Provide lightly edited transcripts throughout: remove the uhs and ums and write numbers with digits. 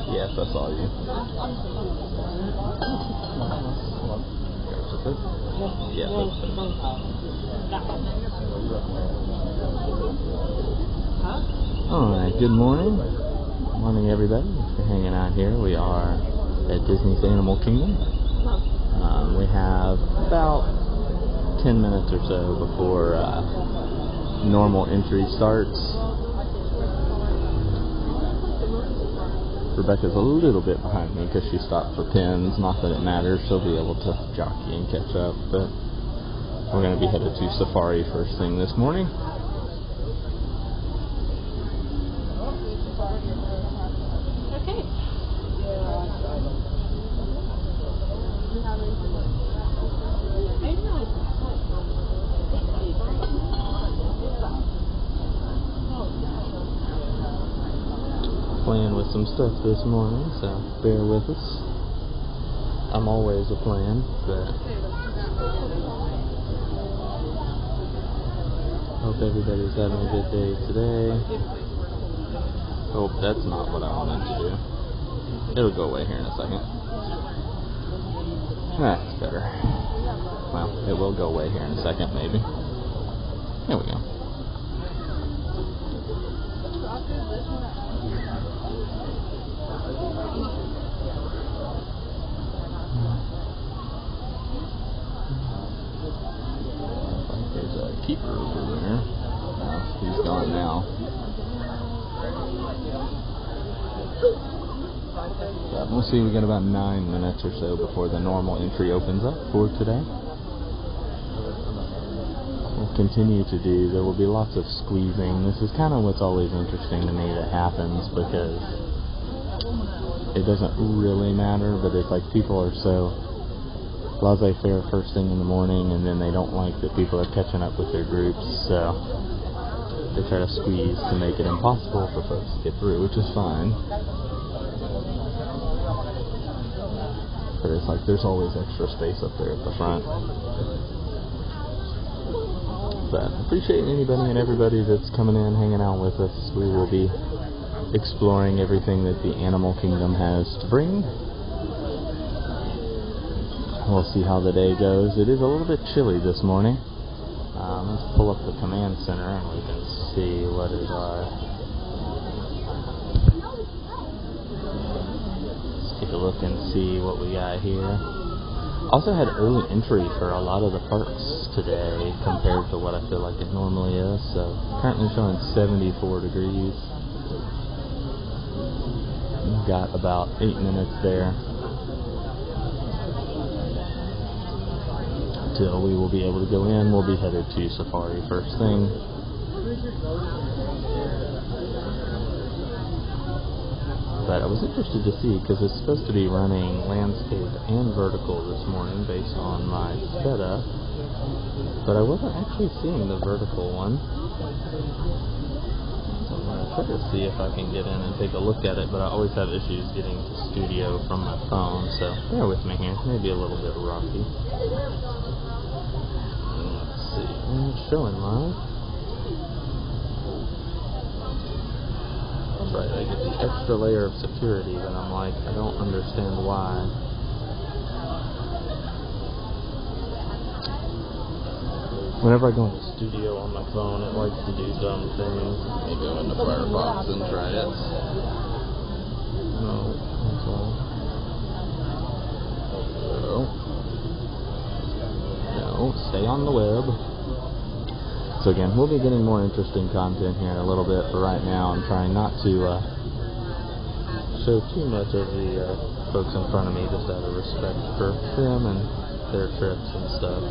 Yes, I saw you. Yes, alright, good morning. Morning, everybody. Thanks for hanging out here. We are at Disney's Animal Kingdom. We have about 10 minutes or so before normal entry starts. Rebecca's a little bit behind me because she stopped for pins. Not that it matters, she'll be able to jockey and catch up, but we're going to be headed to Safari first thing this morning. Playing with some stuff this morning, so bear with us. I'm always a playing, but hope everybody's having a good day today. Hope that's not what I wanted to do. It'll go away here in a second. That's better. Well, it will go away here in a second, maybe. There we go. There's a keeper over there. He's gone now. But we'll see, we got about 9 minutes or so before the normal entry opens up for today. We'll continue to do, there will be lots of squeezing. This is kind of what's always interesting to me that happens, because it doesn't really matter, but it's like people are so laissez-faire first thing in the morning, and then they don't like that people are catching up with their groups, so they try to squeeze to make it impossible for folks to get through, which is fine. But it's like there's always extra space up there at the front. But appreciate anybody and everybody that's coming in, hanging out with us. We will be exploring everything that the Animal Kingdom has to bring. We'll see how the day goes. It is a little bit chilly this morning. Let's pull up the command center and we can see what is our... Let's take a look and see what we got here. Also had early entry for a lot of the parks today compared to what I feel like it normally is. So currently showing 74 degrees. We've got about 8 minutes there till we will be able to go in. We'll be headed to Safari first thing. But I was interested to see, because it's supposed to be running landscape and vertical this morning based on my setup, but I wasn't actually seeing the vertical one. I'm going to try to see if I can get in and take a look at it, but I always have issues getting to studio from my phone, so bear with me here. Maybe a little bit rocky. Let's see. It's showing live. That's right, I get the extra layer of security, but I'm like, I don't understand why. Whenever I go into studio on my phone, it likes to do dumb things. Let me go into Firefox and try it. No, that's all. No, stay on the web. So again, we'll be getting more interesting content here in a little bit, but right now I'm trying not to show too much of the folks in front of me, just out of respect for them and their trips and stuff.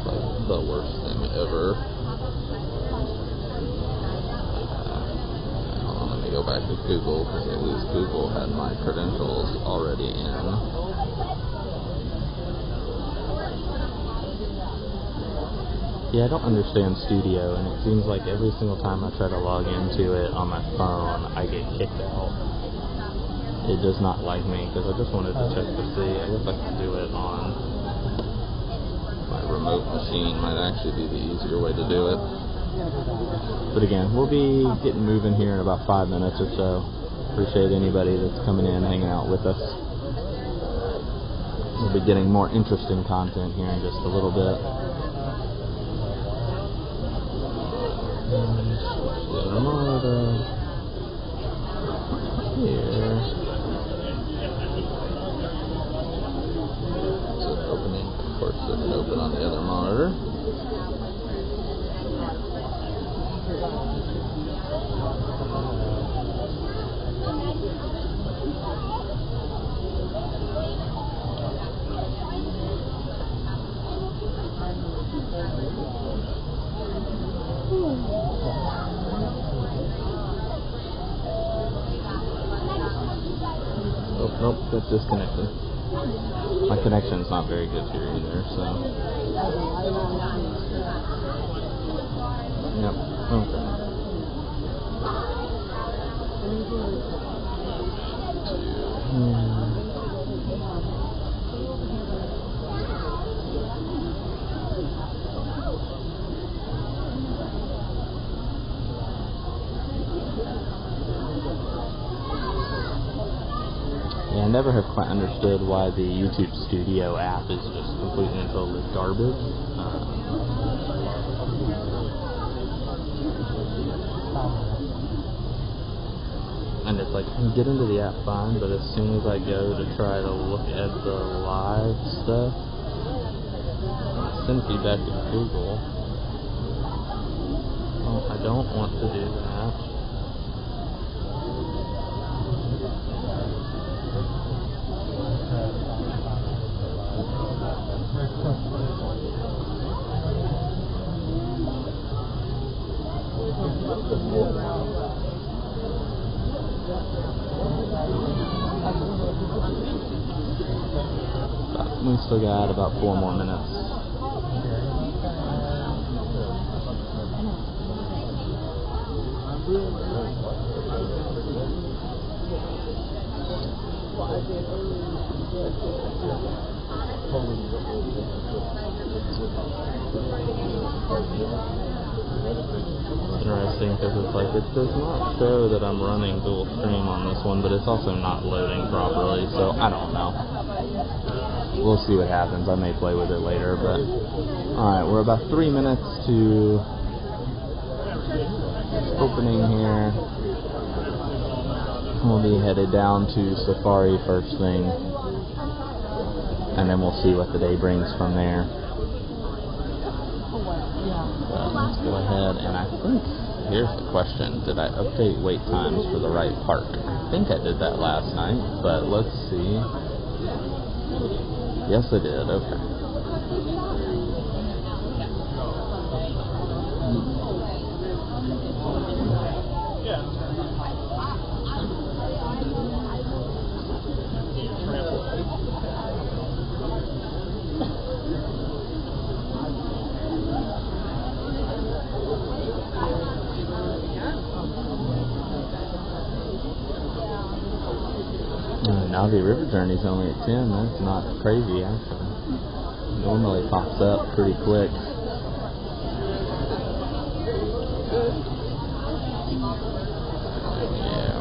Like the worst thing ever. Hold on, let me go back to Google, because at least Google had my credentials already in. Yeah, I don't understand Studio, and it seems like every single time I try to log into it on my phone, I get kicked out. It does not like me, because I just wanted to check to see. I guess I can do it on my remote machine. Might actually be the easier way to do it. But again, we'll be getting moving here in about 5 minutes or so. Appreciate anybody that's coming in, hanging out with us. We'll be getting more interesting content here in just a little bit. Here. Opening, of course, it can open on the other monitor. Oh, nope, that's disconnected. My connection's not very good here either, so. Yep, okay. Yeah, I never have quite understood why the YouTube Studio app is just completely and totally garbage. And it's like, I can get into the app fine, but as soon as I go to try to look at the live stuff, send feedback to Google. Oh, I don't want to do that. We still got about 4 more minutes. Interesting, because it's like, it does not show that I'm running dual stream on this one, but it's also not loading properly, so I don't know. We'll see what happens. I may play with it later, but alright, we're about 3 minutes to opening here. We'll be headed down to Safari first thing, and then we'll see what the day brings from there. Let's go ahead, and I think, here's the question, did I update wait times for the right park? I think I did that last night, but let's see. Yes, I did, okay. Navi River Journey's only at 10. That's not crazy, actually. It normally pops up pretty quick. Yeah.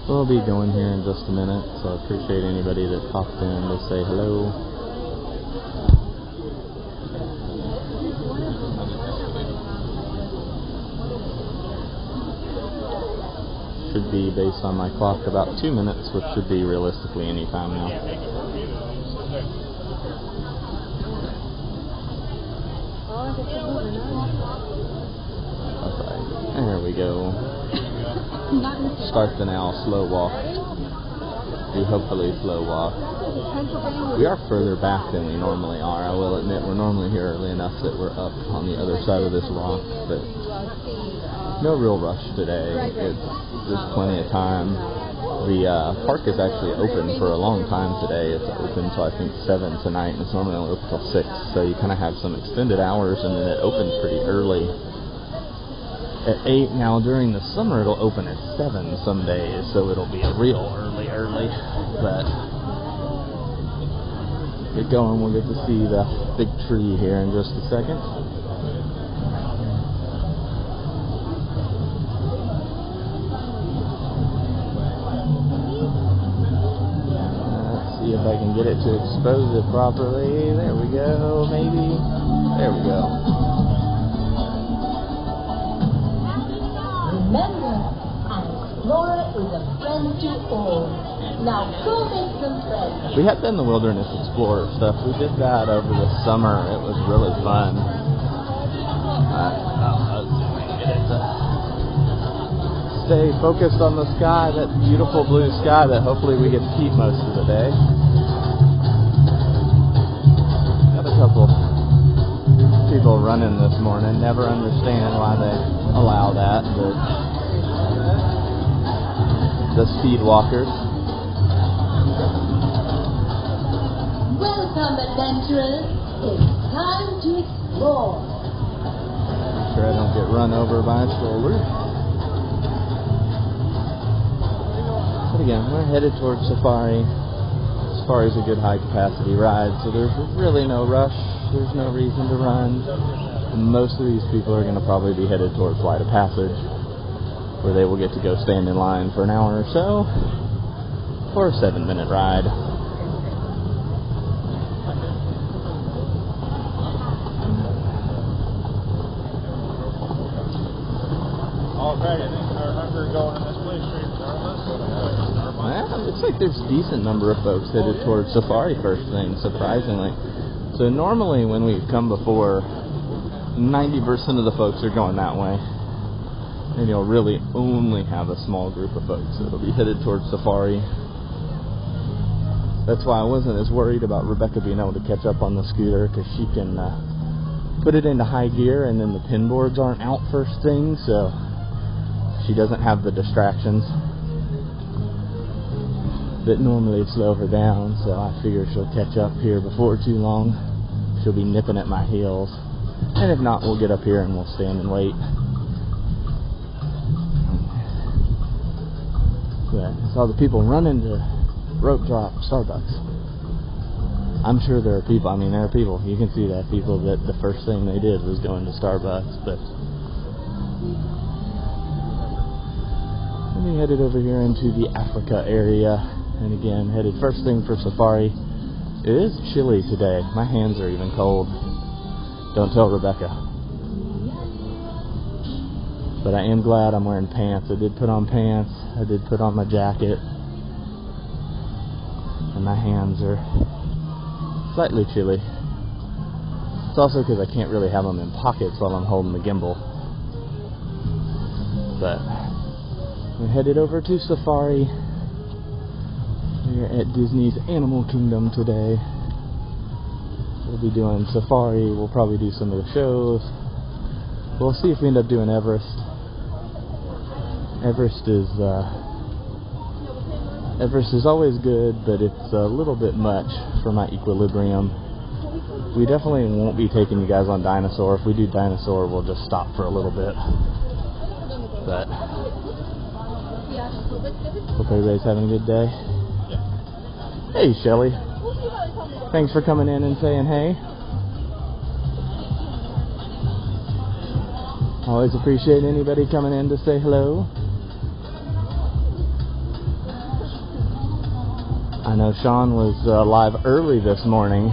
We'll be going here in just a minute, so I appreciate anybody that popped in to say hello. Should be, based on my clock, about 2 minutes, which should be realistically any time now. Alright, there we go. Start the now slow walk. We hopefully slow walk. We are further back than we normally are. I will admit we're normally here early enough that we're up on the other side of this rock, but no real rush today. There's plenty of time. The park is actually open for a long time today. It's open till I think 7 tonight, and it's normally only open till 6, so you kind of have some extended hours, and then it opens pretty early at 8. Now during the summer it'll open at 7 some days, so it'll be a real early, but get going. We'll get to see the big tree here in just a second. Let's see if I can get it to expose it properly. There we go, maybe. There we go. Remember, an explorer is a friend to all. Now go make some friends. We had done the Wilderness Explorer stuff. We did that over the summer. It was really fun. Stay focused on the sky, that beautiful blue sky that hopefully we get to keep most of the day. Got a couple people running this morning. Never understand why they allow that, but the speed walkers. Welcome, adventurers. It's time to explore. Make sure I don't get run over by a stroller. But again, we're headed towards Safari. Safari's a good high capacity ride, so there's really no rush. There's no reason to run. Most of these people are going to probably be headed towards Flight of Passage, where they will get to go stand in line for an hour or so for a 7-minute ride. Alright, I think I remember going in this place stream. Well, it looks like there's a decent number of folks headed towards Safari first thing, surprisingly. So normally when we've come before, 90% of the folks are going that way. And you'll really only have a small group of folks that'll be headed towards Safari. That's why I wasn't as worried about Rebecca being able to catch up on the scooter, because she can put it into high gear and then the pin boards aren't out first thing, so she doesn't have the distractions that normally slow her down. So I figure she'll catch up here before too long. She'll be nipping at my heels. And if not, we'll get up here and we'll stand and wait. Yeah, I saw the people running to rope drop Starbucks. I'm sure there are people, you can see that, people that the first thing they did was going to Starbucks, but we headed over here into the Africa area, and again, headed first thing for Safari. It is chilly today. My hands are even cold. Don't tell Rebecca. But I am glad I'm wearing pants. I did put on pants. I did put on my jacket. And my hands are slightly chilly. It's also because I can't really have them in pockets while I'm holding the gimbal. But we're headed over to Safari. We're at Disney's Animal Kingdom today. We'll be doing Safari. We'll probably do some of the shows. We'll see if we end up doing Everest. Everest is always good, but it's a little bit much for my equilibrium. we definitely won't be taking you guys on dinosaur. If we do dinosaur, we'll just stop for a little bit. But hope everybody's having a good day. Hey, Shelly. Thanks for coming in and saying hey. Always appreciate anybody coming in to say hello. I know Sean was live early this morning.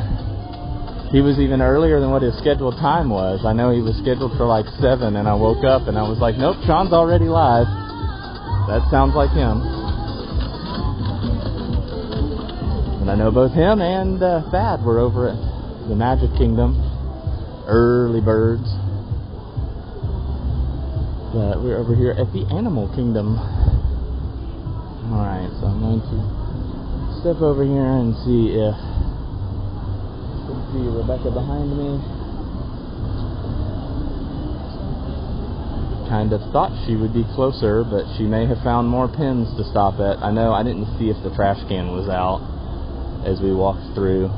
He was even earlier than what his scheduled time was. I know he was scheduled for like 7, and I woke up and I was like, nope, Sean's already live. That sounds like him. And I know both him and Thad were over at the Magic Kingdom. Early birds. But we're over here at the Animal Kingdom. Alright, so I'm going to step over here and see if I can see Rebecca behind me. Kind of thought she would be closer, but she may have found more pins to stop at. I know I didn't see if the trash can was out as we walked through.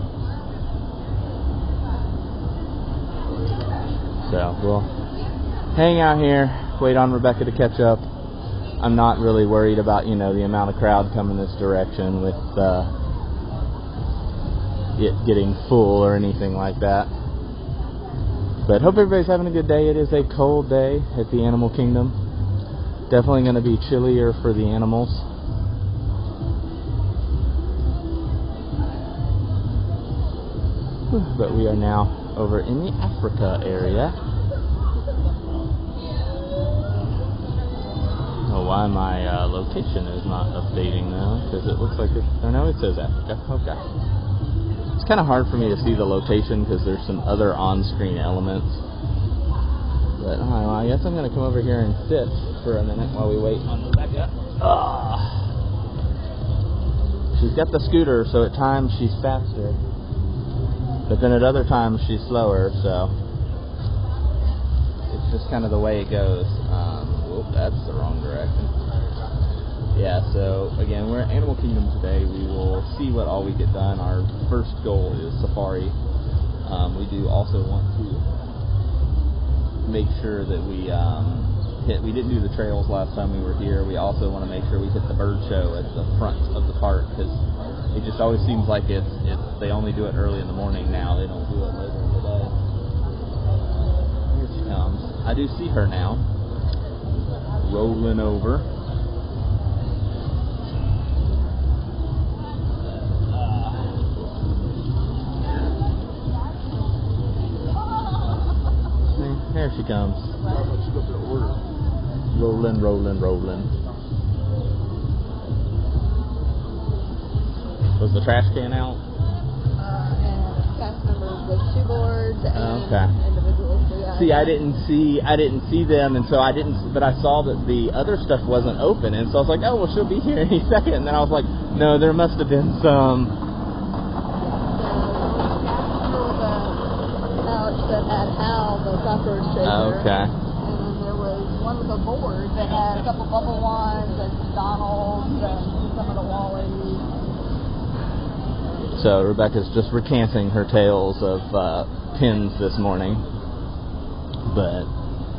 So we'll hang out here, wait on Rebecca to catch up. I'm not really worried about, you know, the amount of crowd coming this direction with it getting full or anything like that. But hope everybody's having a good day. It is a cold day at the Animal Kingdom. Definitely going to be chillier for the animals. But we are now over in the Africa area. Oh, why my location is not updating though, because it looks like it, oh no, it says Africa. Okay. It's kind of hard for me to see the location because there's some other on-screen elements. But well, I guess I'm going to come over here and sit for a minute while we wait on Rebecca. She's got the scooter, so at times she's faster. But then at other times she's slower, so it's just kind of the way it goes. Whoop, that's the wrong direction. Yeah, so again, we're at Animal Kingdom today. We will see what all we get done. Our first goal is safari. We do also want to make sure that we didn't do the trails last time we were here. We also want to make sure we hit the bird show at the front of the park, because it just always seems like they only do it early in the morning now. They don't do it later in the day. Here she comes. I do see her now. Rolling over. There she comes. Rolling, rolling, rolling. Was the trash can out? And cast members with shoe boards and individuals. See, I didn't see them, and so but I saw that the other stuff wasn't open, and so I was like, oh, well, she'll be here any second. And then I was like, no, there must have been some. That had Hal, the cockroach chaser. Okay. And then there was one with a board that had a couple bubble ones and Donald's and some of the Wallies. So Rebecca's just recanting her tales of pins this morning. But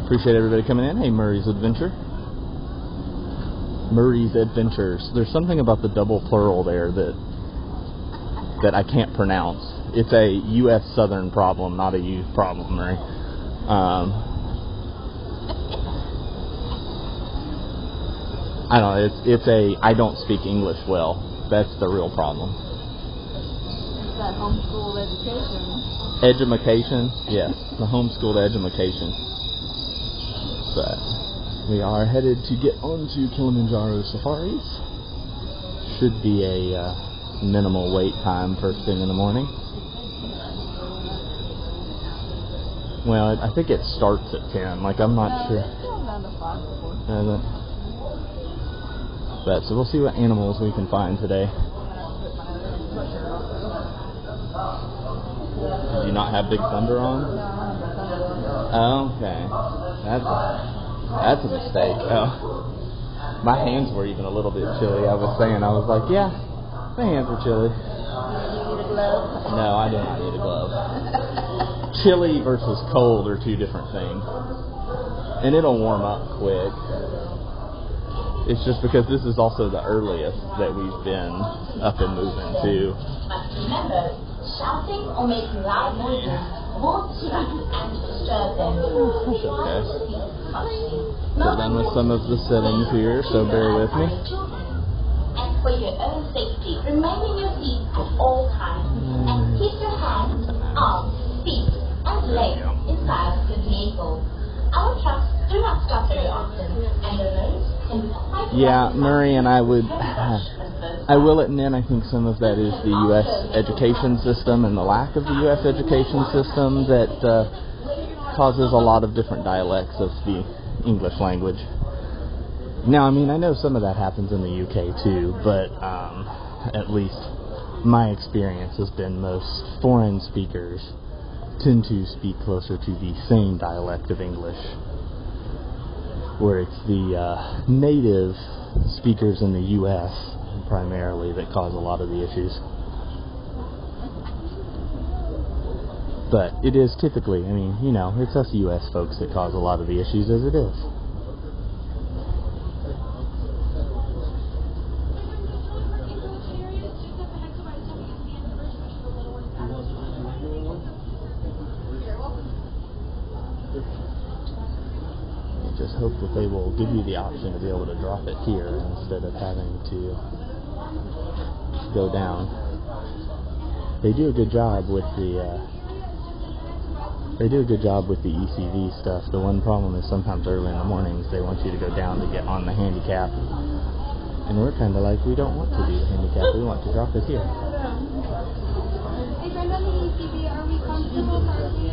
appreciate everybody coming in. Hey, Murray's Adventure. Murray's Adventures. There's something about the double plural there that I can't pronounce. It's a U.S. Southern problem, not a you problem, Murray. I don't know. It's a I don't speak English well. That's the real problem. It's that homeschooled education. Edumacation, yes, the homeschooled edumacation. But we are headed to get onto Kilimanjaro safaris. Should be a minimal wait time first thing in the morning. Well, I think it starts at 10. Like, I'm not sure. But so we'll see what animals we can find today. Did you not have Big Thunder on? Oh, okay. That's a mistake. Oh. My hands were even a little bit chilly. I was saying, I was like, yeah, my hands were chilly. No, I do not need a glove. Chilly versus cold are two different things. And it'll warm up quick. It's just because this is also the earliest that we've been up and moving too. But remember, shouting or making loud noises will distract and disturb them. That's okay. We're done with some of the settings here, so bear with me. And for your own safety, remain in your seat at all times and keep your hands, arms, feet, and legs inside the vehicle. Our trucks do not stop very often, and the roads can be quite Murray, and I will admit, I think some of that is the U.S. education system and the lack of the U.S. education system that causes a lot of different dialects of the English language. Now, I mean, I know some of that happens in the UK too, but at least my experience has been most foreign speakers tend to speak closer to the same dialect of English, where it's the native speakers in the US primarily that cause a lot of the issues. But it is typically, I mean, you know, it's us US folks that cause a lot of the issues as it is. Just hope that they will give you the option to be able to drop it here instead of having to go down. They do a good job with the ECV stuff. The one problem is sometimes early in the mornings they want you to go down to get on the handicap, and we're kind of like, we don't want to do the handicap, we want to drop it here. Hey, Brenda, on the ECV, are we comfortable parking?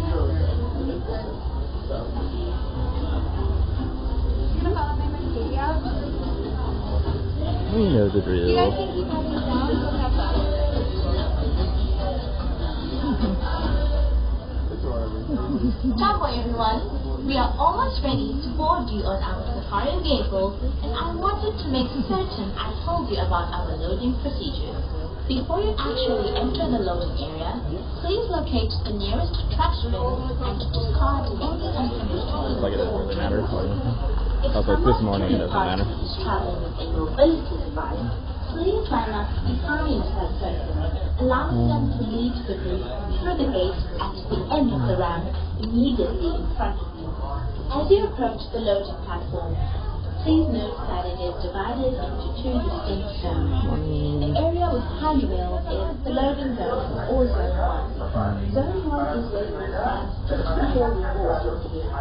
We know the drill. You guys can keep moving down, so have fun. Ciao everyone, we are almost ready to board you on our Aquarium vehicle, and I wanted to make certain I told you about our loading procedure. Before you actually enter the loading area, please locate the nearest trash bin and discard any unfinished items. Like it doesn't really matter. If Also, this morning it doesn't matter. is traveling with a mobility device, please try not to be behind that person, allowing them to lead the group through the gate at the end of the ramp immediately in front of you. As you approach the loading platform, please note that it is divided into two distinct zones. The area with handrails is the loading zone or zone 1. Zone 1 is where you stand just before we board your vehicle.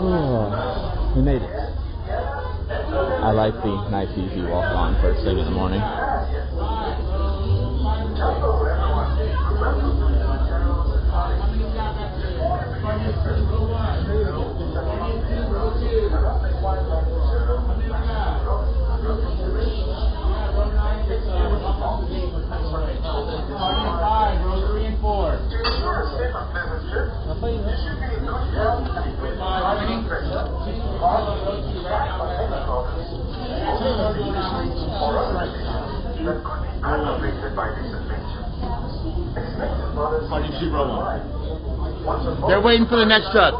Oh, we made it. I like the nice easy walk on first thing in the morning. They're waiting for the next truck.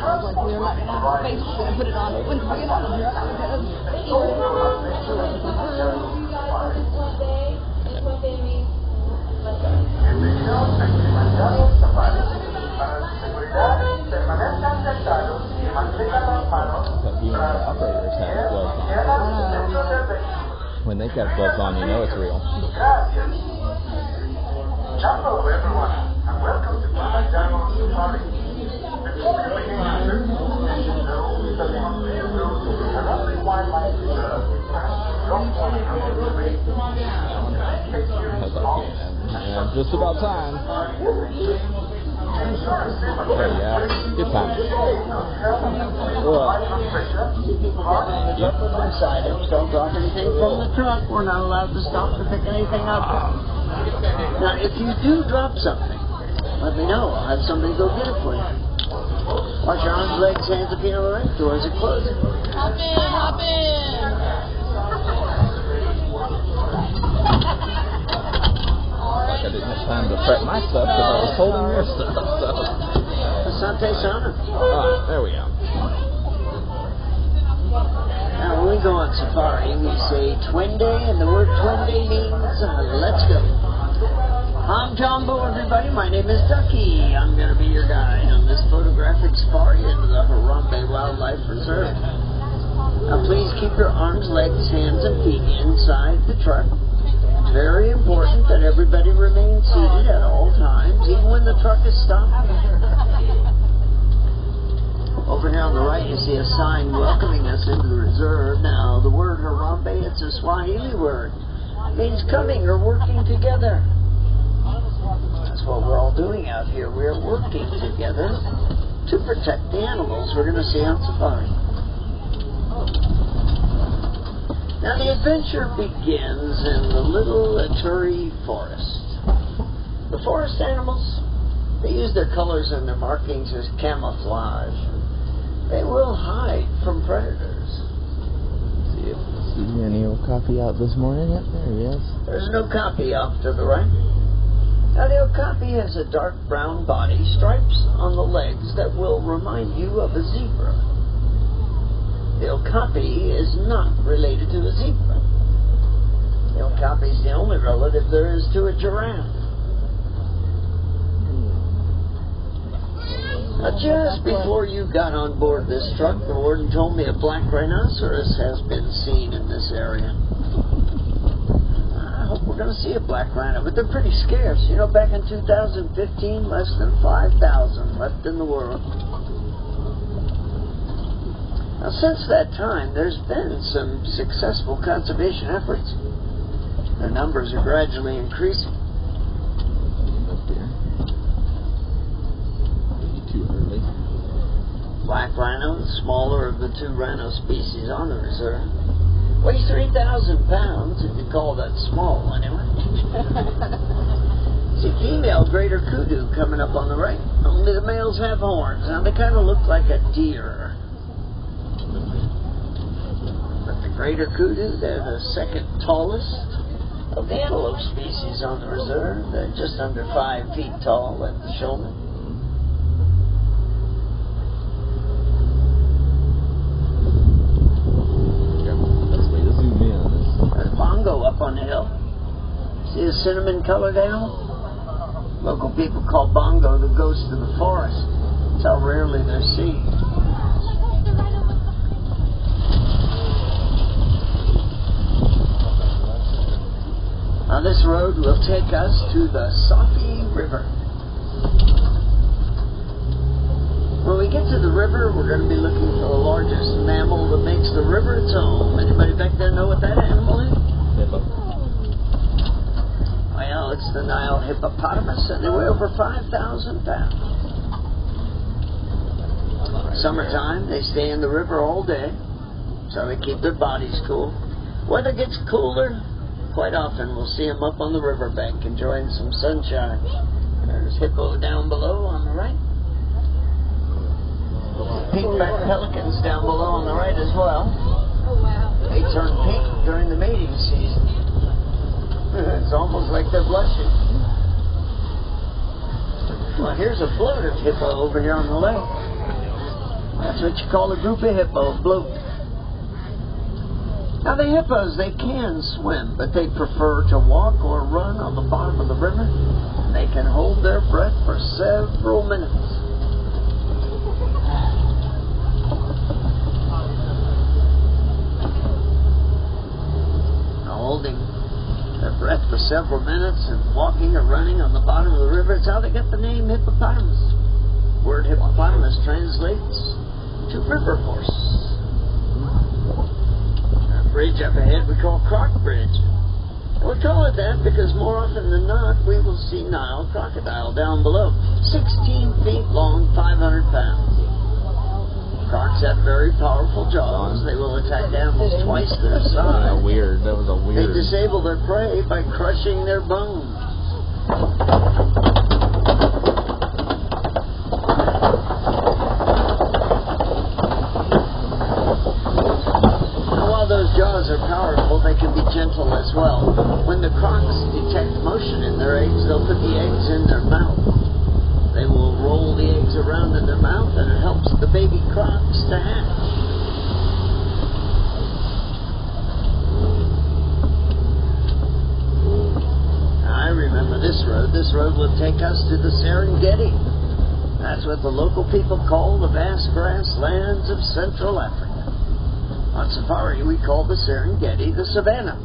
Like we're not gonna have space to put it on when we get on the truck Operators have gloves on. When they've got gloves on, you know it's real. Hello everyone, and welcome to Zootopia. Before we begin our trip, you should know that the Australian Zoo is an only wildlife reserve and don't want to come to me. Yeah, just about time. Okay, yeah, good time. Don't drop anything from the truck. We're not allowed to stop to pick anything up. Now, if you do drop something, let me know. I'll have somebody go get it for you. Watch your arms, legs, hands, and feet on the right. Doors are closing. Hop in, hop was holding your stuff, so. Asante Sana. Alright, there we go. Now, when we go on safari, we say Twende, and the word Twende means let's go. I'm Jumbo, everybody. My name is Ducky. I'm going to be your guide on this photographic safari into the Harambe Wildlife Reserve. Now, please keep your arms, legs, hands, and feet inside the truck. It's very important that everybody remain seated at all times, even when the truck is stopped. Over here on the right, you see a sign welcoming us into the reserve. Now, the word Harambe, it's a Swahili word. It means coming or working together. That's what we're all doing out here. We're working together to protect the animals we're going to see on safari. Now, the adventure begins in the little Ituri forest. The forest animals, they use their colors and their markings as camouflage. They will hide from predators. See any okapi out this morning? Yep, there he is. There's an okapi off to the right. Now, the okapi has a dark brown body, stripes on the legs that will remind you of a zebra. The okapi is not related to a zebra. The okapi is the only relative there is to a giraffe. Now, just before you got on board this truck, the warden told me a black rhinoceros has been seen in this area. I hope we're going to see a black rhino, but they're pretty scarce. You know, back in 2015, less than 5,000 left in the world. Now, since that time, there's been some successful conservation efforts. Their numbers are gradually increasing. Too early. Black rhino, the smaller of the two rhino species on the reserve, weighs 3,000 pounds, if you call that small, anyway. See, female greater kudu coming up on the right. Only the males have horns. Now, they kind of look like a deer. But the greater kudu, they're the second tallest of the antelope species on the reserve. They're just under 5 feet tall at the shoulder. Bongo up on the hill. See the cinnamon colored animal? Local people call bongo the ghost of the forest. That's how rarely they're seen. Now this road will take us to the Safi River. When we get to the river, we're going to be looking for the largest mammal that makes the river its home. Anybody back there know what that animal is? Hippo. Well, it's the Nile hippopotamus, and they weigh over 5,000 pounds. Summertime, they stay in the river all day, so they keep their bodies cool. Weather gets cooler, quite often we'll see them up on the riverbank enjoying some sunshine. There's hippo down below on the right. Pink-backed pelicans down below on the right as well. They turn pink during the mating season. It's almost like they're blushing. Well, here's a bloated hippo over here on the left. That's what you call a group of hippo, bloat. Now, the hippos, they can swim, but they prefer to walk or run on the bottom of the river. They can hold their breath for several minutes. Holding their breath for several minutes and walking or running on the bottom of the river. It's how they get the name hippopotamus. The word hippopotamus translates to river horse. That bridge up ahead we call Croc Bridge. And we call it that because more often than not we will see Nile crocodile down below. 16 feet long, 500 pounds. Crocs have very powerful jaws. They will attack animals twice their size. That was a weird. They disable their prey by crushing their bones. Now, while those jaws are powerful, they can be gentle as well. When the crocs detect motion in their eggs, they'll put the eggs in their mouth. They will roll the eggs around in their mouth, and it helps the baby crocs to hatch. I remember this road. This road will take us to the Serengeti. That's what the local people call the vast grasslands of Central Africa. On safari, we call the Serengeti the savannah.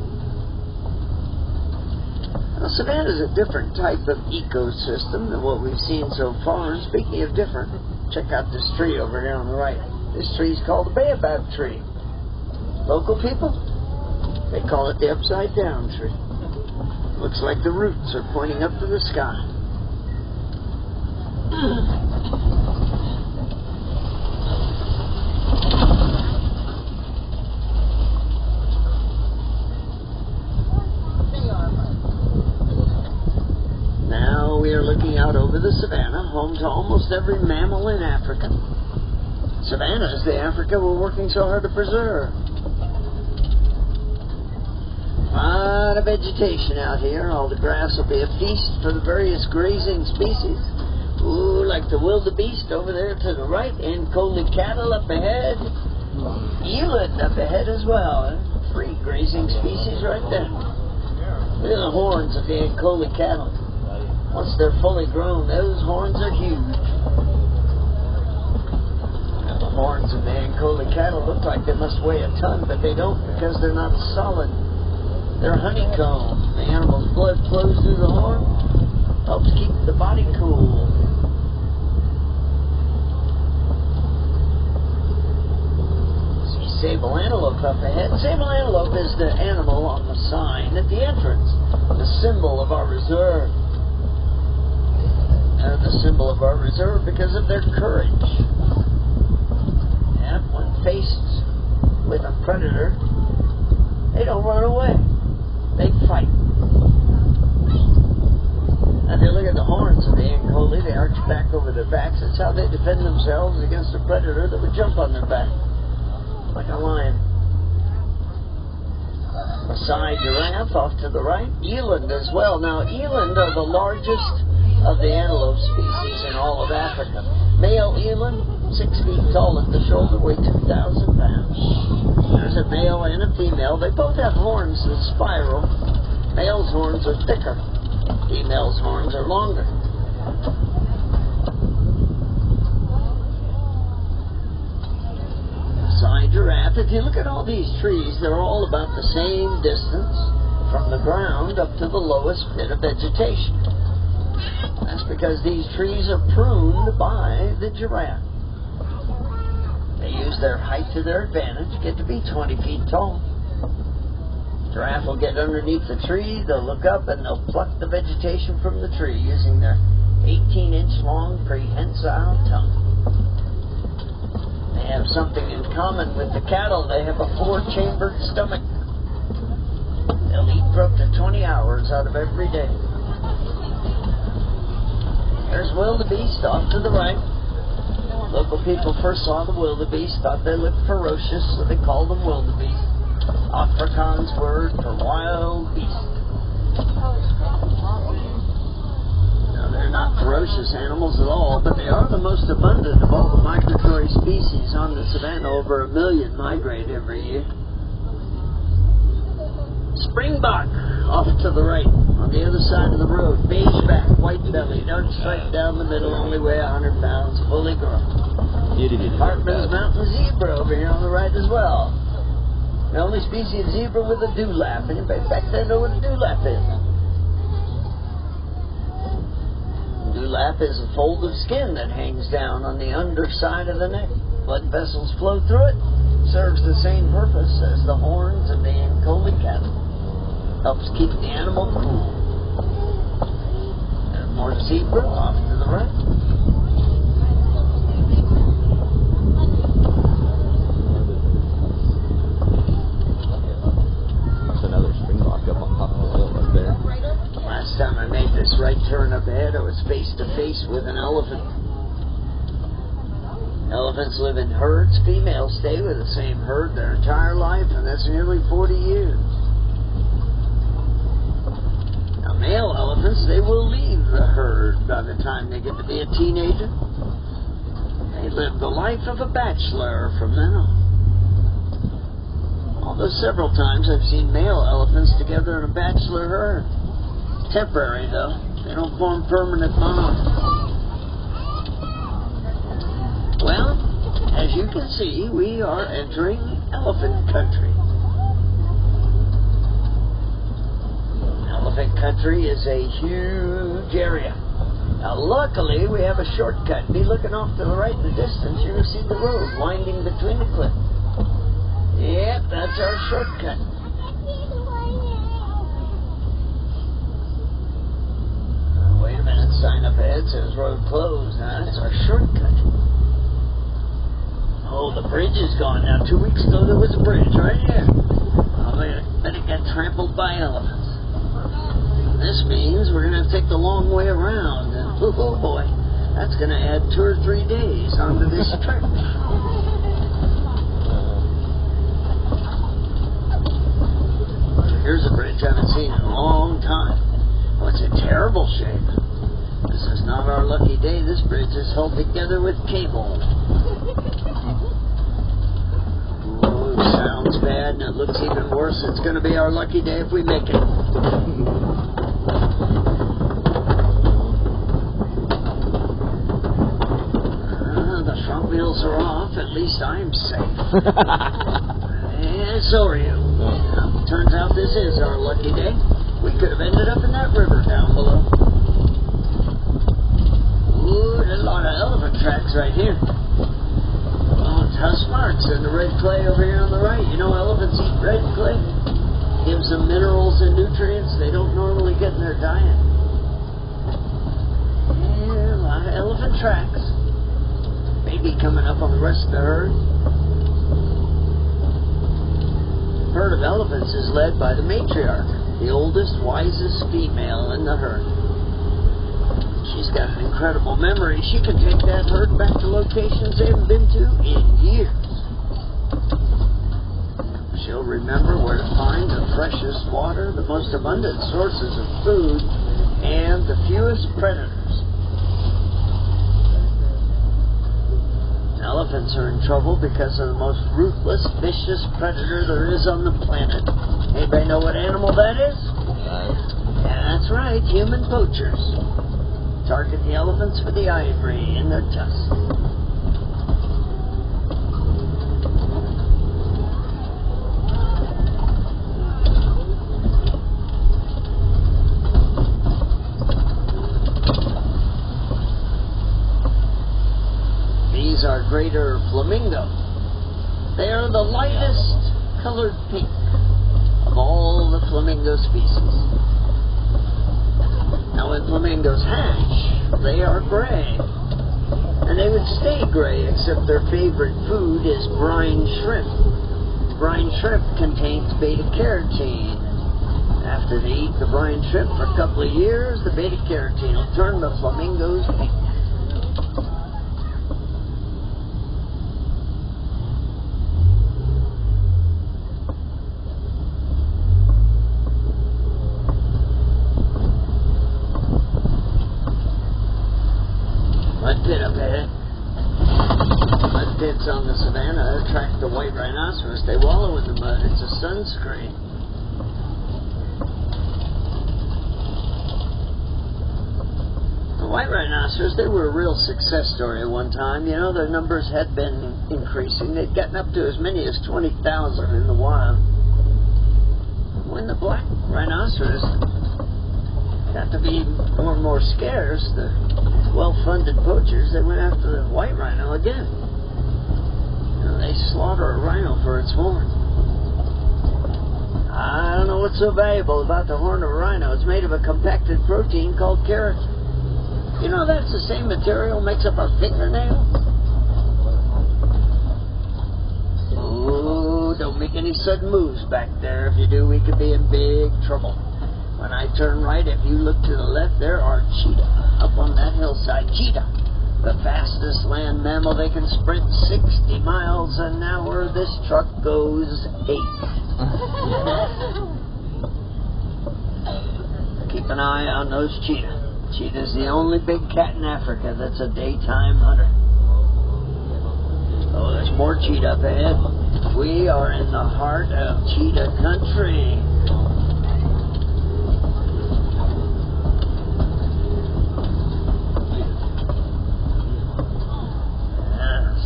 Now, savannah is a different type of ecosystem than what we've seen so far. And speaking of different, check out this tree over here on the right. This tree is called the baobab tree. Local people, they call it the upside down tree. Looks like the roots are pointing up to the sky. Now we are looking out over the savannah, home to almost every mammal in Africa. Savannah is the Africa we're working so hard to preserve. A lot of vegetation out here. All the grass will be a feast for the various grazing species. Ooh, like the wildebeest over there to the right, and Coley cattle up ahead. Eland up ahead as well. Free grazing species right there. Look at the horns of the Coley cattle. Once they're fully grown, those horns are huge. Now, the horns of the Ankole cattle look like they must weigh a ton, but they don't because they're not solid. They're honeycomb. The animal's blood flows through the horn, helps keep the body cool. See sable antelope up ahead. Sable antelope is the animal on the sign at the entrance, the symbol of our reserve. The symbol of our reserve because of their courage. And when faced with a predator, they don't run away. They fight. And they look at the horns of the Ankole, they arch back over their backs. That's how they defend themselves against a predator that would jump on their back, like a lion. Maasai giraffe off to the right. Eland as well. Now, eland are the largest of the antelope species in all of Africa. Male eland, 6 feet tall at the shoulder, weigh 2,000 pounds. There's a male and a female. They both have horns that spiral. Male's horns are thicker. Female's horns are longer. Maasai giraffe. If you look at all these trees, they're all about the same distance from the ground up to the lowest bit of vegetation. That's because these trees are pruned by the giraffe. They use their height to their advantage, get to be 20 feet tall. Giraffe will get underneath the tree, they'll look up, and they'll pluck the vegetation from the tree using their 18-inch long prehensile tongue. They have something in common with the cattle. They have a 4-chambered stomach. They'll eat for up to 20 hours out of every day. There's wildebeest off to the right. Local people first saw the wildebeest, thought they looked ferocious, so they called them wildebeest. Afrikaans word for wild beast. Now, they're not ferocious animals at all, but they are the most abundant of all the migratory species on the savannah. Over 1 million migrate every year. Springbok off to the right, on the other side of the road. Beige back, white belly, dark stripe down the middle, only weigh 100 pounds, fully grown. Hartman's mountain zebra over here on the right as well. The only species of zebra with a dewlap. Anybody back there know what a dewlap is? Dewlap is a fold of skin that hangs down on the underside of the neck. Blood vessels flow through it. Serves the same purpose as the horns of the Ankole cattle. Helps keep the animal cool. And more zebra off to the right. There's another springbok up on top of the hill up there. Last time I made this right turn up ahead, I was face to face with an elephant. Elephants live in herds. Females stay with the same herd their entire life, and that's nearly 40 years. male elephants, they will leave the herd by the time they get to be a teenager. They live the life of a bachelor from then on. Although several times I've seen male elephants together in a bachelor herd. Temporary, though. They don't form permanent bonds. Well, as you can see, we are entering elephant country. Elephant country is a huge area. Now, luckily, we have a shortcut. Be looking off to the right in the distance. You're going to see the road winding between the cliffs. Yep, that's our shortcut. Wait a minute, sign up ahead says road closed. Now, that's our shortcut. Oh, the bridge is gone now. 2 weeks ago, there was a bridge right here. Oh, but it got trampled by elephants. This means we're going to have to take the long way around. And, oh boy, that's going to add 2 or 3 days onto this trip. Here's a bridge I haven't seen in a long time. Oh, it's in terrible shape. This is not our lucky day. This bridge is held together with cable. Oh, it sounds bad and it looks even worse. It's going to be our lucky day if we make it. The front wheels are off. At least I'm safe. And so are you. Well, turns out this is our lucky day. We could have ended up in that river down below. Ooh, there's a lot of elephant tracks right here. Oh, tusk marks in the red clay over here on the right. You know, elephants eat red clay. Gives them minerals and nutrients they don't normally get in their diet. Yeah, a lot of elephant tracks. Maybe coming up on the rest of the herd. The herd of elephants is led by the matriarch, the oldest, wisest female in the herd. She's got an incredible memory. She can take that herd back to locations they haven't been to in years. She'll remember where to find the freshest water, the most abundant sources of food, and the fewest predators. Elephants are in trouble because of the most ruthless, vicious predator there is on the planet. Anybody know what animal that is? Yeah, that's right, human poachers. Target the elephants for the ivory in their tusks. These are greater flamingo. They are the lightest colored pink of all the flamingo species. Now when flamingos hatch, they are gray. And they would stay gray except their favorite food is brine shrimp. Brine shrimp contains beta-carotene. After they eat the brine shrimp for a couple of years, the beta-carotene will turn the flamingos pink. Mud pit up ahead. Mud pits on the savannah attract the white rhinoceros. They wallow in the mud. It's a sunscreen. The white rhinoceros, they were a real success story at one time. You know, their numbers had been increasing. They'd gotten up to as many as 20,000 in the wild. When the black rhinoceros got to be more and more scarce, the well-funded poachers, they went after the white rhino again. You know, they slaughter a rhino for its horn. I don't know what's so valuable about the horn of a rhino. It's made of a compacted protein called keratin. You know, that's the same material makes up our fingernail. Oh, don't make any sudden moves back there. If you do, we could be in big trouble. When I turn right, if you look to the left, there are cheetah up on that hillside. Cheetah, the fastest land mammal. They can sprint 60 miles an hour. This truck goes 8. keep an eye on those cheetah. Cheetah's the only big cat in Africa that's a daytime hunter. Oh, there's more cheetah up ahead. We are in the heart of cheetah country.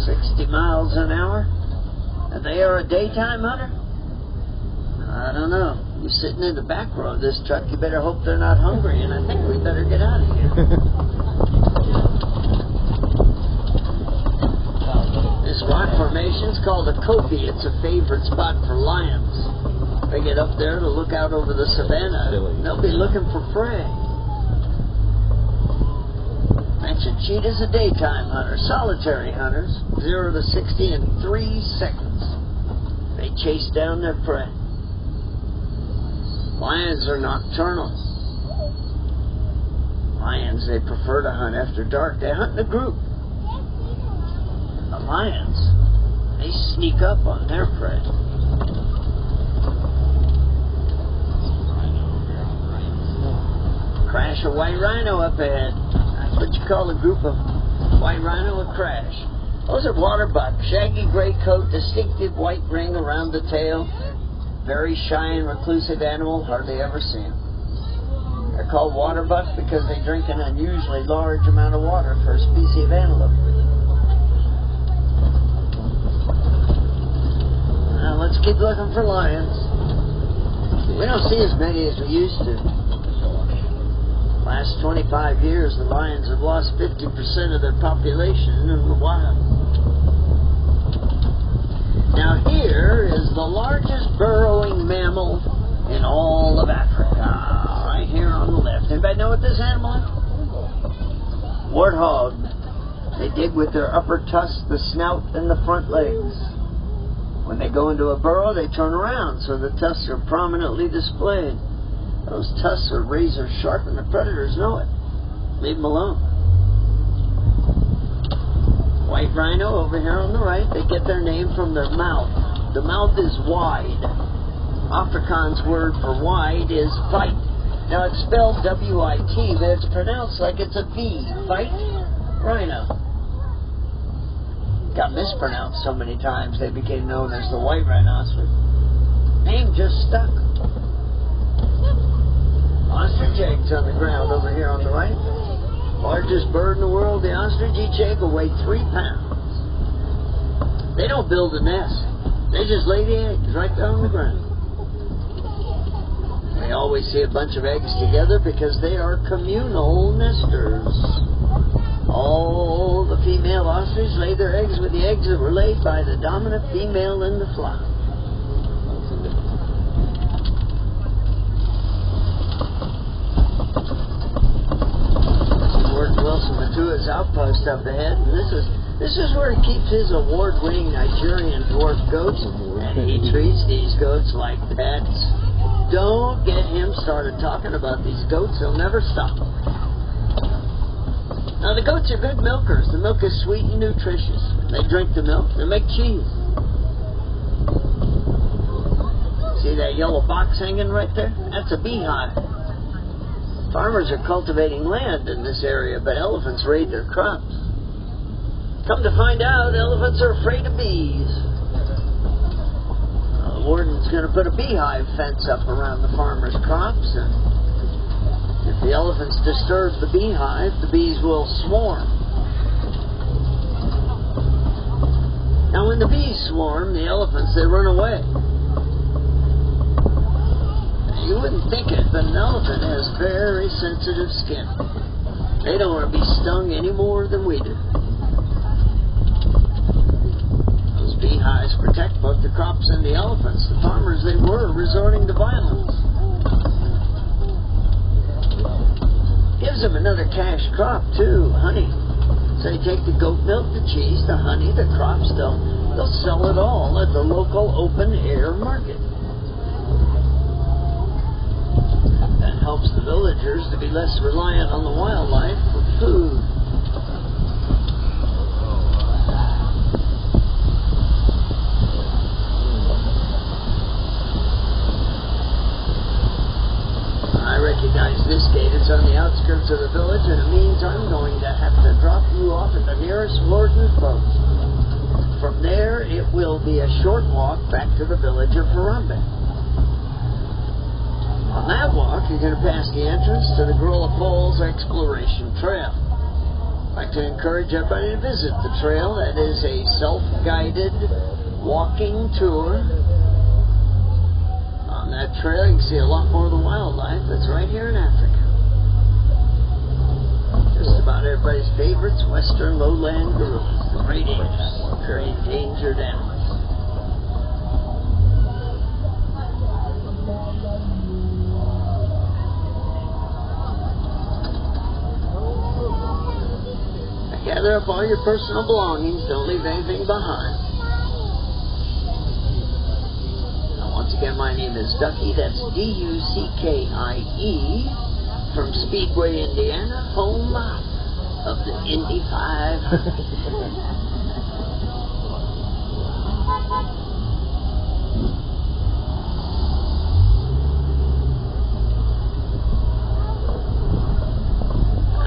60 miles an hour? And they are a daytime hunter? I don't know. You're sitting in the back row of this truck, you better hope they're not hungry, and I think we better get out of here. This rock formation is called a kopje. It's a favorite spot for lions. They get up there to look out over the savannah. They'll be looking for prey. Mentioned cheetah's a daytime hunter, solitary hunters, 0 to 60 in 3 seconds. They chase down their prey. Lions are nocturnal. Lions, they prefer to hunt after dark. They hunt in a group. The lions, they sneak up on their prey. Crash a white rhino up ahead. That's what you call a group of white rhino, a crash. Those are water buck. Shaggy gray coat, distinctive white ring around the tail. Very shy and reclusive animal, hardly ever seen. They're called water bucks because they drink an unusually large amount of water for a species of antelope. Now let's keep looking for lions. We don't see as many as we used to. Last 25 years, the lions have lost 50% of their population in the wild. Now here is the largest burrowing mammal in all of Africa, right here on the left. Anybody know what this animal is? Warthog. They dig with their upper tusks, the snout, and the front legs. When they go into a burrow, they turn around, so the tusks are prominently displayed. Those tusks are razor sharp, and the predators know it. Leave them alone. White rhino over here on the right, they get their name from their mouth. The mouth is wide. Afrikaans word for wide is fight. Now it's spelled W-I-T, but it's pronounced like it's a V. Fight rhino. Got mispronounced so many times they became known as the white rhinoceros. Name just stuck. Ostrich eggs on the ground over here on the right. Largest bird in the world, the ostrich, each egg will weigh 3 pounds. They don't build a nest. They just lay the eggs right there on the ground. They always see a bunch of eggs together because they are communal nesters. All the female ostriches lay their eggs with the eggs that were laid by the dominant female in the flock. Matua's outpost up ahead, and this is where he keeps his award-winning Nigerian dwarf goats, and he treats these goats like pets. Don't get him started talking about these goats; they'll never stop. Now the goats are good milkers. The milk is sweet and nutritious. They drink the milk. They make cheese. See that yellow box hanging right there? That's a beehive. Farmers are cultivating land in this area, but elephants raid their crops. Come to find out, elephants are afraid of bees. The warden's going to put a beehive fence up around the farmers' crops, and if the elephants disturb the beehive, the bees will swarm. Now when the bees swarm, the elephants, they run away. You wouldn't think it, but an elephant has very sensitive skin. They don't want to be stung any more than we do. Those beehives protect both the crops and the elephants. The farmers, they were resorting to violence. Gives them another cash crop, too, honey. So they take the goat milk, the cheese, the honey, the crops, they'll sell it all at the local open-air market. Helps the villagers to be less reliant on the wildlife for food. I recognize this gate. It's on the outskirts of the village, and it means I'm going to have to drop you off at the nearest warden post. From there, it will be a short walk back to the village of Harambe. On that walk, you're going to pass the entrance to the Gorilla Falls Exploration Trail. I'd like to encourage everybody to visit the trail. That is a self-guided walking tour. On that trail, you can see a lot more of the wildlife that's right here in Africa. Just about everybody's favorites, western lowland gorillas, the great apes, very endangered animals. Gather up all your personal belongings. Don't leave anything behind. Once again, my name is Ducky. That's D-U-C-K-I-E from Speedway, Indiana, home of the Indy 500.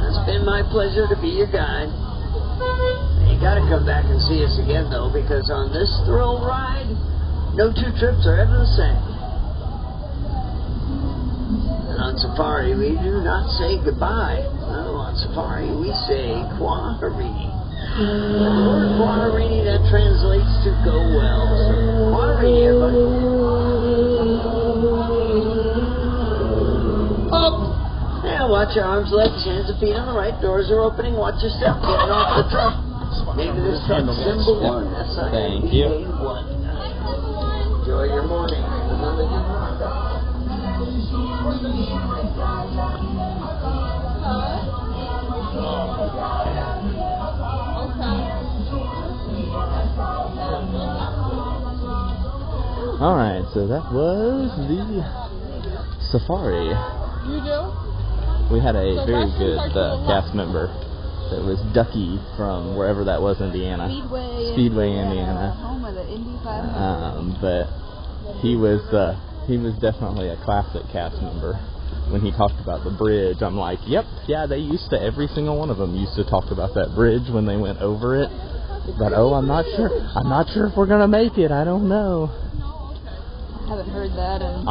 It's been my pleasure to be your guide. You gotta come back and see us again, though, because on this thrill ride, no two trips are ever the same. And on safari, we do not say goodbye. No, on safari, we say Kwaherini. The word Kwaherini, that translates to go well. So, Kwaherini, everybody. Up! Now, watch your arms, legs, hands, and feet on the right. Doors are opening. Watch your step. Getting off the truck. Maybe this truck symbol 1. That's not Thank you. 1. Enjoy your morning. Alright, so that was the safari. You do? We had a So very back to good our cast member that was Ducky from wherever that was, Indiana. Speedway, Indiana. Home of the Indy 500. But he was definitely a classic cast member. When he talked about the bridge, I'm like, yep, yeah, they used to, every single one of them used to talk about that bridge when they went over it. But I'm not sure if we're gonna make it. I don't know. I haven't heard that in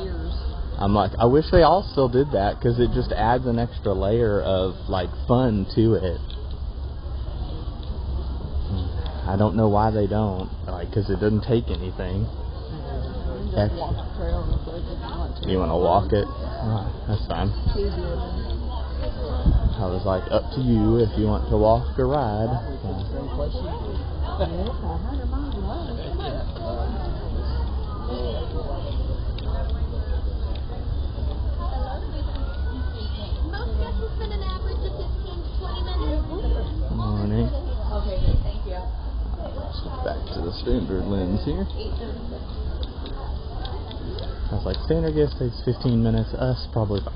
years. I'm like, I wish they all still did that, because it just adds an extra layer of, like, fun to it. I don't know why they don't, like, because it doesn't take anything. Just walk the trail real quick if you want to. You want to walk it? Oh, that's fine. It's easier than... I was like, up to you if you want to walk or ride. It's 100 miles away. Most guests spend an average of 15 to 20 minutes. Morning. Okay, great, thank you. Back to the standard lens here. I was like, standard guest takes 15 minutes. Us, probably 5.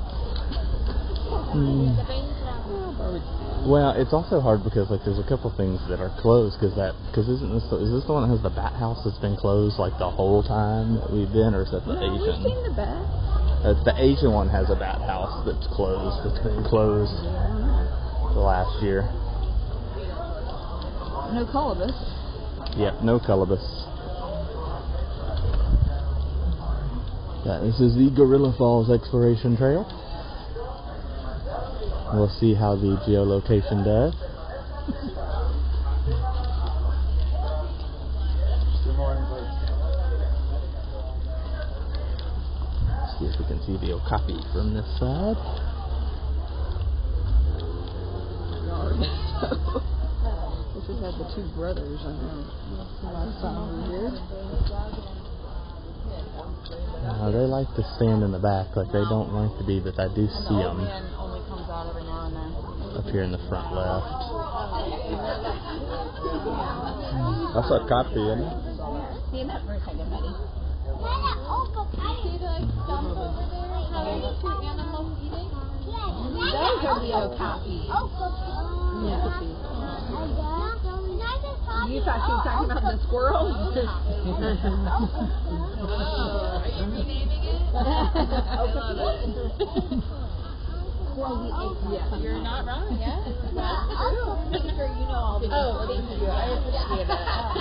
Well, it's also hard because, like, there's a couple things that are closed because is this the one that has the bat house that's been closed like the whole time that we've been, or is that the Asian? We've seen the bat. The Asian one has a bat house that's closed. That's been closed the last year. No colobus. Yep, no colobus. Yeah, this is the Gorilla Falls Exploration Trail. We'll see how the geolocation does. Good morning, buddy. See if we can see the okapi from this side. This has had the two brothers, I know. The last time we were here. They like to stand in the back, like they don't like to be, but I do see them Only comes out every now and then. up here in the front left. That's a copy, isn't it? See, that's very kind of funny. See the stump over there? How are the two animals eating? Those are the okapi. Yeah. You thought she was talking about the squirrels? Are you renaming it? I love it. Yeah, you're not wrong, yeah. That's true. I'm pretty sure you know all the Oh, thank you. I appreciate that.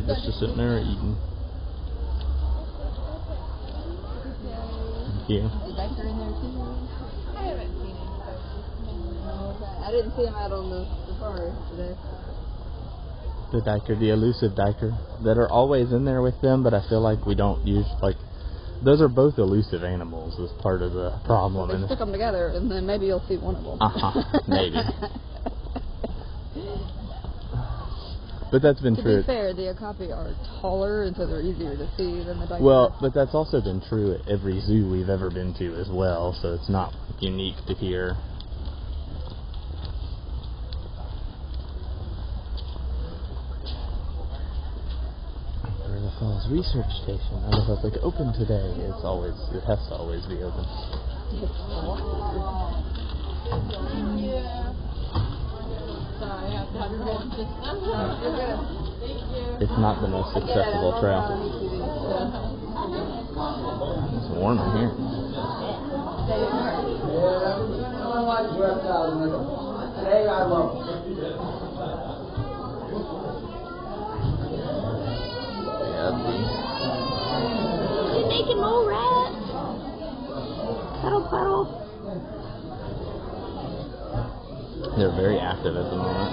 They're just sitting there eating. Thank you. Is Dexter in there too? I haven't seen him. I didn't see him out on the safari today. The diker, the elusive diker, that are always in there with them, but I feel like we don't use, like, those are both elusive animals as part of the problem. Well, they stick them together, and then maybe you'll see one of them. Maybe. But that's been true. To be fair, the okapi are taller, and so they're easier to see than the diker. Well, but that's also been true at every zoo we've ever been to as well, so it's not unique to here. Falls Research Station. I don't know if it's like open today. It has to always be open. It's not the most accessible trail. It's warm in here. Today I love it. You're making more rats. Puddle, puddle. They're very active at the moment.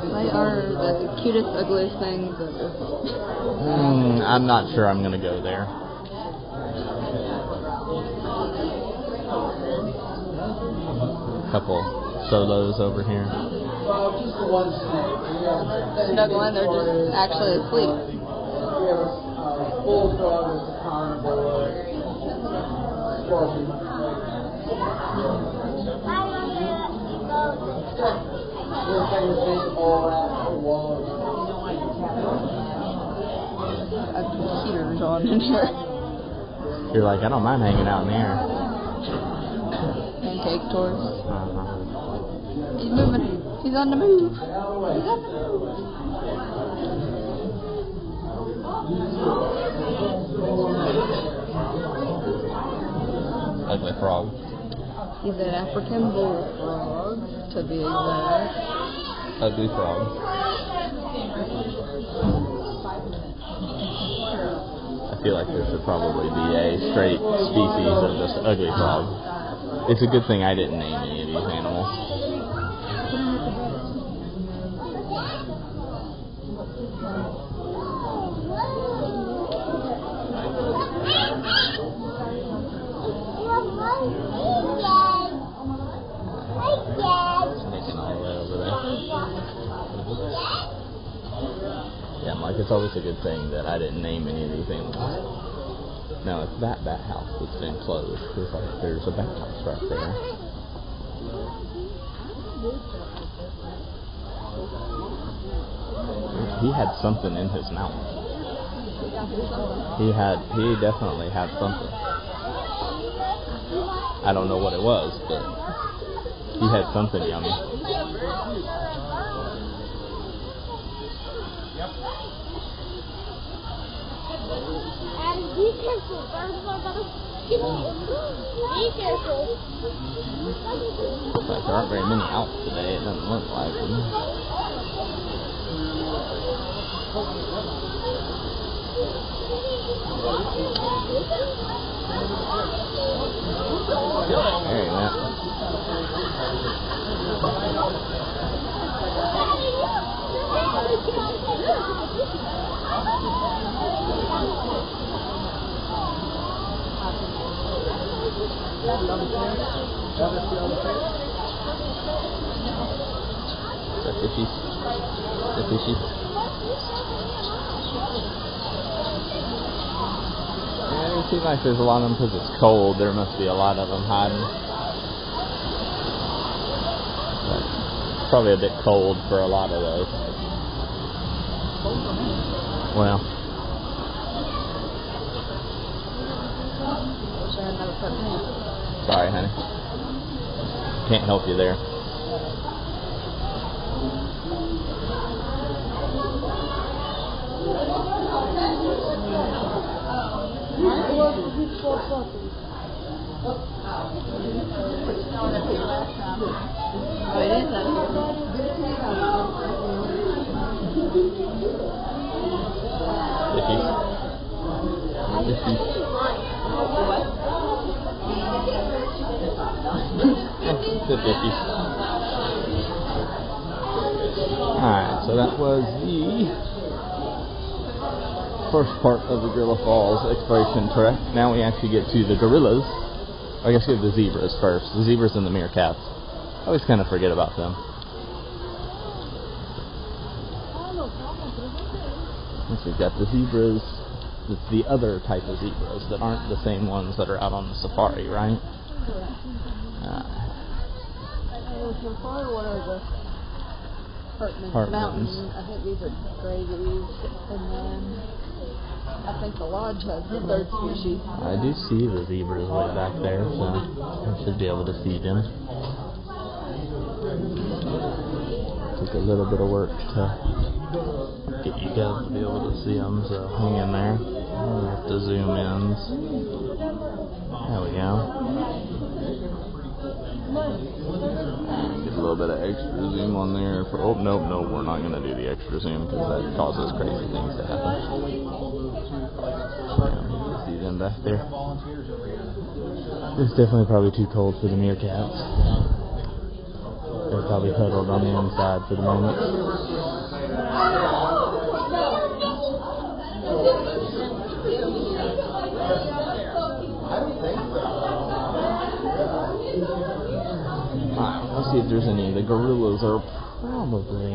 They are the cutest, ugliest things ever. I'm not sure I'm going to go there. Couple solos over here. Well, just the one snake. Snuggle in, they're just actually asleep. We have a bullfrog that's a carnivore. Scorpion. We're famous baseball rat, a wall. A computer's on in here. You're like, I don't mind hanging out in the air. Pancake tours. He's moving. He's on the move. He's on the move. Ugly frog. He's an African bullfrog, to be exact. Ugly frog. I feel like there should probably be a straight species of just ugly frog. It's a good thing I didn't name any of these animals. Making all the way over there. Yeah, Mike, it's always a good thing that I didn't name any of these animals. Now, it's that house that's been closed. There's a bat house right there. He had something in his mouth. He definitely had something. I don't know what it was, but he had something yummy. And be careful, birds are gonna get in. Be careful. Looks like there aren't very many out today. It doesn't look like them. There he went. The fishies. Yeah, it seems like there's a lot of them because it's cold. There must be a lot of them hiding. But it's probably a bit cold for a lot of those. Well. Sorry, honey. Can't help you there. Oh, it is up here. 50s. Alright, so that was the first part of the Gorilla Falls exploration trek. Now we actually get to the gorillas. I guess we have the zebras first. The zebras and the meerkats. I always kind of forget about them. Next we've got the zebras. It's the other type of zebras that aren't the same ones that are out on the safari, right? Safari, what are the Hartman's Mountain? I think these are gravies, and then I think the lodge has the third species. I do see the zebras way back there, so I should be able to see them. Took a little bit of work to get you guys to be able to see them, so hang in there. We have to zoom in. There we go. Get a little bit of extra zoom on there. Oh, nope, we're not going to do the extra zoom because that causes crazy things to happen. Yeah, see them back there. It's definitely probably too cold for the meerkats. They're probably huddled on the inside for the moment. Alright, let's see if there's any. The gorillas are probably,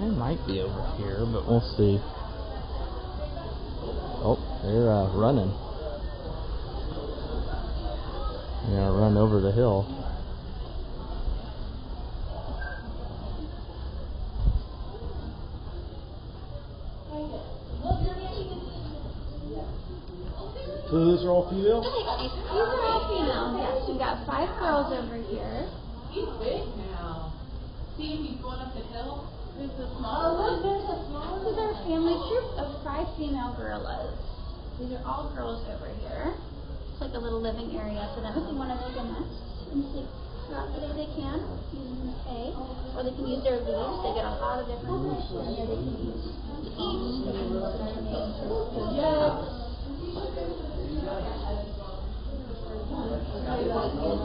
they might be over here, but we'll see. Oh, they're running. They're gonna run over the hill. So these are all female? These are all female, yes. We've got 5 girls over here. He's big now. See, he's going up the hill. There's a small Oh, look, there's a small. This is our family troop of 5 female gorillas. These are all girls over here. It's like a little living area for them if they want to make a nest and sleep throughout the day they can, using the hay. Or they can use their leaves. They get a lot of different things in here they can use to eat. They can use it to make food.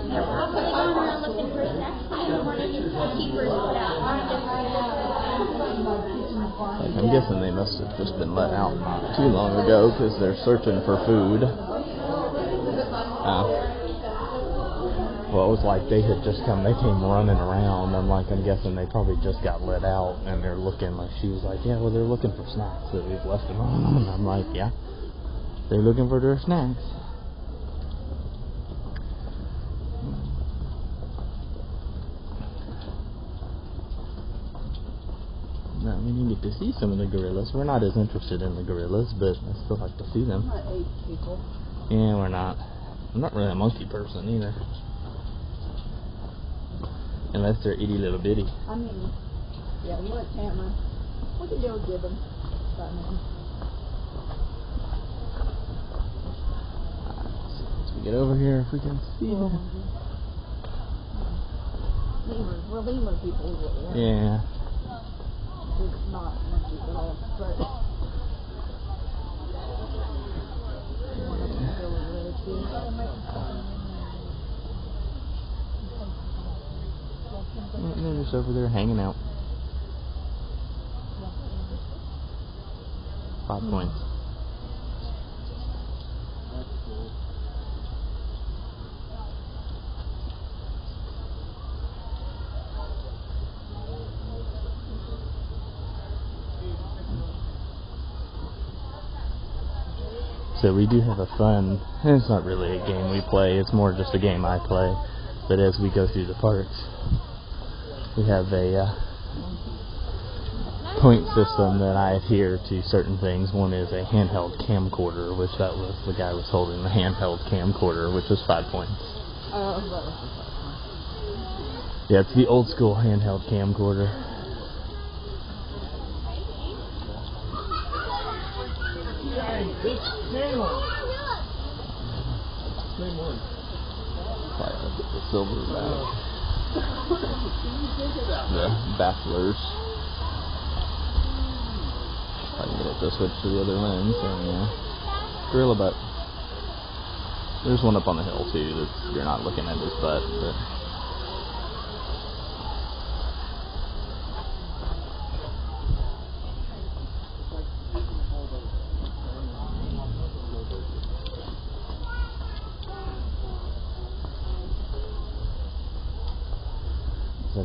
They're probably going around looking for snacks. One of the keepers put out I'm guessing they must have just been let out not too long ago because they're searching for food. Well, it was like they had just come, they came running around. I'm guessing they probably just got let out and they're looking, like she was like, yeah, well, they're looking for snacks that we've left them on. And I'm like, yeah, they're looking for their snacks. No, we didn't get to see some of the gorillas. We're not as interested in the gorillas, but I still like to see them. We're not 8 people. Yeah, we're not. I'm not really a monkey person either. Unless they're itty little bitty. I mean, yeah, you let Tamara. What did you give them? Once we get over here, if we can see them. Lemur people. Yeah. It's not monkeys at all, but they're just over there hanging out. 5 points. So we do have a fun, it's not really a game we play, it's more just a game I play, but as we go through the parks, we have a point system that I adhere to certain things. One is a handheld camcorder, which that was, the guy was holding the handheld camcorder, which was 5 points. Yeah, it's the old school handheld camcorder. Probably look at the silverback. The bachelors. I can get it to switch to the other lens. And, yeah. Gorilla butt. There's one up on the hill too that you're not looking at his butt, but.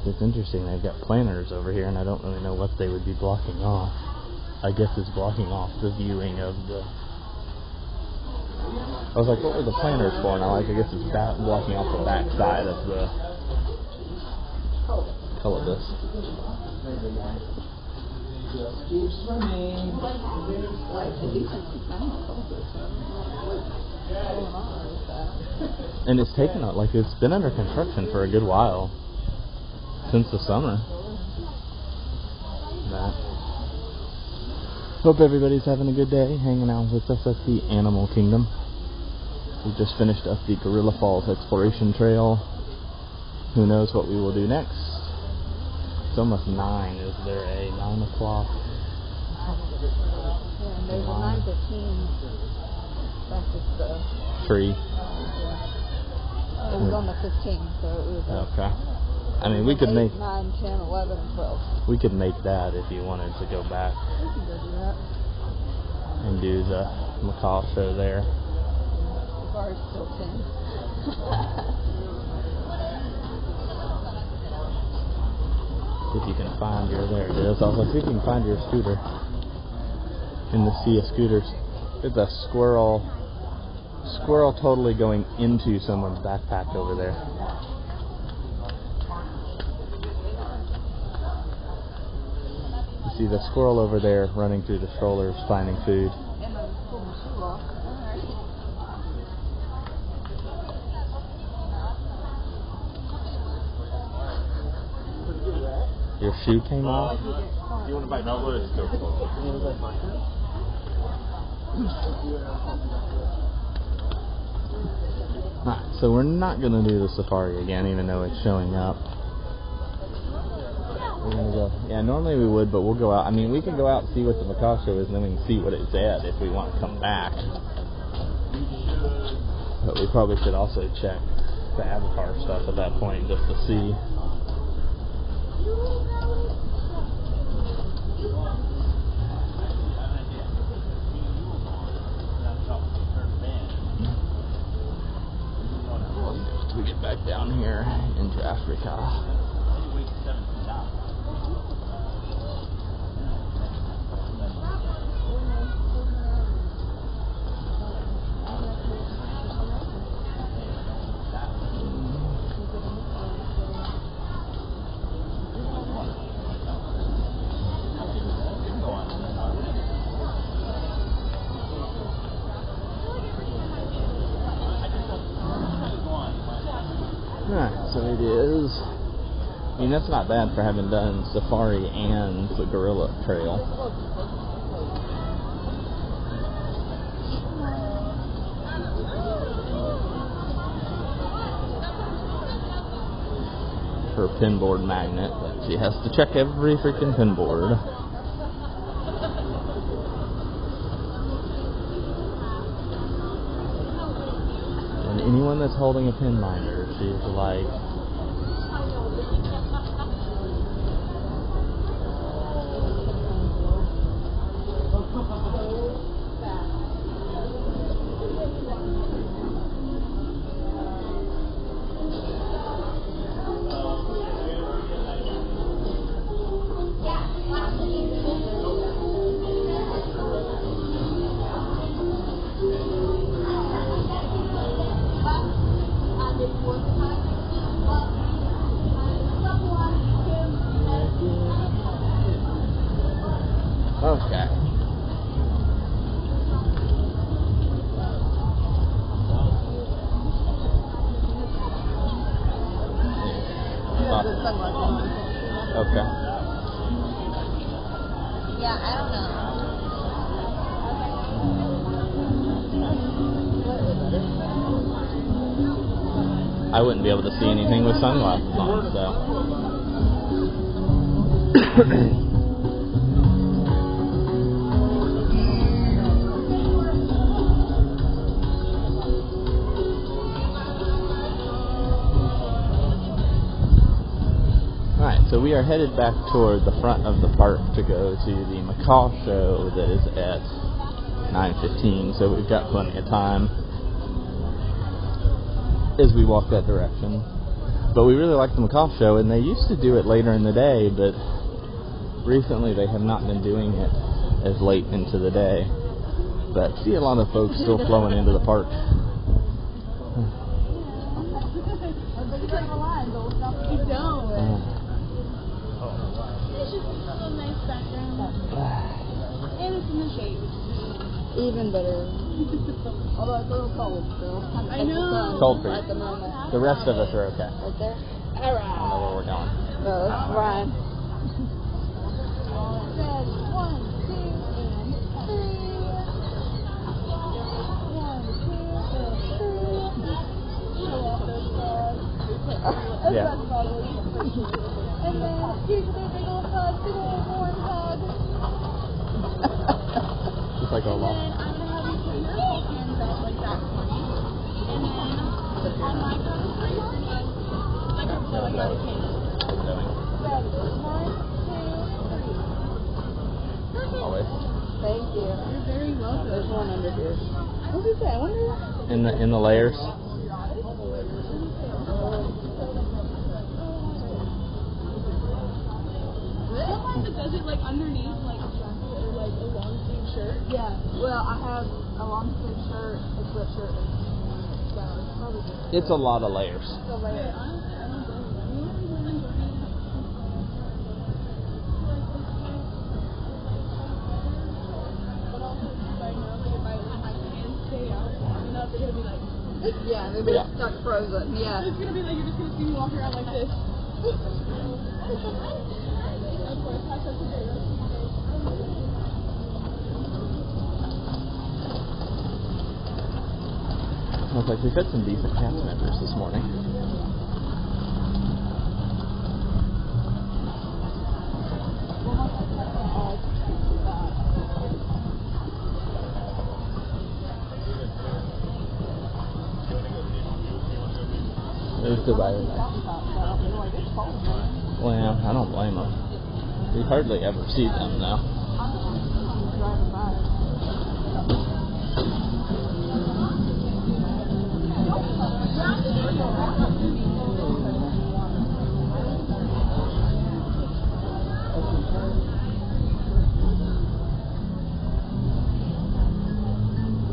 It's interesting, they've got planters over here, and I don't really know what they would be blocking off. I guess it's blocking off the viewing of the... I was like, what were the planters for? And I guess it's blocking off the back side of the colobus. And it's taken out, like, it's been under construction for a good while. Since the summer. Hope everybody's having a good day hanging out with us at the Animal Kingdom. We just finished up the Gorilla Falls Exploration Trail. Who knows what we will do next? It's almost 9. Is there a 9 o'clock? Yeah, and there's a 9:15 back at the tree. Yeah. It was on the 15th, so it was okay. I mean, we could 8, make 9, 10, 11, and 12. We could make that if you wanted to go back We can go do that. and do the macaw show there. The bar's still 10. If you can find your, there it is. I was like, see if you can find your scooter in the sea of scooters. There's a squirrel totally going into someone's backpack over there. You see the squirrel over there running through the strollers finding food. And I pulled my shoe off. Your shoe came off? You want to buy no wood? It's still cold. Alright, so we're not going to do the safari again, even though it's showing up. We're going to go. Yeah, normally we would, but we'll go out. I mean, we can go out and see what the macaw show is, and then we can see what it's at if we want to come back. But we probably should also check the Avatar stuff at that point just to see. We get back down here into Africa. So it is, I mean, that's not bad for having done safari and the gorilla trail. Her pinboard magnet, but she has to check every freaking pinboard. And anyone that's holding a pin minder, she's like, the sunlight one. Okay. Yeah, I don't know. I wouldn't be able to see anything with sunglasses on, so. Alright, so we are headed back toward the front of the park to go to the macaw show that is at 9:15, so we've got plenty of time as we walk that direction. But we really like the macaw show, and they used to do it later in the day, but recently they have not been doing it as late into the day. But see a lot of folks still flowing into the park. Keep going. It's just a nice background. And it's in the shade. Even better. Although it's a little cold still. I know. Cold for you. At the moment. The rest of us are okay. Right there? I don't know where we're going. No, that's Ryan. Yeah. And then here's a big old hug, big old warm hug. Just like a And lot. then I'm going to have you put your hands out like that for me. And then on my count of three, like a so I got a cake. Going. Ready? 1, 2, 3. Always. Thank you. You're very welcome. There's one under here. What did you say? I wonder. In the layers. Does it like underneath like a jacket or like a long sleeve shirt? Yeah. Well, I have a long sleeve shirt, a sweatshirt, and it's probably just It's a lot of layers. the layer. Yeah, they'll be stuck frozen. Yeah. It's gonna be like you're just gonna see me walk around like this. Looks like we've had some decent cast members this morning. There's goodbye tonight. Well, I don't blame them. We hardly ever see them now.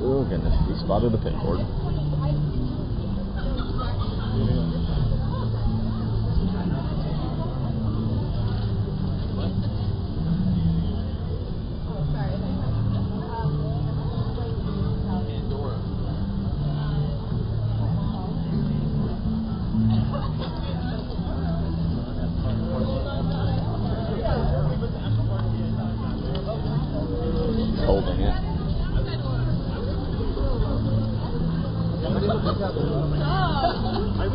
Oh goodness, we spotted a pinboard. Holding it.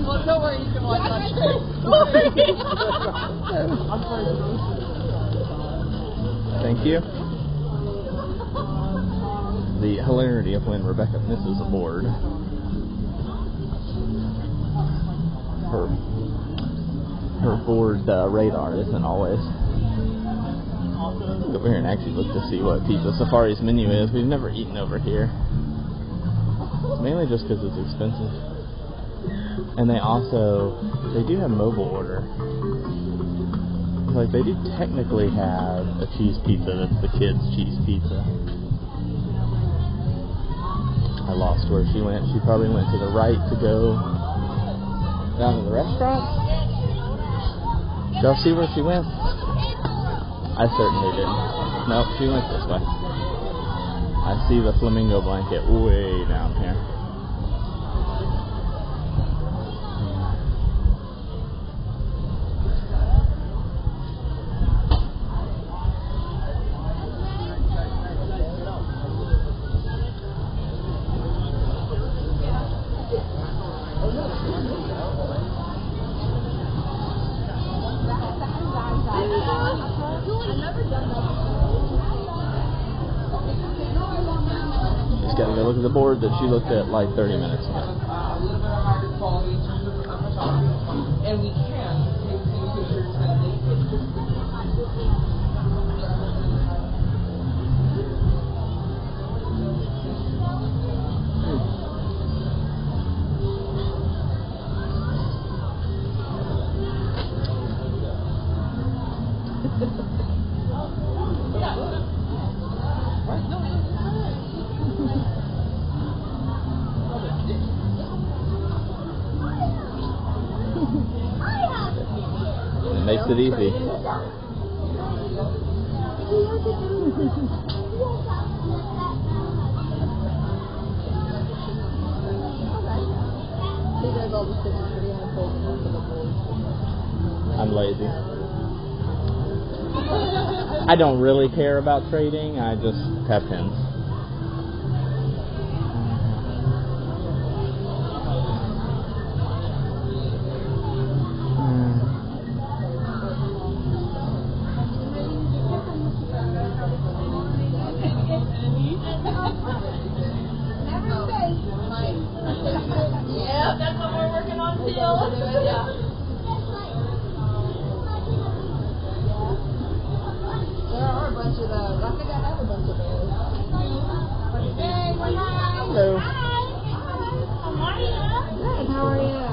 Well, don't worry, you can watch on stream. Thank you. The hilarity of when Rebecca misses a board. Her board radar isn't always. Look over here and actually look to see what Pizza Safari's menu is. We've never eaten over here. Mainly just because it's expensive. And they do have mobile order. Like, they do technically have a cheese pizza that's the kids' cheese pizza. I lost where she went. She probably went to the right to go down to the restaurant. Did y'all see where she went? I certainly didn't. Nope, she went this way. I see the flamingo blanket way down here. Just gotta go look at the board that she looked at like 30 minutes ago. A little bit higher quality in terms of how much options, and we can take some pictures and they It makes it easy. I'm lazy. I don't really care about trading. I just have pins. Yeah, that's what we're working on still. Yeah. There are a bunch of those. I think I have a bunch of those. Hello. Good, how are you?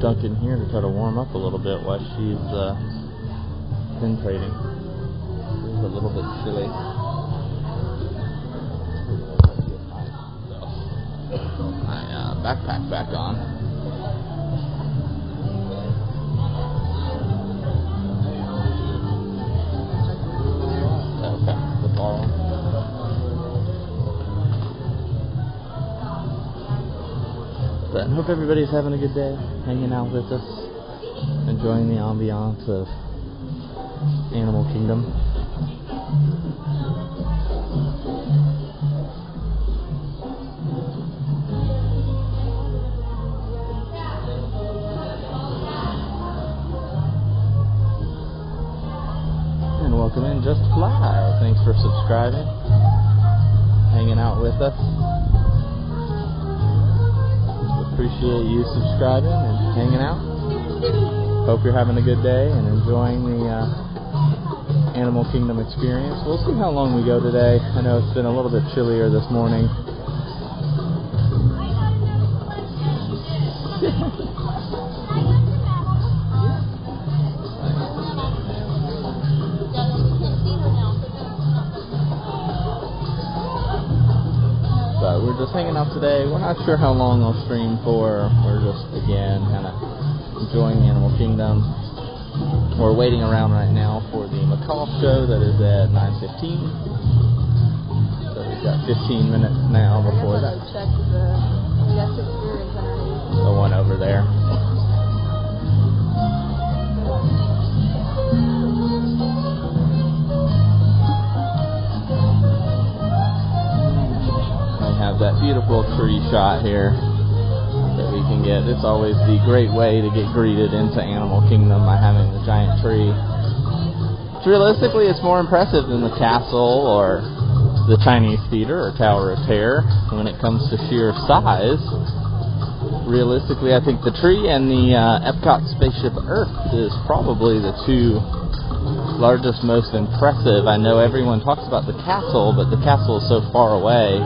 Duncan here to try to warm up a little bit while she's pin trading. It's a little bit chilly. My backpack back on. Okay, the bar one. But I hope everybody's having a good day, hanging out with us, enjoying the ambiance of Animal Kingdom. And welcome in Just Fly. Thanks for subscribing, hanging out with us. Appreciate you subscribing and hanging out. Hope you're having a good day and enjoying the Animal Kingdom experience. We'll see how long we go today. I know it's been a little bit chillier this morning. But we're just hanging out today. We're not sure how long I'll stream for. We're just, again, kind of enjoying the Animal Kingdom. We're waiting around right now for the macaw show that is at 9:15. So we've got 15 minutes now before that. Check the guest experience underneath. The one over there. That beautiful tree shot here that we can get. It's always the great way to get greeted into Animal Kingdom by having the giant tree. Realistically, it's more impressive than the castle or the Chinese Theater or Tower of Terror when it comes to sheer size. Realistically, I think the tree and the Epcot Spaceship Earth is probably the two largest, most impressive. I know everyone talks about the castle, but the castle is so far away.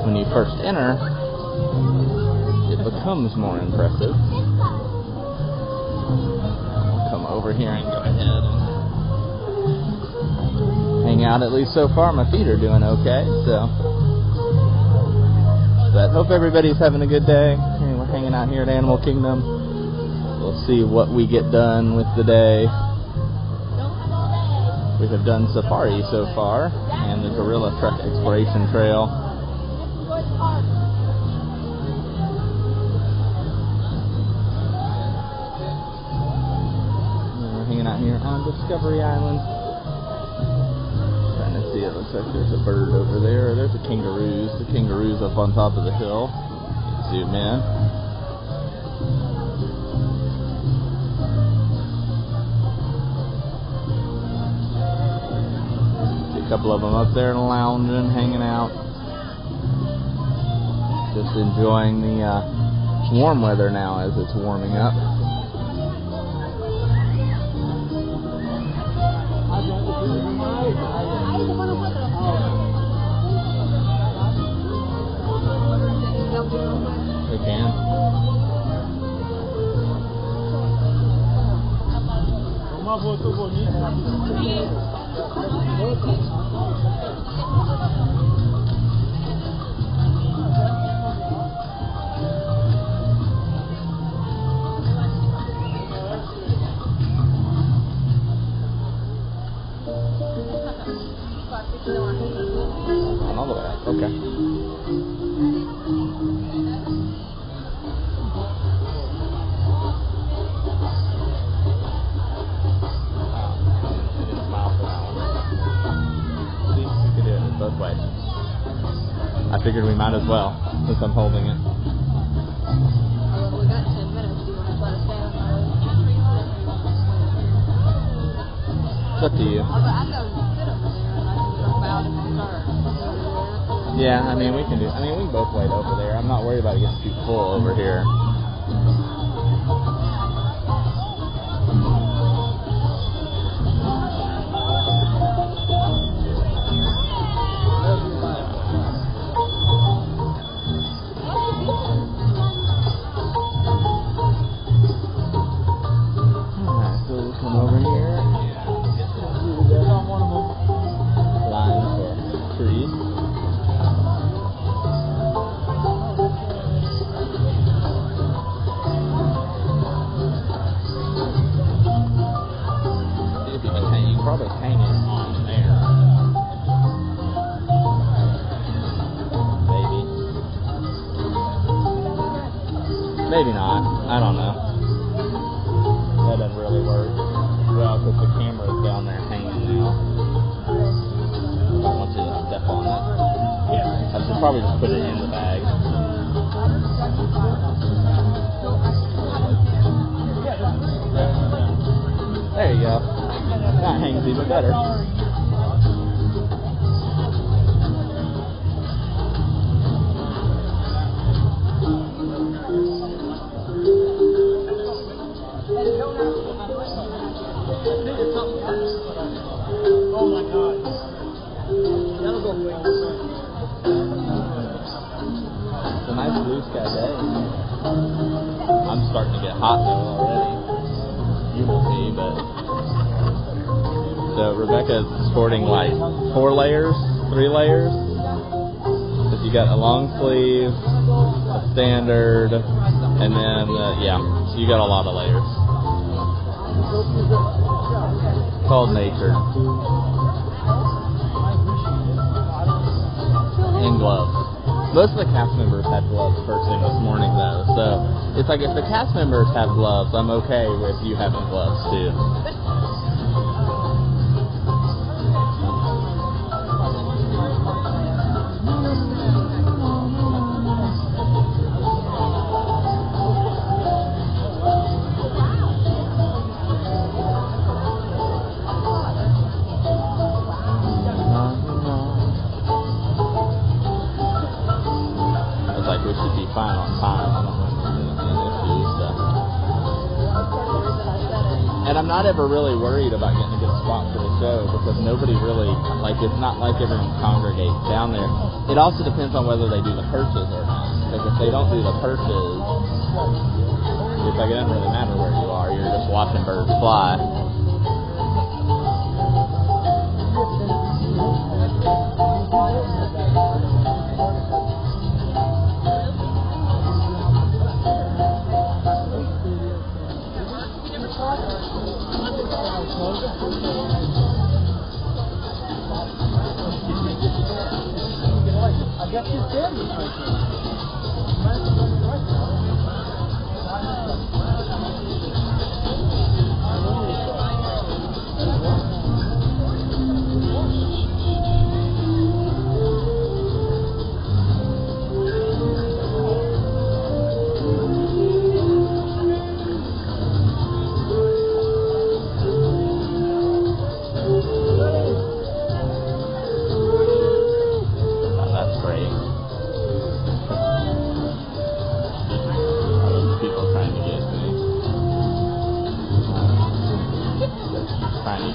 When you first enter, it becomes more impressive. I'll come over here and go ahead and hang out. At least so far, my feet are doing okay. So, but hope everybody's having a good day. We're hanging out here at Animal Kingdom. We'll see what we get done with the day. We have done safari so far, and the Gorilla Trek Exploration Trail. And we're hanging out here on Discovery Island. Trying to see, it looks like there's a bird over there. There's the kangaroos. The kangaroos up on top of the hill. Zoom in. A couple of them up there lounging, hanging out, just enjoying the warm weather now as it's warming up. They can. All the way up. Okay. Both ways. I figured we might as well, since I'm holding it. We got 10 minutes. Do you want to let us stay on It's up to you. I go sit over there and I can jump out if it's dark. Yeah, I mean we can both wait over there. I'm not worried about it getting too full over here. Maybe not. I don't know. That doesn't really work. Well, because the camera's down there hanging now. I don't want you to step on it. I should probably just put it in the bag. There you go. That hangs even better. It's a nice blue sky day. I'm starting to get hot though already. You will see, but so Rebecca's sporting like 4 layers, 3 layers. Because you got a long sleeve, a standard, and then yeah, so you got a lot of layers. Called nature. And gloves. Most of the cast members had gloves first thing this morning though, so it's like if the cast members have gloves, I'm okay with you having gloves too. And I'm not ever really worried about getting a good spot for the show because nobody really, like, it's not like everyone congregates down there. It also depends on whether they do the perches or not. Because if they don't do the perches, it's like it doesn't really matter where you are. You're just watching birds fly.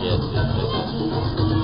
get is getting us over there.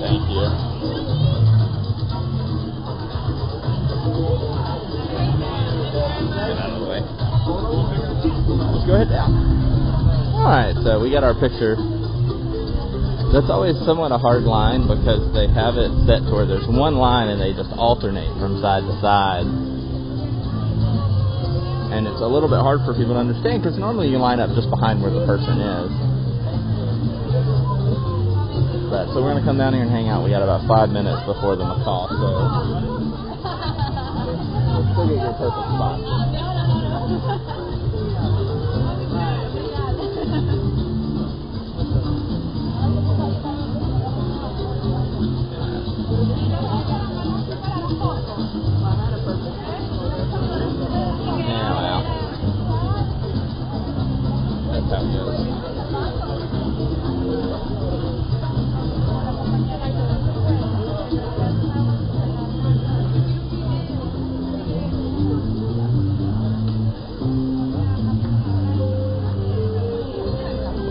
Thank you. Get out of the way. Let's go ahead down. Alright, so we got our picture. That's always somewhat a hard line because they have it set to where there's one line and they just alternate from side to side. And it's a little bit hard for people to understand because normally you line up just behind where the person is. But, so we're going to come down here and hang out. We got about 5 minutes before the macaw, so let's go get your perfect spot. Yeah, well, that's how it goes.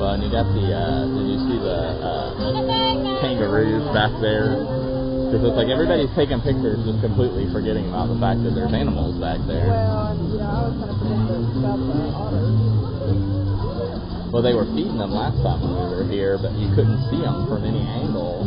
Well, and you got the, did you see the kangaroos back there? Because it's like everybody's taking pictures just completely forgetting about the fact that there's animals back there. Well, yeah, I was kind of forgetting about the otters. Well, they were feeding them last time when we were here, but you couldn't see them from any angle.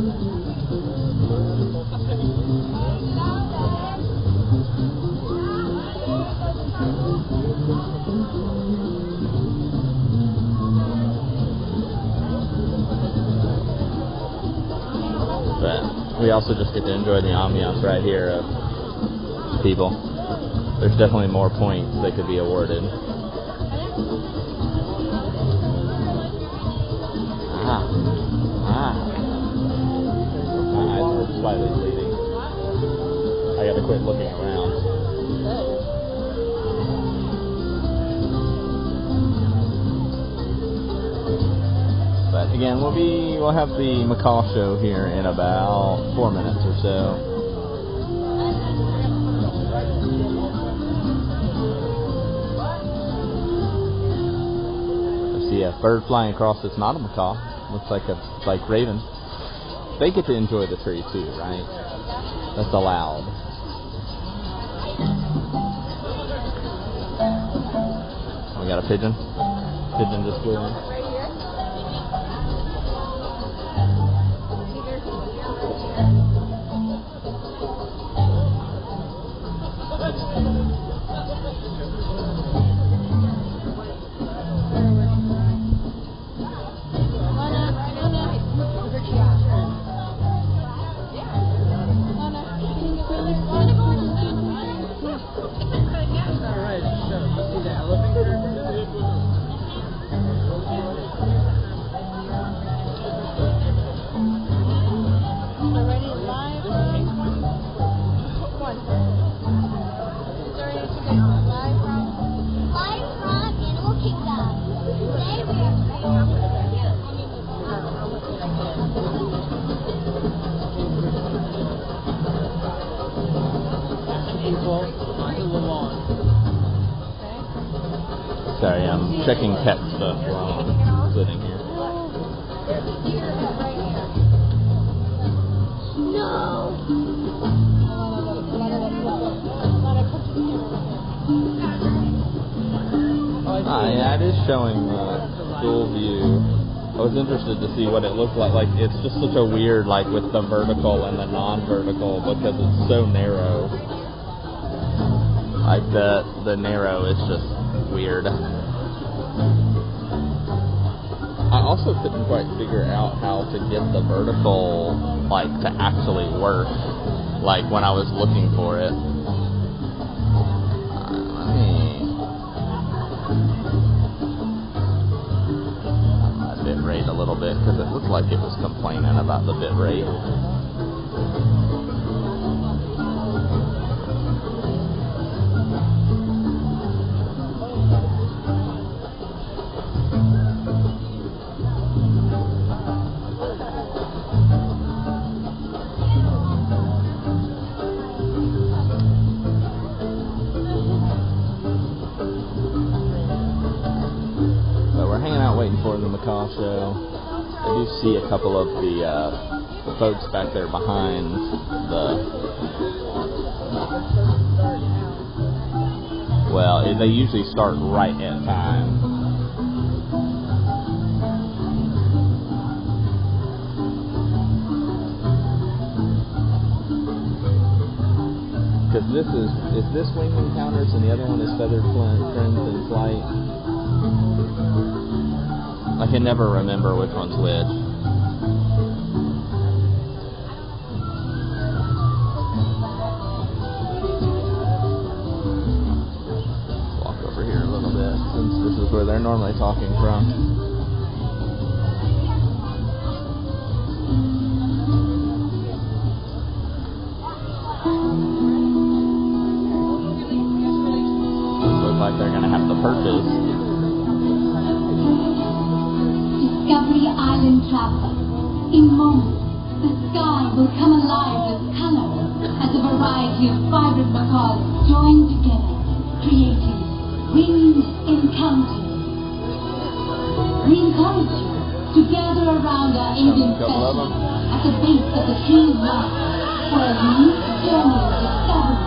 But we also just get to enjoy the ambiance right here of people. There's definitely more points that could be awarded. My eyes are slightly bleeding. I gotta quit looking around. But again, we'll have the macaw show here in about 4 minutes or so. I see a bird flying across. It's not a macaw. Looks like a raven. They get to enjoy the tree too, right? That's allowed. We got a pigeon. Pigeon just flew in. Sorry, I'm checking pet stuff while I'm sitting here. Yeah, it is showing full view. I was interested to see what it looked like. Like, it's just such a weird, like, with the vertical and the non-vertical because it's so narrow. Like the narrow is just weird. I also couldn't quite figure out how to get the vertical, like, to actually work, like, when I was looking for it. Let me... my bit rate a little bit, because it looked like it was complaining about the bit rate. For the macaw show. I do see a couple of the folks back there behind the... Well, they usually start right at time. Because this is this Winged Encounters and the other one is Feathered Friends in Flight? I can never remember which one's which. Walk over here a little bit, since this is where they're normally talking from. Looks like they're gonna have to purchase. Discovery Island traveler. In moments, the sky will come alive with color as a variety of vibrant macaws join together, creating winged encounters. We encourage you to gather around our avian session at the base of the tree of life for a unique journey of discovery,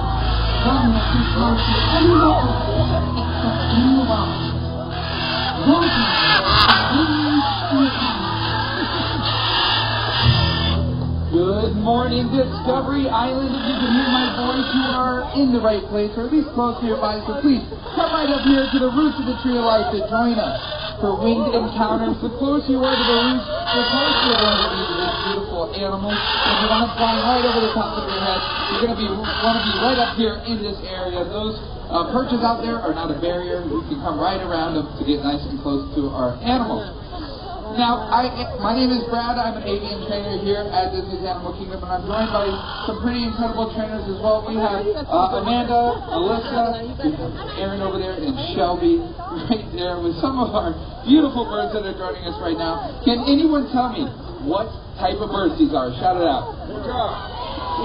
one that you can't see anywhere else except in the wild. Welcome to Good morning, Discovery Island. If you can hear my voice, you are in the right place, or at least close nearby. So please, come right up here to the roots of the Tree of Life to join us for Winged Encounters. The closer you are to the roots, the closer you're going to be to these beautiful animals. If you want to fly right over the top of your head, you're going to want to be right up here in this area. Those perches out there are not a barrier. You can come right around them to get nice and close to our animals. Now, my name is Brad. I'm an avian trainer here at Disney's Animal Kingdom, and I'm joined by some pretty incredible trainers as well. We have Amanda, Alyssa, Aaron over there, and Shelby right there with some of our beautiful birds that are joining us right now. Can anyone tell me what type of birds these are? Shout it out.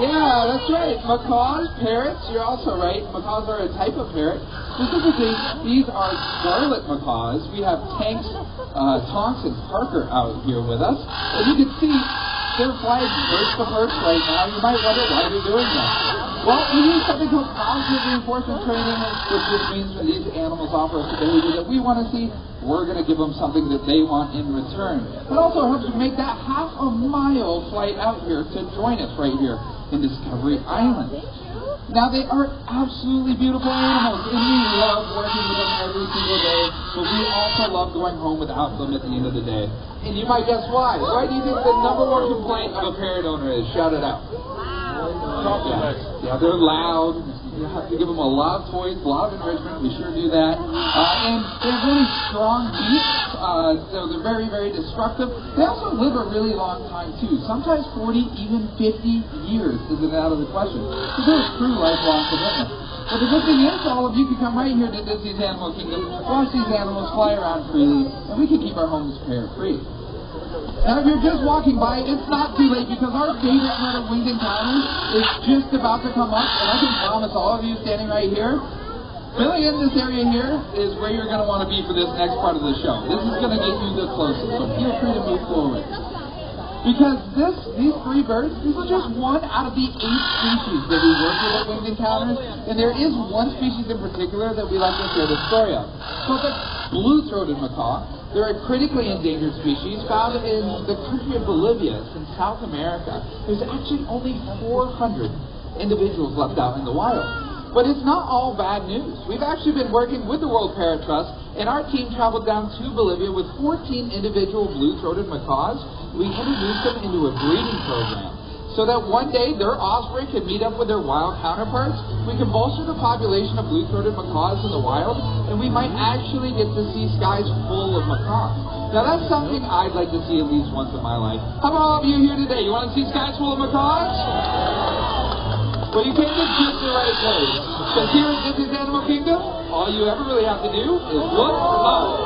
Yeah, that's right. Macaws, parrots, you're also right. Macaws are a type of parrot. Specifically, these are scarlet macaws. We have Tonks and Parker out here with us. As you can see, they're flying perch to perch right now. You might wonder why they're doing that. Well, we use something called positive reinforcement training, which just means when these animals offer us a behavior that we want to see, we're going to give them something that they want in return. It also helps you make that half a mile flight out here to join us right here in Discovery Island. Now, they are absolutely beautiful animals, and we love working with them every single day, but we also love going home without them at the end of the day. And you might guess why. Why do you think the number one complaint of a parrot owner is? Shout it out. Yeah, they're loud. You have to give them a lot of toys, a lot of enrichment. We sure do that. And they're really strong beasts, so they're very, very destructive. They also live a really long time, too. Sometimes 40, even 50 years isn't out of the question. So they're a true lifelong commitment. But the good thing is, all of you can come right here to Disney's Animal Kingdom, watch these animals fly around freely, and we can keep our homes parrot-free. Now, if you're just walking by, it's not too late because our favorite part of Winged Encounters is just about to come up, and I can promise all of you standing right here, filling in this area here is where you're going to want to be for this next part of the show. This is going to get you the closest, so feel free to move forward. Because these three birds, these are just one out of the 8 species that we work with at Winged Encounters, and there is one species in particular that we like to share the story of. So the blue-throated macaw. They're a critically endangered species found in the country of Bolivia. It's in South America. There's actually only 400 individuals left out in the wild. But it's not all bad news. We've actually been working with the World Parrot Trust, and our team traveled down to Bolivia with 14 individual blue-throated macaws. We introduced them into a breeding program so that one day their offspring can meet up with their wild counterparts. We can bolster the population of blue-throated macaws in the wild, and we might actually get to see skies full of macaws. Now that's something I'd like to see at least once in my life. How about all of you here today? You want to see skies full of macaws? Well, you came to just the right place. Because here at Disney's Animal Kingdom, all you ever really have to do is look up.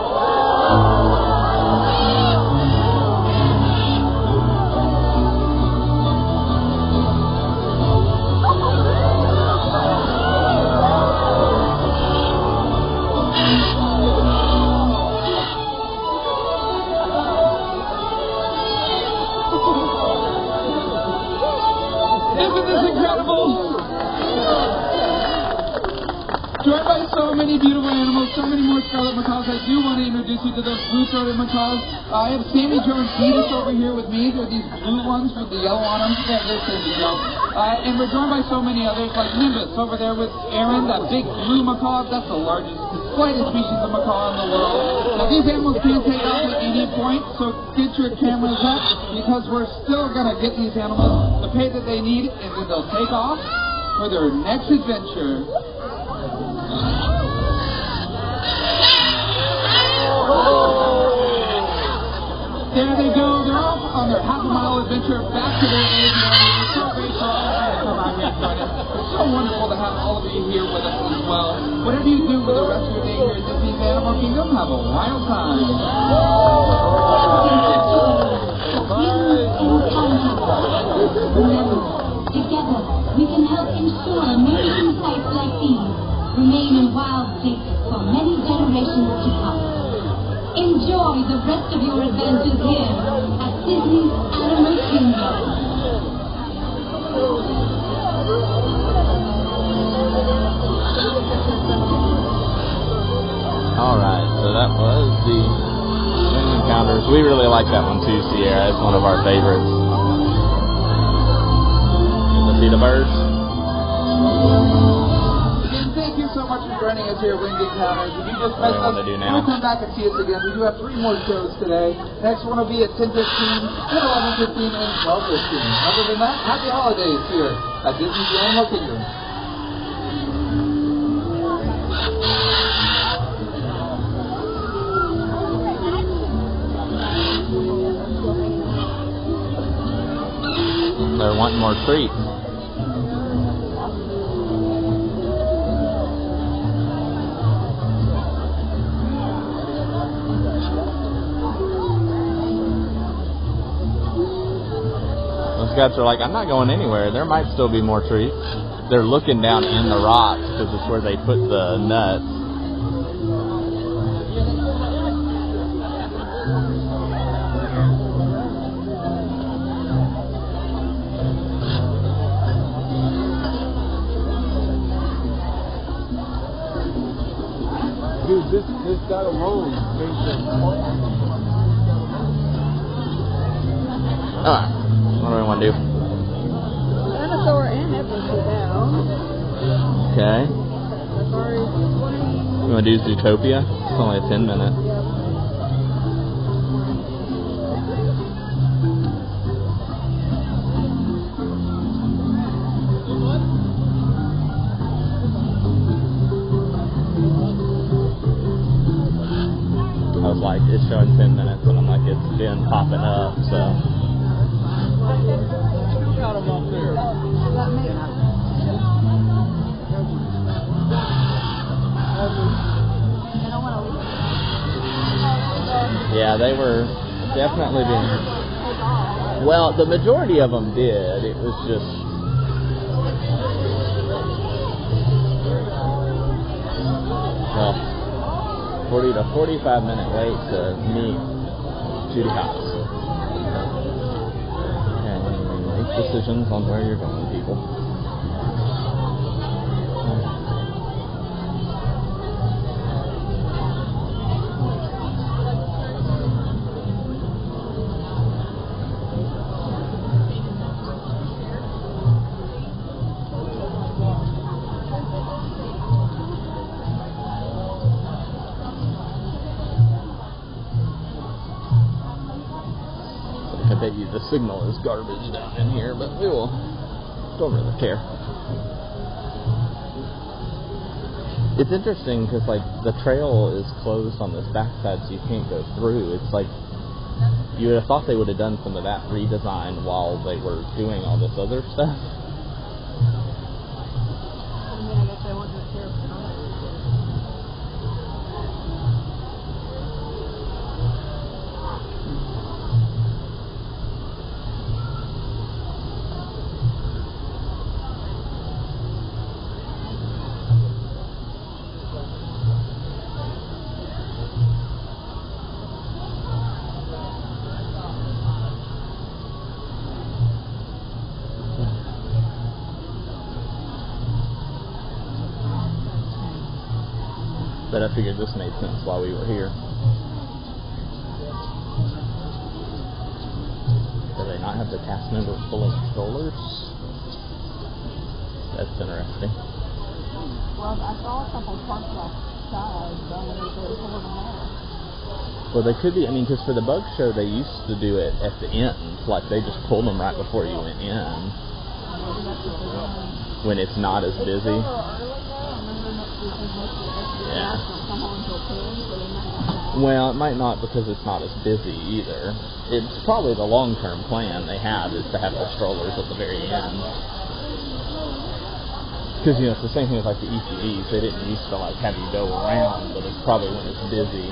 Joined by so many beautiful animals, so many more scarlet macaws. I do want to introduce you to those blue-throated macaws. I have Sammy, Joe, and Cletus over here with me. They're these blue ones with the yellow on them. Yeah, they're Sammy, Joe. And we're joined by so many others, like Nimbus over there with Aaron, that big blue macaw. That's the largest, slightest species of macaw in the world. Now, these animals can't take off at any point, so get your cameras up, because we're still going to get these animals the pay that they need, and then they'll take off for their next adventure. There they go. They're off on their half-a-mile adventure back to their aviary. We're so grateful to come out here and join us. It's so wonderful to have all of you here with us as well. Whatever you do for the rest of your day here at Disney's Animal Kingdom, have a wild time. Together, we can help ensure amazing sights like these remain in wild states for many generations to come. Enjoy the rest of your adventures here at Disney's Animal Kingdom. Alright, so that was the Wing Encounters. We really like that one too, Sierra. It's one of our favorites. Let's see the birds. Thank you so much for joining us here at Winged Encounters. If you just missed us, you can come back and see us again. We do have 3 more shows today. Next one will be at 10:15, then 11:15, and 12:15. Other than that, happy holidays here at Disney's Animal Kingdom. They're wanting more treats. Scouts are like, I'm not going anywhere. There might still be more treats. They're looking down in the rocks because it's where they put the nuts. Dude, this got alone. Alright. What do we want to do? Dinosaur and Everest are down. Okay. Safari 20. You want to do Zootopia? It's only a 10-minute. Yep. I was like, it's showing 10 minutes, and I'm like, it's been popping up, so. Got them up there. Yeah, they were definitely being. Well, the majority of them did. It was just. Well, 40 to 45-minute wait to meet Judy Hopps. And make decisions on where you're going, people. bet you the signal is garbage down in here, but we will. Don't really care. It's interesting because, like, the trail is closed on this backside, so you can't go through. It's like, you would have thought they would have done some of that redesign while they were doing all this other stuff. I guess I wasn't here for But I figured this made sense while we were here. Do they not have the cast members pulling strollers? That's interesting. Well, I saw a couple parked outside, but I don't know if they were pulling them out. Well, they could be. I mean, because for the bug show, they used to do it at the end. Like, they just pulled them right before you went in. When it's not as busy. Yeah. Well, it might not because it's not as busy either. It's probably the long-term plan they have is to have the strollers at the very end. Because, you know, it's the same thing with, like, the ECVs. They didn't used to, like, have you go around, but it's probably when it's busy.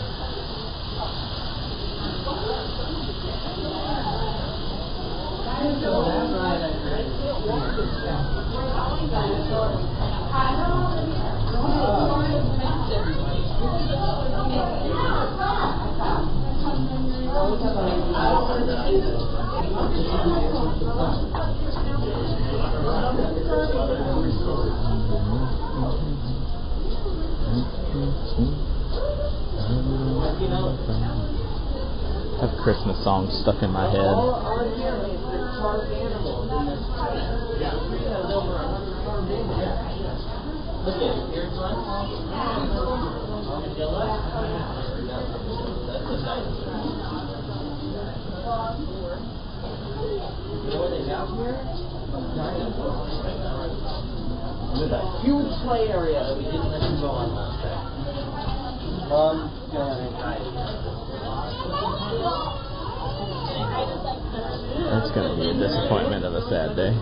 I have Christmas songs stuck in my head. There's a huge play area that we didn't let you go on last time. That's going to be a disappointment of a sad day.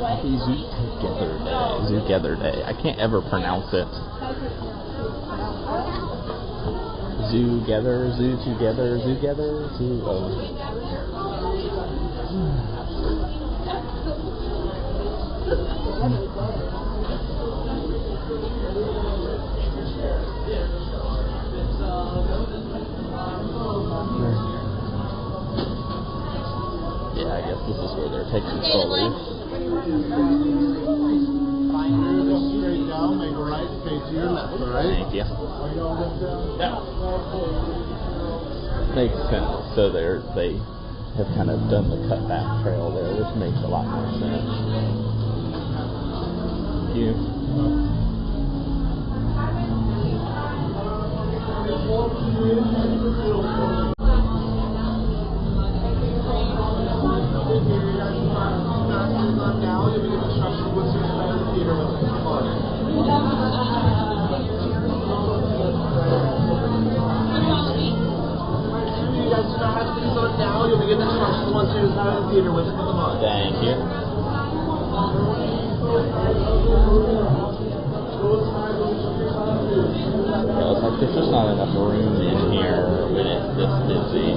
Happy Zootopia Day. I can't ever pronounce it. Zoo together. Yeah, I guess this is where they're taking strollers. Straight down, make a right, face to your left, alright? Thank you. Makes sense. So they have kind of done the cutback trail there, which makes a lot more sense. Thank you. Thank you. Yeah, it's like there's just not enough room in here when it's this busy.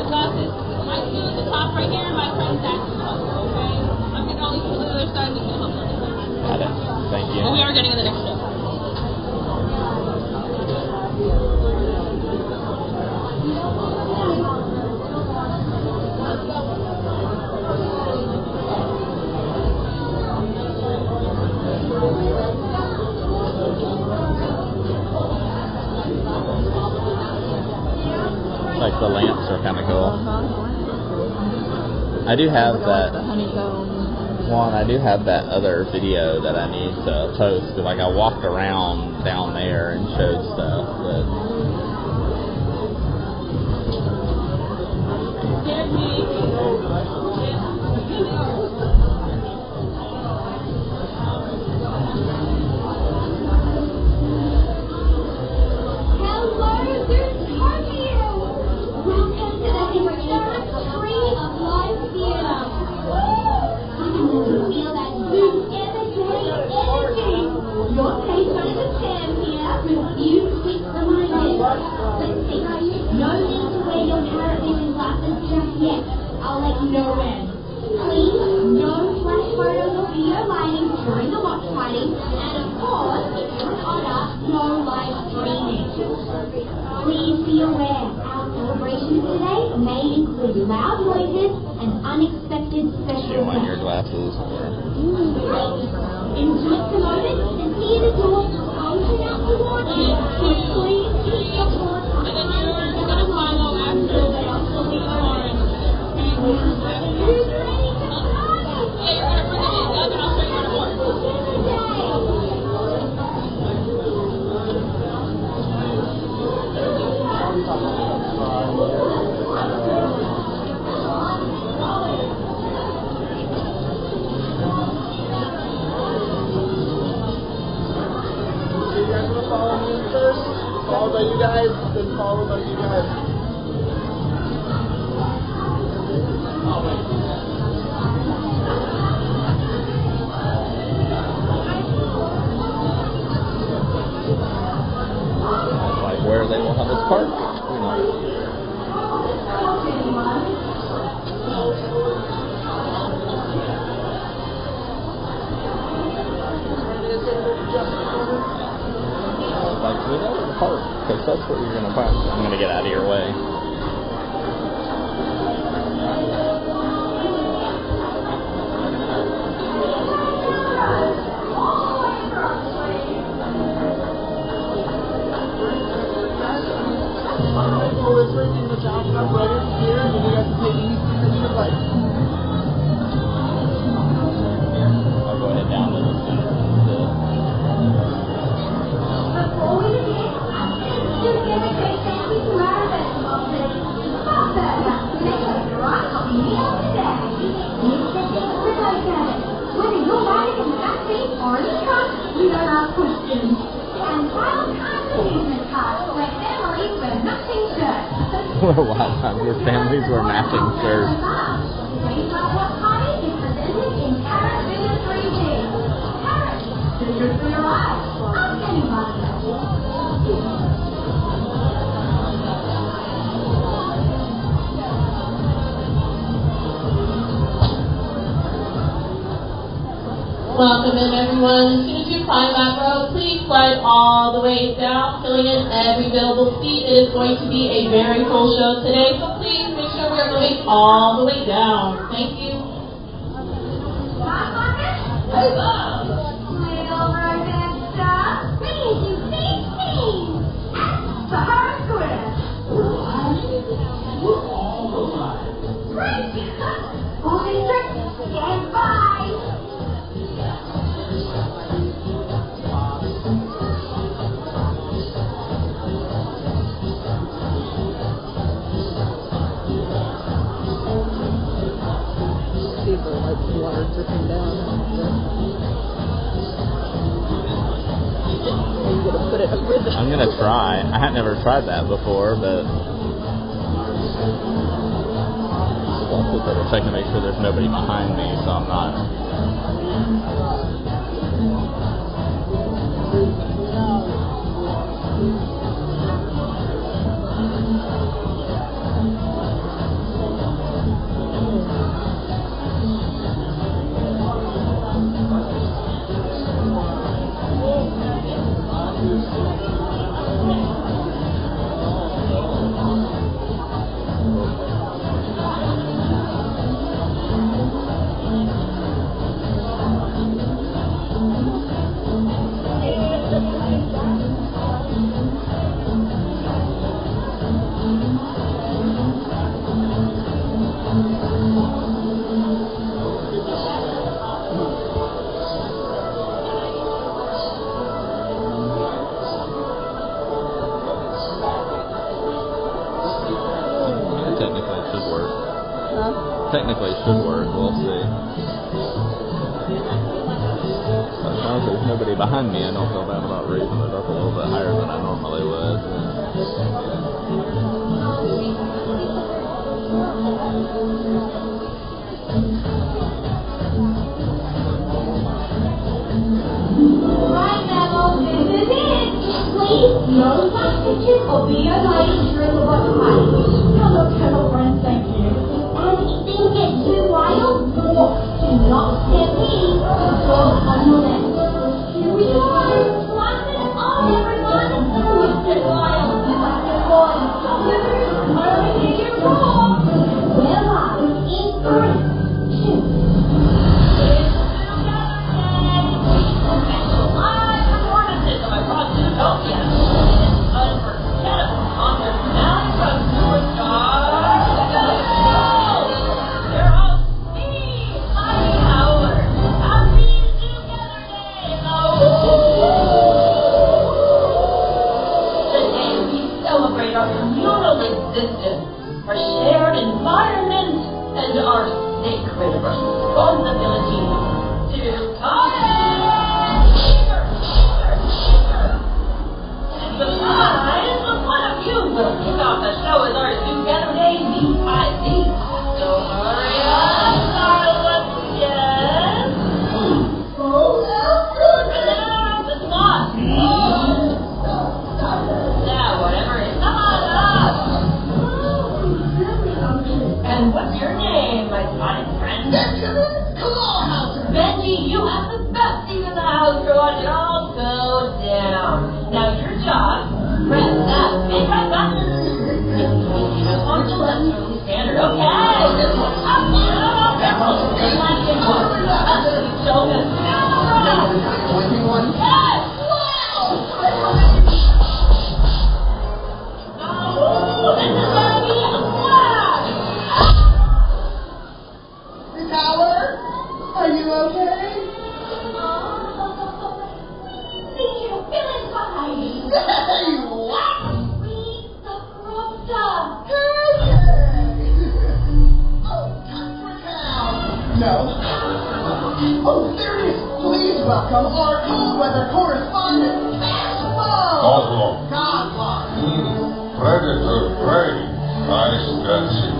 Glasses. My two at the top right here, my friend's at the top, okay? I'm getting all these people to the other side, we can help them. Got it. Thank you. And we are getting in the next step. Like the lamps are kind of cool. I do have that. The honeycomb. Well, and I do have that other video that I need to post. Like, I walked around down there and showed stuff that... Hello, Zootopia! Welcome to the historic tree of life theater. I can really feel that zoo energy. Your place under the stand here with few quick reminders. Let's see. No need to wear your carrot vision glasses just yet. I'll let you know when. Please, no flash photos or video lighting during the watch party, and of course, in honor, no live streaming. Please be aware, our celebrations today may include loud noises and unexpected special Showing your guests. glasses. In just a moment, the theater door will open up towards you, so please keep your paws behind the follow after they are fully open. Who's ready to party? You guys want to follow me first? Followed by you guys, then followed by you guys. Like, where they will have us park. Like, we know where to park, because that's where you're going to park. I'm going to get out of your way. Well, it's right in the top of my brother here, and you guys can take any seat that you would like. I'll go ahead down to the center. Before we begin, I'm just going to take family to our festival today. Stop that! Make a right on the outside. You can get the right at it. Whether you're riding in the back seat or in the trunk, we don't ask questions. And wild kinds of amusement parks where families wear matching shirts. Wild times where families wear matching shirts. Today's Watch Party is presented in Carrot Vision 3D. Carrot, vision for your eyes. Ask anybody. Welcome in, everyone. As soon as you climb that rope, please slide all the way down, filling in every available seat. It is going to be a very full show today, so please make sure we're moving all the way down. Thank you. Water dripping down. Are you gonna put it over the... I'm gonna try. I had never tried that before, but I'll sit there to check to make sure there's nobody behind me, so I'm not. technically should work. We'll see. As long as there's nobody behind me, I don't feel bad about raising it up a little bit higher than I normally would. Right, Neville, this is it. Please, no passengers will be allowed during the work party. Hello, Kettle friends, thank you. And if things get too wild, do not stampede. Go on your left. Here we are. Last minute on, everyone. Let's get wild. Let's get wild. Hurry, here you go. We're live in 3, 2. Across Zootopia. It's unforgettable concert now from superstars. They're all me, Mighty Howard. Happy Together Day. Today we celebrate our communal existence, our shared environment, and our sacred responsibility to party. Besides, one of you will kick off the show with our Together Day VIP. So hurry up, once again. It's not. Now, whatever it is, come on up. And what's your name, my spotted friend? Benjamin Clawhauser. Benji, you have the best seat in the house. Go on, it all go down. Now your job, press that big red button. Just on the left from the standard. Okay. This one. So good. Yes. Wow. Oh, this is gonna be a blast. Miss Howard, are you okay? Feeling fine. Hey, what? Read the rota. Oh, time for town. No. Oh, there it is. Please welcome our cold weather correspondent, Oslo. Godlike. Predator prey. Nice dancing.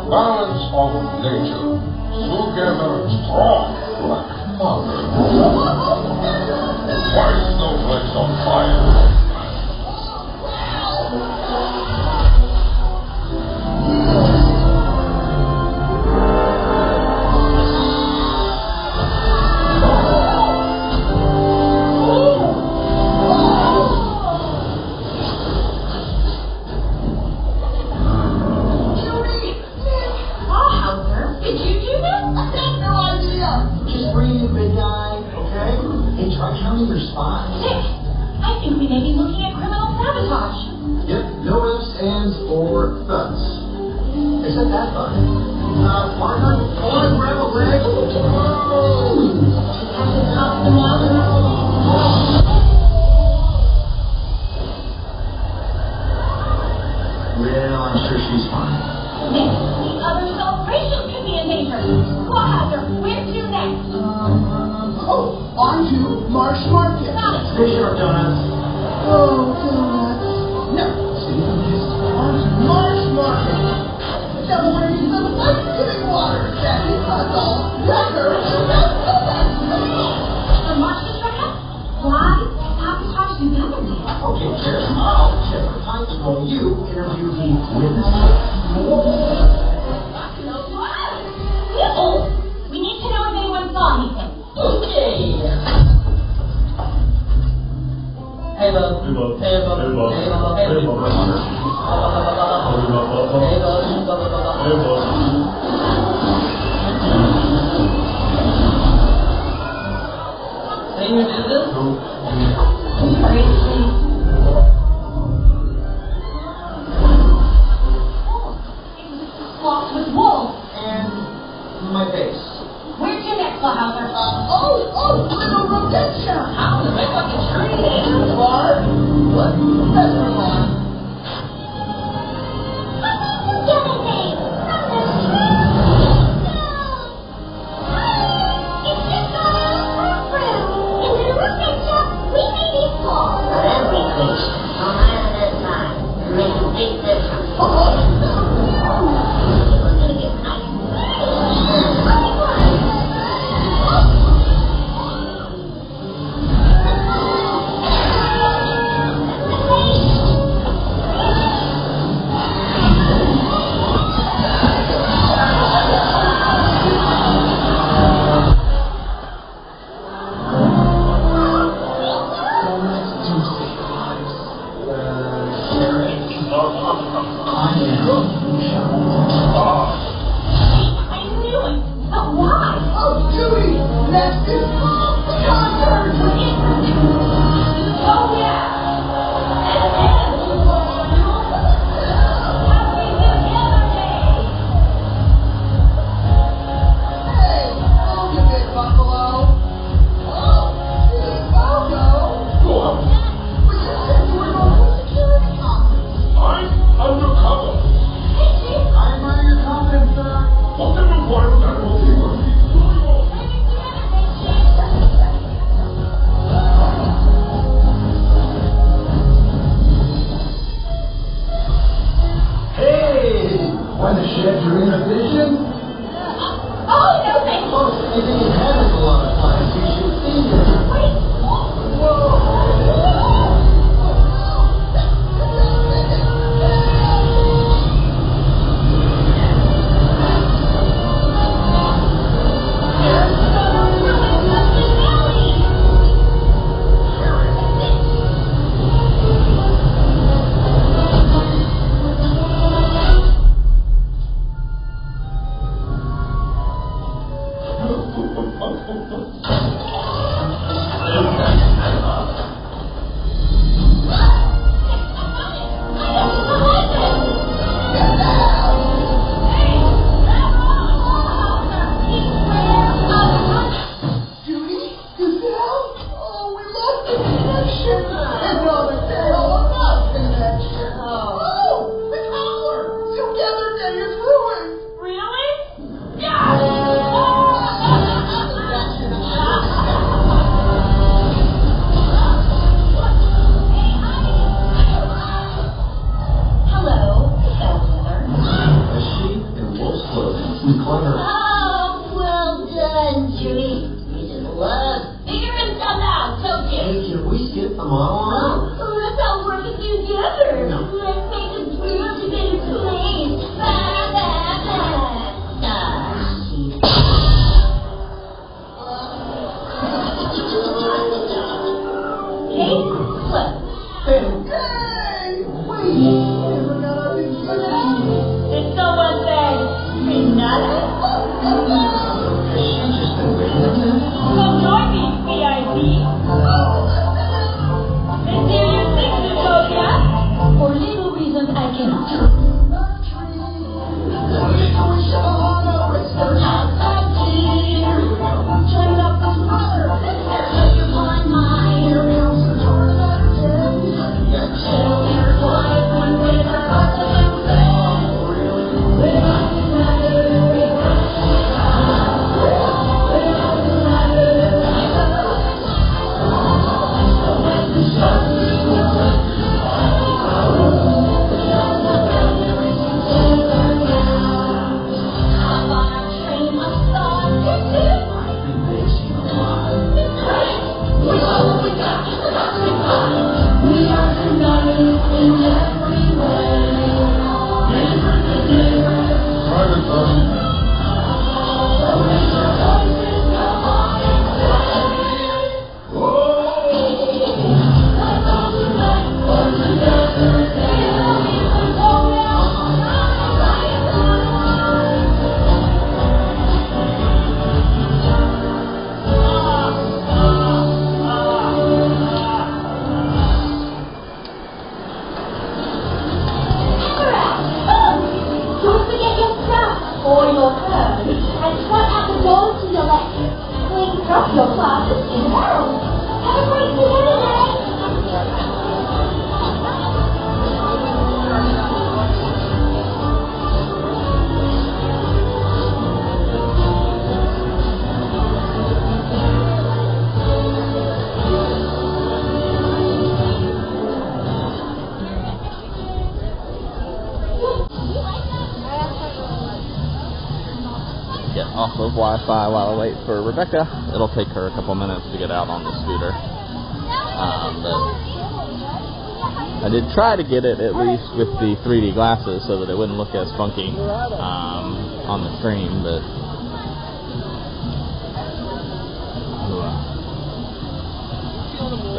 Balance of nature. Together strong like thunder. Why snowflakes on fire? Did you do this? I have no idea. Just breathe, big guy, okay? Hey, try counting your spots. Nick, I think we may be looking at criminal sabotage. Yep, no ifs, ands, or buts. Except that bud. Partner, on, grab a leg. Well, I'm sure she's fine. Nick, the other celebrations could be in danger. Clawhauser, where to next? On to Marsh Market. Got it. Fish or donuts? Oh, donuts. No, Stephen, just on to Marsh Market. Somewhere in the Thanksgiving water, Jackie. That's all. Lekker. The March Patrona? Why sabotage the government? Okay, Karen, I'll check the pipes while you interview the witnesses. We need to know if anyone saw anything. Okay. Hey, bub. Hey, bub. Hey, bub. Hey, bub. Hey, bub. Hey, bub. Hey, bub. Can you do this? Crazy. Walked with wolves. And my face. Where'd you get Clawhauser? Little rotation. How? My fucking tree. Bar? What? That's my line. Take this. Oh, no. We're gonna get nice. off of Wi-Fi while I wait for Rebecca. It'll take her a couple minutes to get out on the scooter. But I did try to get it at least with the 3D glasses so that it wouldn't look as funky on the screen, but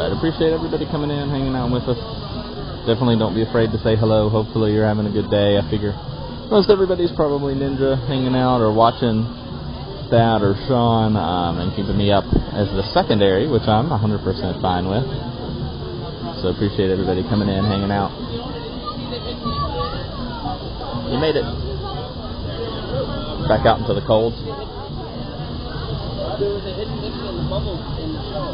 I'd appreciate everybody coming in, hanging out with us. Definitely don't be afraid to say hello. Hopefully you're having a good day. I figure most everybody's probably Ninja hanging out or watching Thad or Sean and keeping me up as the secondary, which I'm 100% fine with. So appreciate everybody coming in, hanging out. You made it back out into the cold. There was a hidden Mickey in the bubbles in the show.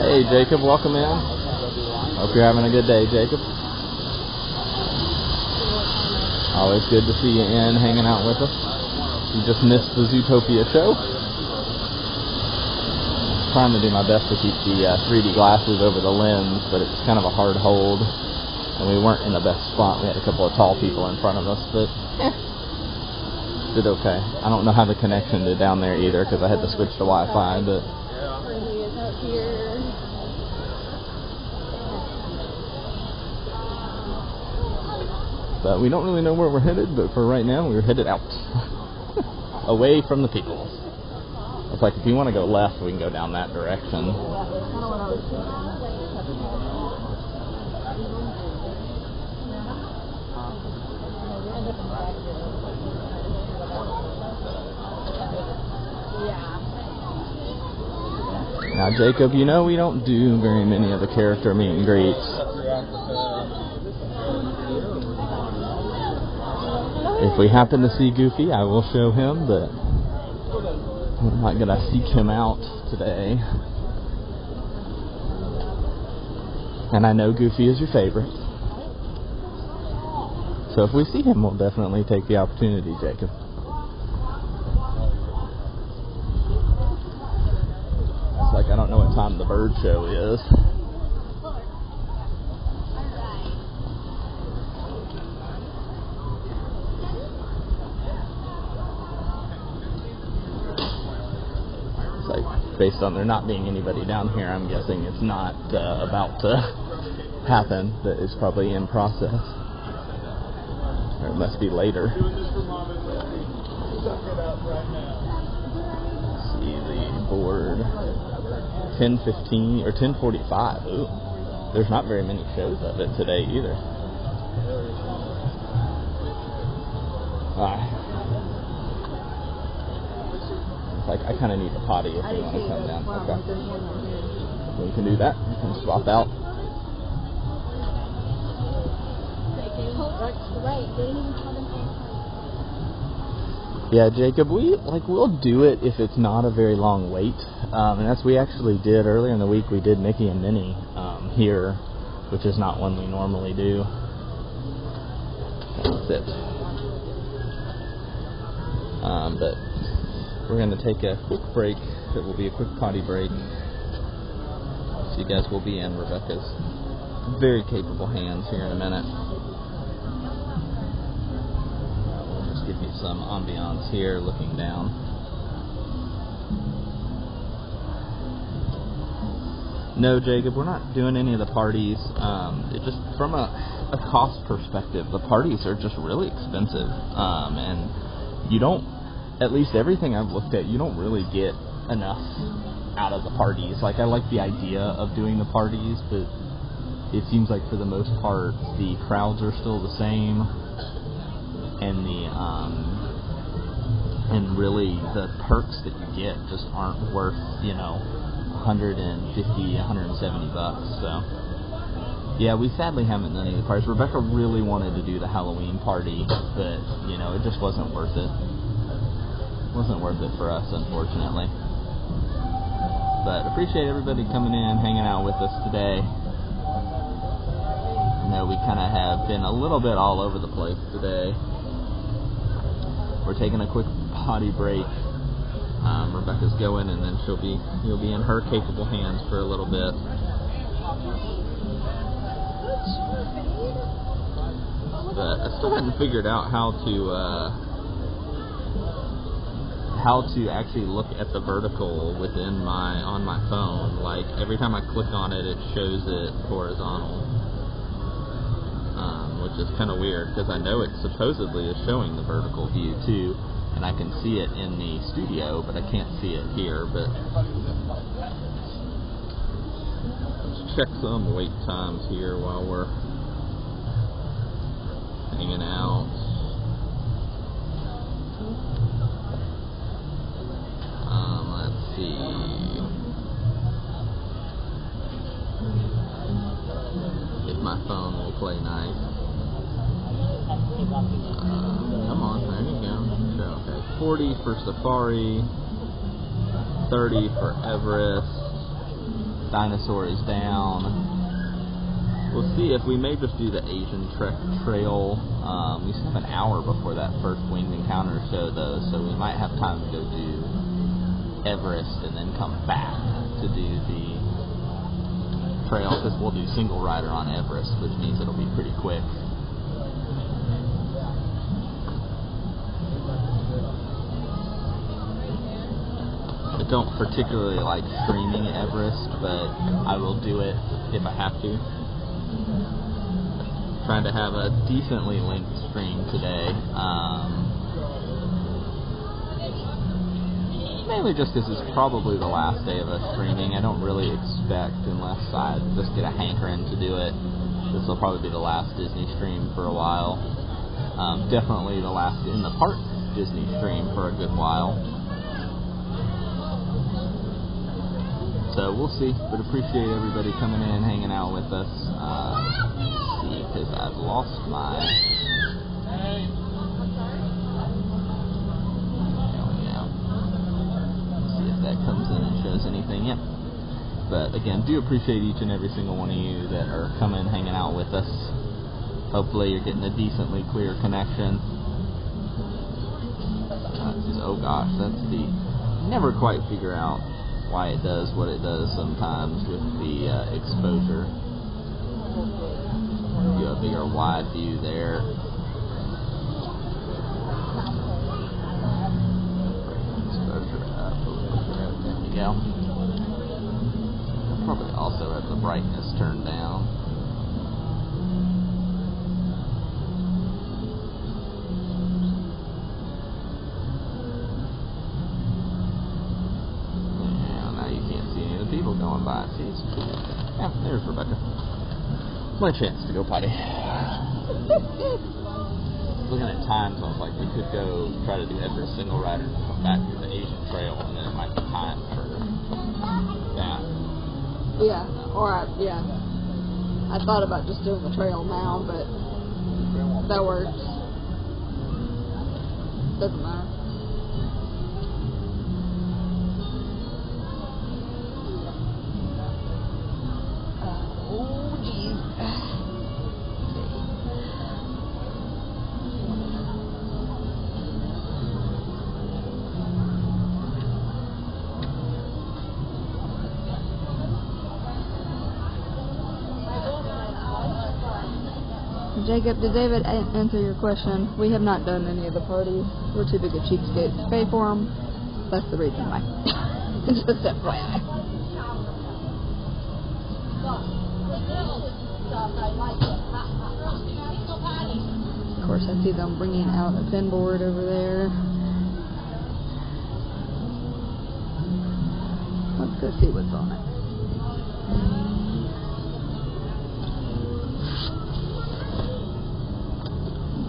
Hey Jacob, welcome in. Hope you're having a good day, Jacob. Always good to see you in, hanging out with us. You just missed the Zootopia show. Trying to do my best to keep the 3D glasses over the lens, but it's kind of a hard hold, and we weren't in the best spot. We had a couple of tall people in front of us, but did okay. I don't know how the connection did down there either because I had to switch to Wi-Fi, but we don't really know where we're headed, but for right now we're headed out away from the people. It's like if you want to go left, we can go down that direction. Now, Jacob, you know we don't do very many of the character meet and greets. If we happen to see Goofy, I will show him, but I'm not going to seek him out today. And I know Goofy is your favorite. So if we see him, we'll definitely take the opportunity, Jacob. It's like I don't know what time the bird show is. Based on there not being anybody down here, I'm guessing it's not about to happen. That is probably in process. Or it must be later. Let's see the board. 10:15 or 10:45. Ooh, there's not very many shows of it today either. Like, I kind of need a potty if you want to come down. Okay. We can do that. We can swap out. Yeah, Jacob, we'll do it if it's not a very long wait. And that's we actually did earlier in the week. We did Mickey and Minnie here, which is not one we normally do. That's it. But we're going to take a quick break. It will be a quick potty break. So you guys will be in Rebecca's very capable hands here in a minute. We'll just give you some ambiance here looking down. No, Jacob, we're not doing any of the parties. It just from a cost perspective, the parties are just really expensive. And you don't, at least everything I've looked at, you don't really get enough out of the parties. Like, I like the idea of doing the parties, but it seems like for the most part, the crowds are still the same, and and really the perks that you get just aren't worth, $150, $170. So, yeah, we sadly haven't done any of the parties. Rebecca really wanted to do the Halloween party, but, it just wasn't worth it. Wasn't worth it for us, unfortunately. But appreciate everybody coming in, hanging out with us today. I know we kind of have been a little bit all over the place today. We're taking a quick potty break. Rebecca's going, and then you'll be in her capable hands for a little bit. But I still hadn't figured out how to actually look at the vertical within on my phone. Like every time I click on it, it shows it horizontal, which is kind of weird because I know it supposedly is showing the vertical view too, and I can see it in the studio, but I can't see it here. But let's check some wait times here while we're hanging out. Let's see. If my phone will play nice. Come on, there you go. Okay, 40 for Safari, 30 for Everest. Dinosaur is down. We'll see if we may just do the Asian Trail. We still have an hour before that first winged encounter show, though, so we might have time to go do Everest and then come back to do the trail, because we'll do single rider on Everest, which means it'll be pretty quick. I don't particularly like streaming Everest, but I will do it if I have to. Trying to have a decently linked stream today. Mainly just because it's probably the last day of us streaming. I don't really expect, unless I just get a hankering to do it, this will probably be the last Disney stream for a while. Definitely the last in the park Disney stream for a good while. So we'll see, but appreciate everybody coming in, hanging out with us. Let's see, because I've lost my... that comes in and shows anything. Yep. But again, do appreciate each and every single one of you that are coming, hanging out with us. Hopefully you're getting a decently clear connection. Oh gosh, that's the... Never quite figure out why it does what it does sometimes with the exposure. You have a bigger wide view there. Go. Probably also have the brightness turned down. Yeah, now you can't see any of the people going by. See, yeah, there's Rebecca. My chance to go potty. Looking at times, I was like, we could go try to do Everest single rider and come back to the Asian Trail, and then it might be time for that. Yeah, yeah. I thought about just doing the trail now, but that works. Doesn't matter. Oh, geez. Jacob, did David answer your question? We have not done any of the parties. We're too big of cheapskates to pay for them. That's the reason why. Just FYI. Of course, I see them bringing out a pin board over there. Let's go see what's on it.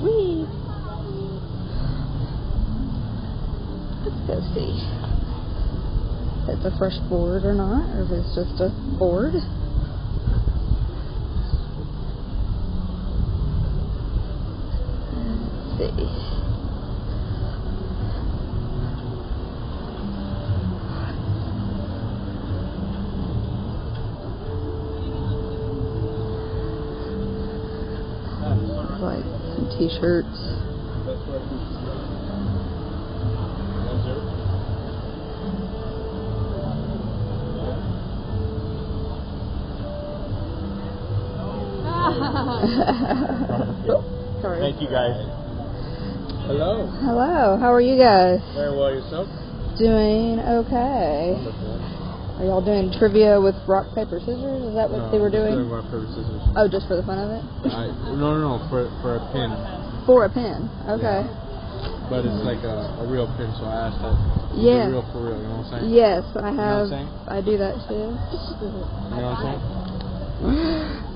Whee! Let's go see if it's a fresh board or not, or if it's just a board. Let's see. Like some t-shirts. Sorry. Thank you guys. Hello. Hello. How are you guys? Very well, yourself? Doing okay. Wonderful. Are y'all doing trivia with rock, paper, scissors? Is that what they were doing? Doing rock, paper, scissors. Oh, just for the fun of it? No, for a pin. For a pin. Okay. Yeah. But it's like a real pin, so I asked that. Yeah. Real for real, you know what I'm saying? Yes, I You know have. what I'm saying? I do that too. You know what I'm saying?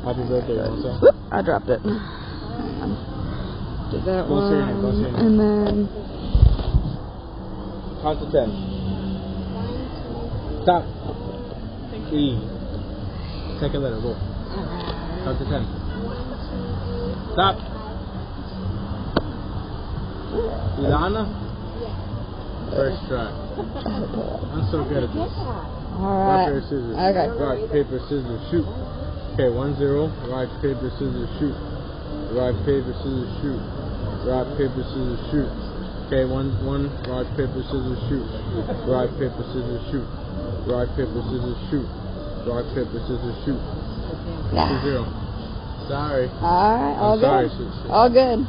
Happy birthday, you know what I'm saying? Whoop, I dropped it. Did that Go one. see your name, go see your name. And then. Count to 10. Stop. E. Second letter, go. Count to 10. Stop. Ilana? First try. I'm so good at this. Alright. Rock, paper, scissors. Okay. Rock, paper, scissors, shoot. Okay, 1-0. Rock, paper, scissors, shoot. Rock, paper, scissors, shoot. Rock, paper, scissors, shoot. Okay, 1-1. Rock, paper, scissors, shoot. Rock, paper, scissors, shoot. Rock, paper, scissors, shoot. Rock, paper, scissors, shoot. 2-0. Sorry. Alright, all I'm sorry, good. sis. All good.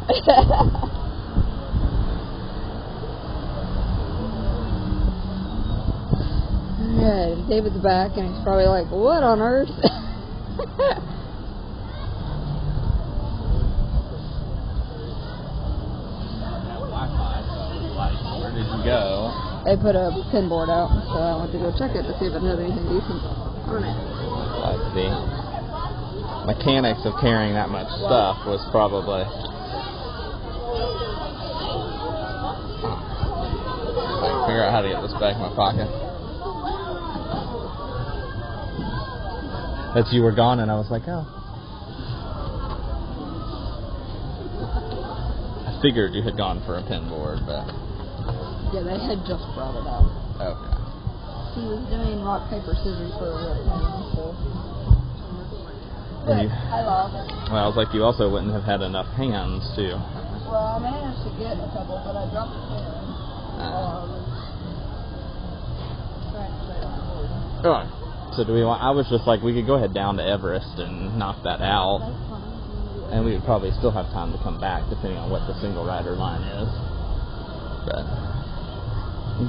Yeah, David's back and he's probably like, what on earth? Where did you go? They put a pin board out, so I went to go check it to see if it had anything decent on it. Like the mechanics of carrying that much stuff was probably. I can figure out how to get this back in my pocket. That's you were gone, and I was like, oh. I figured you had gone for a pin board, but. Yeah, they had just brought it out. Okay. He was doing rock, paper, scissors for a real time, so. And you, I lost. well, I was like, you also wouldn't have had enough hands, too. Well, I managed to get a couple, but I dropped the pin. Oh. So do we want? I was just like, we could go ahead down to Everest and knock that out, and we would probably still have time to come back, depending on what the single rider line is. But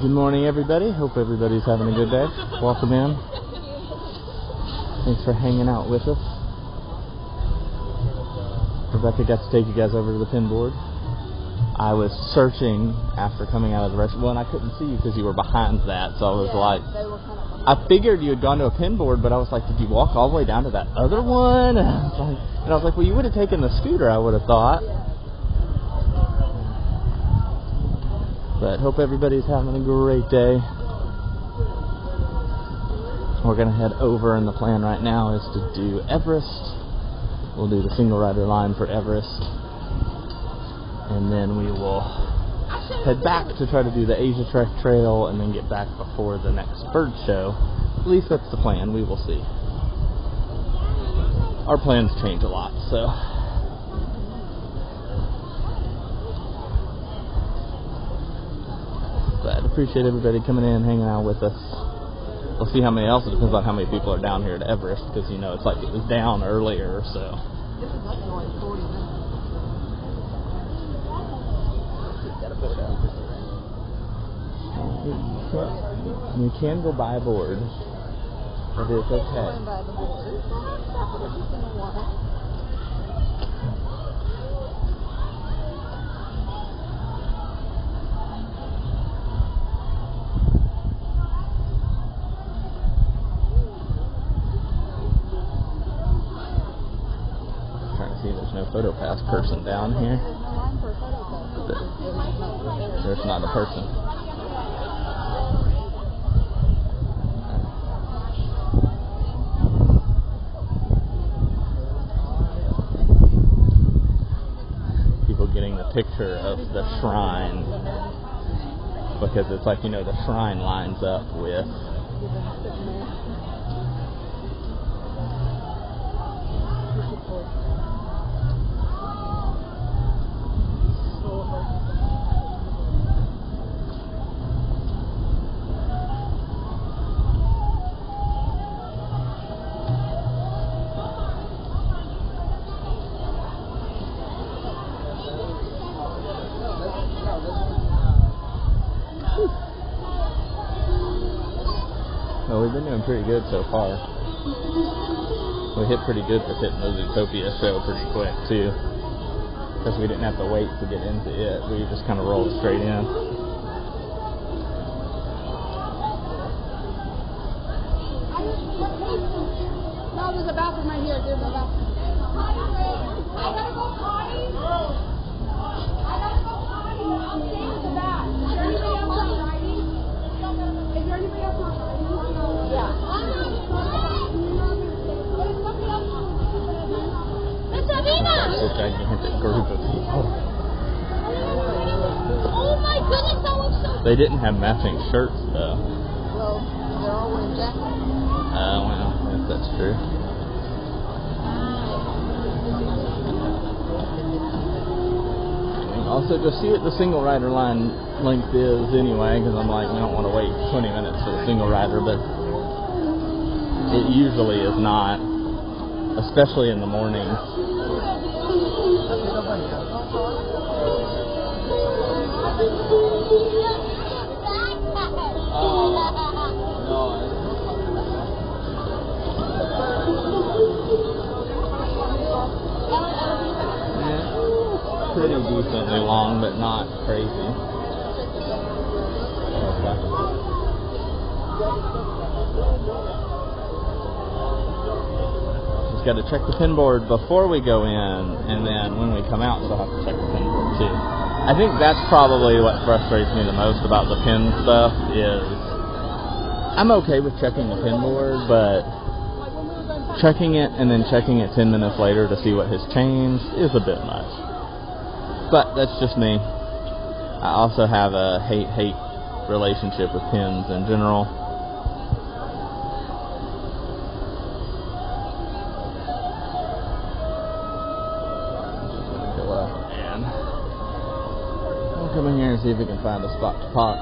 good morning, everybody. Hope everybody's having a good day. Welcome in. Thanks for hanging out with us. Rebecca got to take you guys over to the pin board. I was searching after coming out of the restaurant. Well, and I couldn't see you because you were behind that, so I was like, I figured you had gone to a pin board, but I was like, did you walk all the way down to that other one? And I was like, well, you would have taken the scooter, I would have thought. But hope everybody's having a great day. We're going to head over, and the plan right now is to do Everest. We'll do the single rider line for Everest. And then we will head back to try to do the Asia Trek Trail and then get back before the next bird show. At least that's the plan. We will see. Our plans change a lot, so. But I appreciate everybody coming in, hanging out with us. We'll see how many else. It depends on how many people are down here to Everest, because, you know, it's like it was down earlier, so. You can go buy a board, but it's okay. Trying to see if there's no photo pass person down here. There's not a person. People getting the picture of the shrine, because it's like, you know, the shrine lines up with Doing pretty good so far. We hit pretty good with hitting the Zootopia show pretty quick too, because we didn't have to wait to get into it. We just kind of rolled straight in. No, there's a bathroom right here. There's a bathroom. I gotta go potty. I gotta go potty. I'll stay in the back. Is there anybody else not riding? Is there anybody else not riding? Yeah. Miss Avina! It's a gigantic group of people. Oh my goodness, that looks so. They didn't have matching shirts though. Well, they're all wearing jackets. Well, if that's true. Also, just see what the single rider line length is anyway, because I'm like, we don't want to wait 20 minutes for the single rider, but it usually is not, especially in the morning. Pretty decently long, but not crazy. Just got to check the pin board before we go in, and then when we come out, we'll have to check the pin board too. I think that's probably what frustrates me the most about the pin stuff is I'm okay with checking the pin board, but checking it and then checking it 10 minutes later to see what has changed is a bit much. But that's just me. I also have a hate-hate relationship with pins in general. And we'll come in here and see if we can find a spot to park.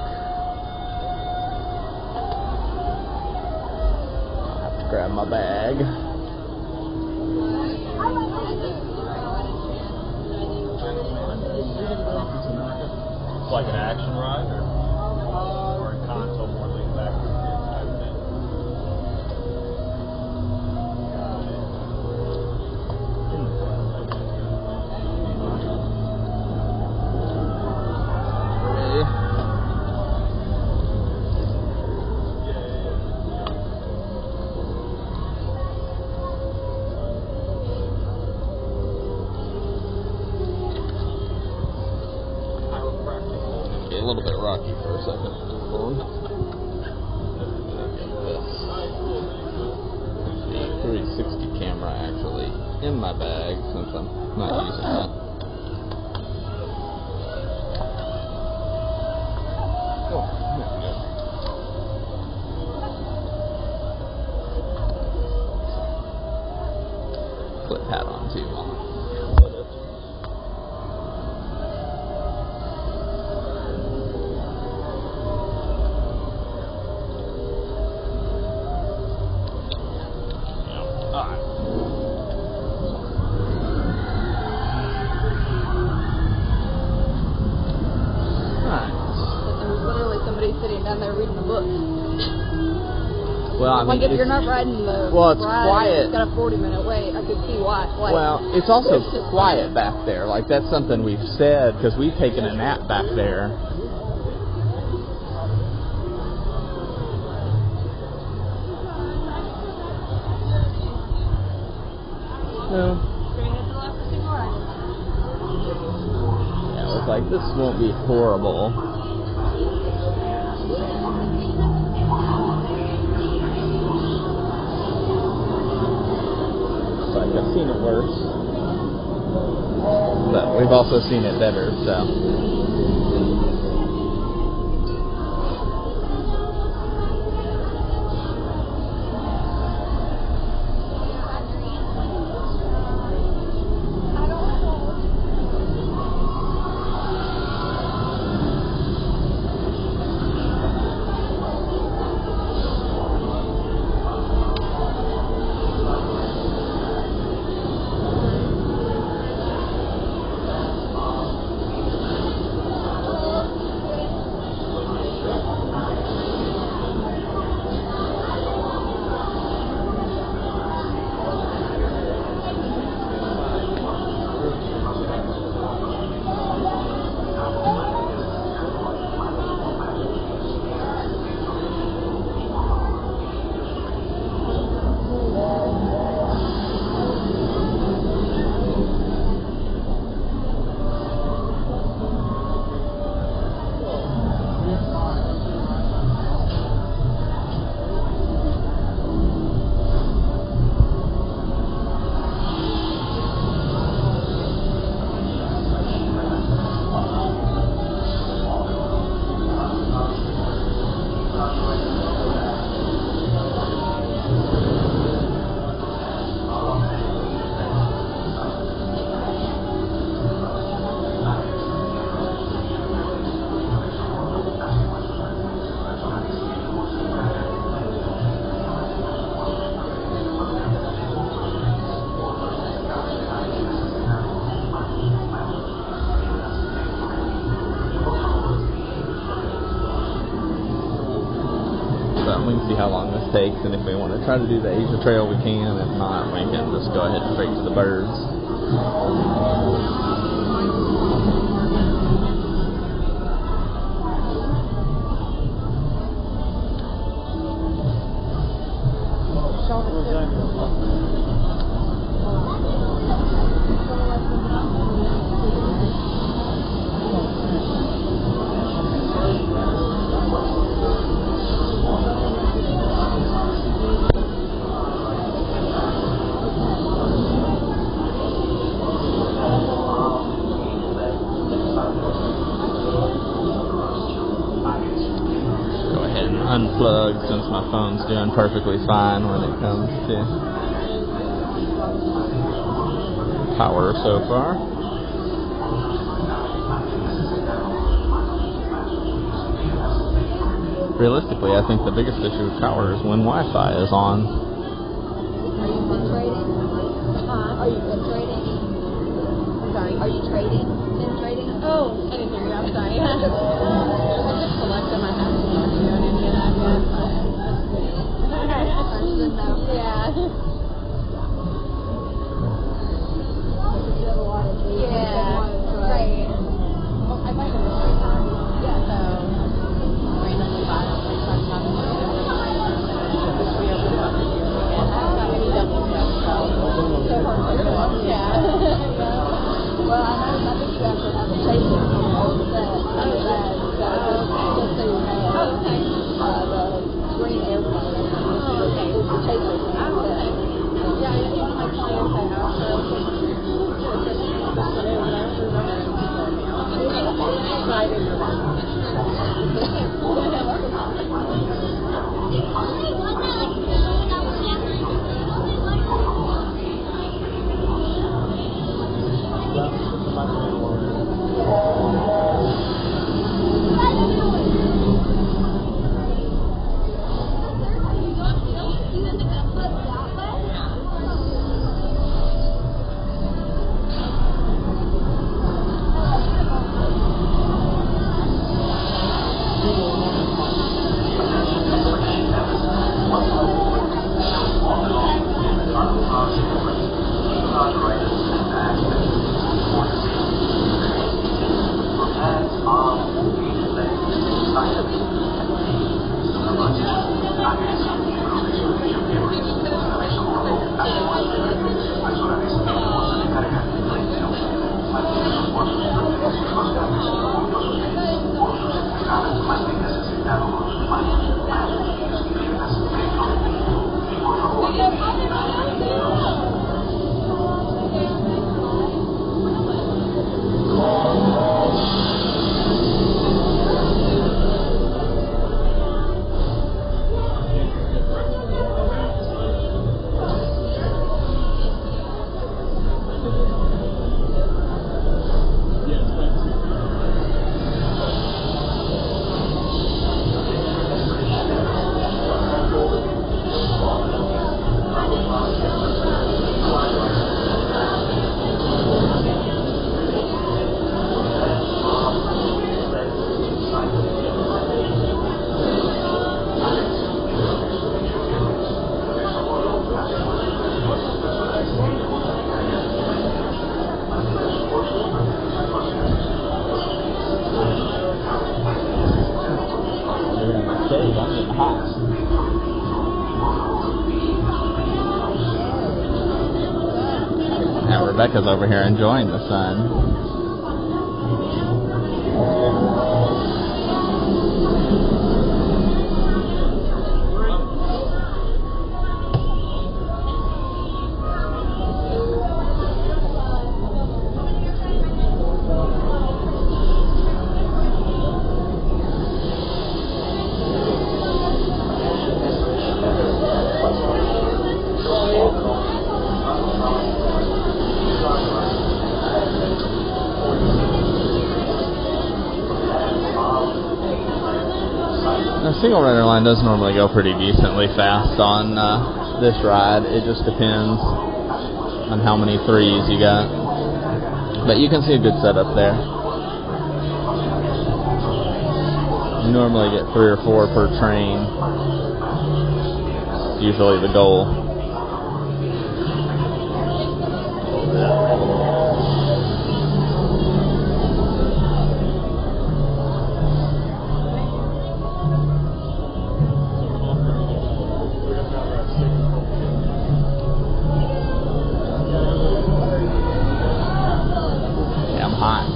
I'll have to grab my bag. Like an action ride, or a console more laid back for kids type thing. A little bit rocky for a second. 360 camera actually in my bag since I'm not using that. Oh, there we go. Clip hat on too. Sitting down there reading the book. Well, I mean, like if you're not riding the it's ride, quiet. It's got a 40-minute wait. I could see why. Well, it's also quiet back there. Like that's something we've said because we've taken a nap back there. Yeah, it was like this won't be horrible. I've seen it worse, but we've also seen it better, so. takes, and if we want to try to do the Asia Trail, we can. If not, we can just go ahead straight to the birds. Unplugged since my phone's doing perfectly fine when it comes to power so far. Realistically, I think the biggest issue with power is when Wi-Fi is on. Are you been trading? Are you been trading? I'm sorry, are you trading? Been trading? Oh, I didn't hear you. I'm sorry. I just selected my house. Now Rebecca's over here enjoying the sun. The single rider line does normally go pretty decently fast on this ride. It just depends on how many threes you got. But you can see a good setup there. You normally get 3 or 4 per train. usually the goal. Yeah, I'm hot.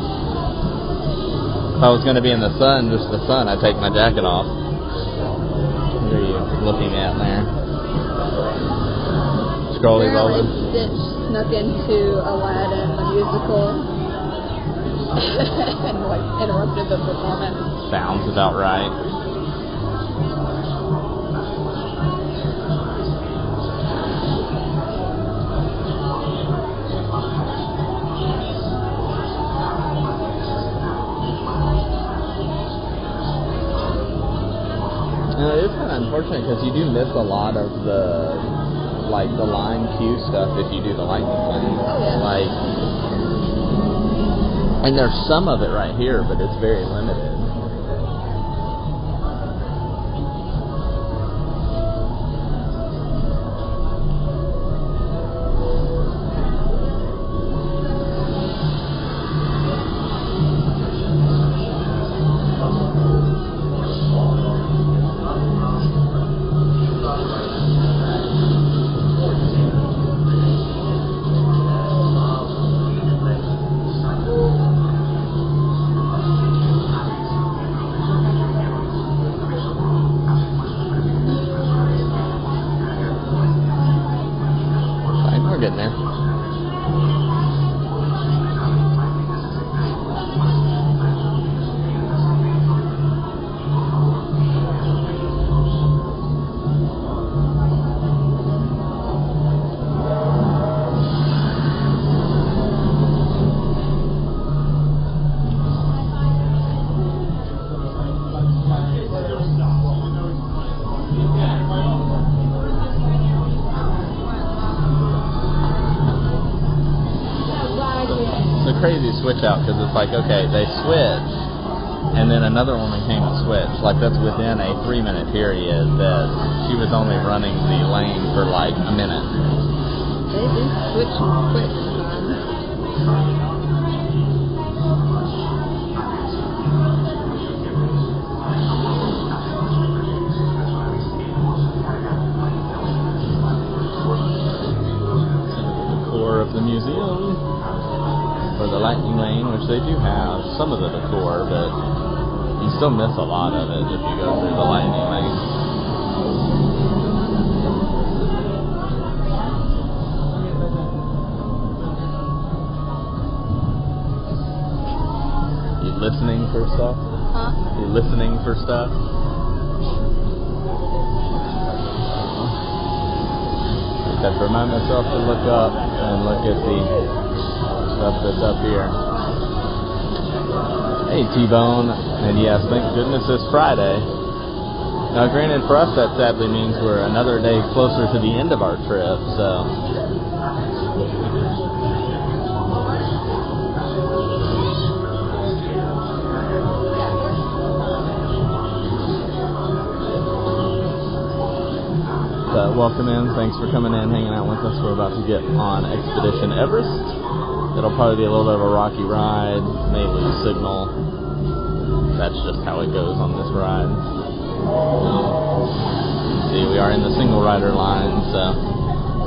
If I was going to be in the sun, just the sun, I'd take my jacket off. What are you looking at there? Scrolly rolling. Stitch snuck into Aladdin, the musical, and like interrupted the performance. Sounds about right. It is kind of unfortunate because you do miss a lot of the line cue stuff if you do the lightning lane. Oh, yeah. And there's some of it right here, but it's very limited. We're getting there. Crazy switch out because it's like, okay, they switch and then another woman came to switch. Like, that's within a 3-minute period that she was only running the lane for like a minute. They do switch quick. The core of the museum. For the lightning lane, which they do have some of the decor, but you still miss a lot of it if you go through the lightning lane. You listening for stuff? Huh? You listening for stuff? I have to remind myself to look up and look at the stuff that's up here. Hey, T-Bone. And yes, thank goodness it's Friday. Now, granted, for us that sadly means we're another day closer to the end of our trip, so. But welcome in. Thanks for coming in, hanging out with us. We're about to get on Expedition Everest. It'll probably be a little bit of a rocky ride, may lose signal. That's just how it goes on this ride. See, we are in the single rider line, so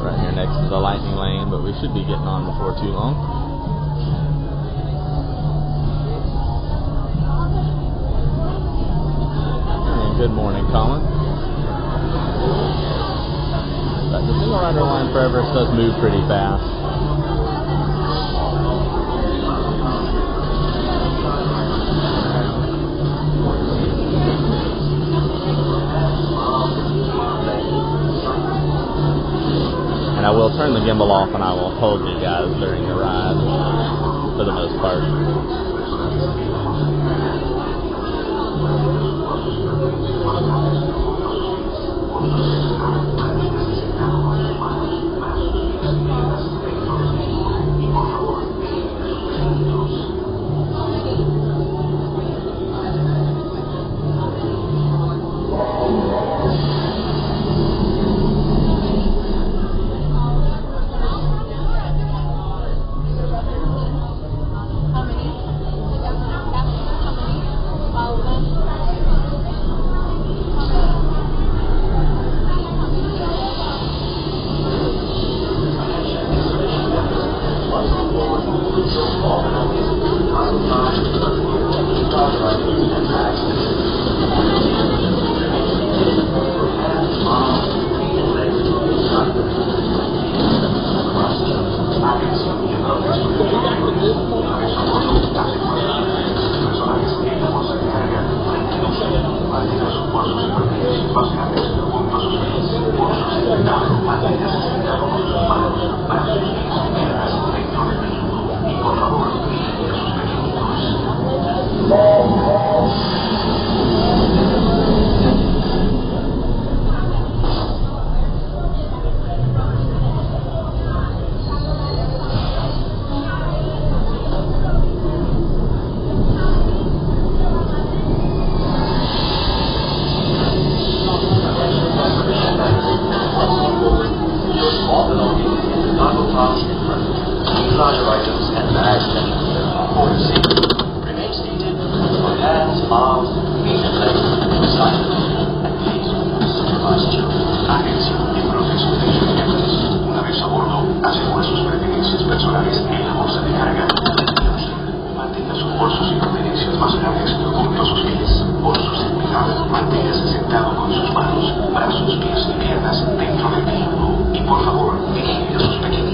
right here next to the lightning lane, but we should be getting on before too long. And good morning, Colin. But the single rider line for Everest does move pretty fast. And I will turn the gimbal off and I will hold you guys during the ride for the most part. necesitado con sus manos, brazos, pies, piernas dentro del vehículo. Y por favor, vigile a sus pequeñitos. Larger items and bags heading for safety. Remain seated, for hands, arms, feet and legs, silent, and please supervise children. Atención, miembros de su viajes. Una vez a bordo, asegure sus pertenencias personales en la bolsa de carga. Mantenga sus bolsos y pertenencias personales junto a sus pies. Por su seguridad, manténgase sentado con sus manos, brazos, pies y piernas dentro del vehículo. Y por favor, vigile a sus pequeñitos.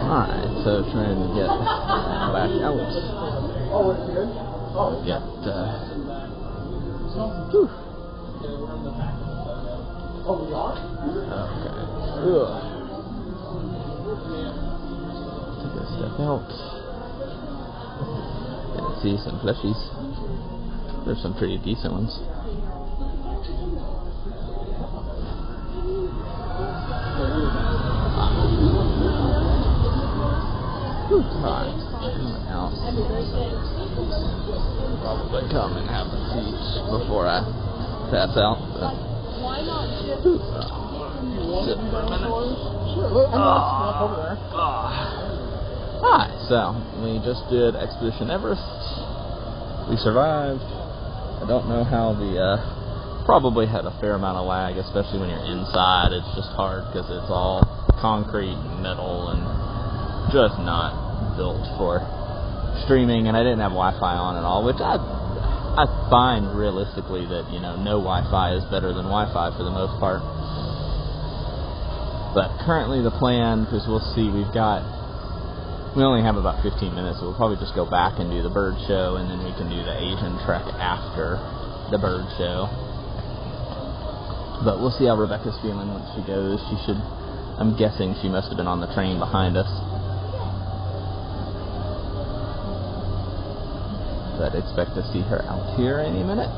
Alright, so trying to get back out. Get, whew. Okay. Ugh. Take a step out. Gonna see some fleshies. There's some pretty decent ones. Alright, coming out. Probably come and have a seat before I pass out. But Why not just sit for a minute. Hi, so we just did Expedition Everest. We survived. I don't know how the probably had a fair amount of lag, especially when you're inside. It's just hard because it's all concrete and metal and just not built for streaming. And I didn't have Wi-Fi on at all, which I find realistically that, you know, no Wi-Fi is better than Wi-Fi for the most part. But currently the plan, because we'll see, we only have about 15 minutes, so we'll probably just go back and do the bird show, and then we can do the Asian trek after the bird show. But we'll see how Rebecca's feeling once she goes. She should, I'm guessing she must have been on the train behind us. But expect to see her out here any minute.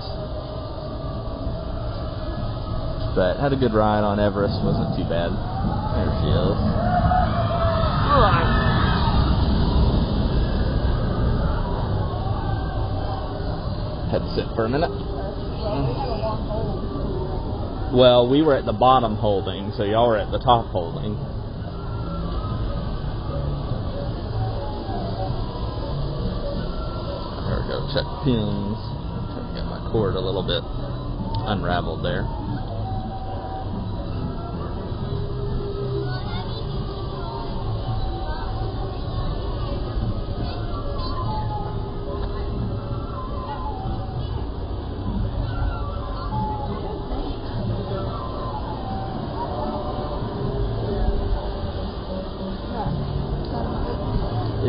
But had a good ride on Everest, wasn't too bad. There she is. Had to sit for a minute. Well, we were at the bottom holding, so y'all were at the top holding. There we go, check pins. Try to get my cord a little bit unraveled there.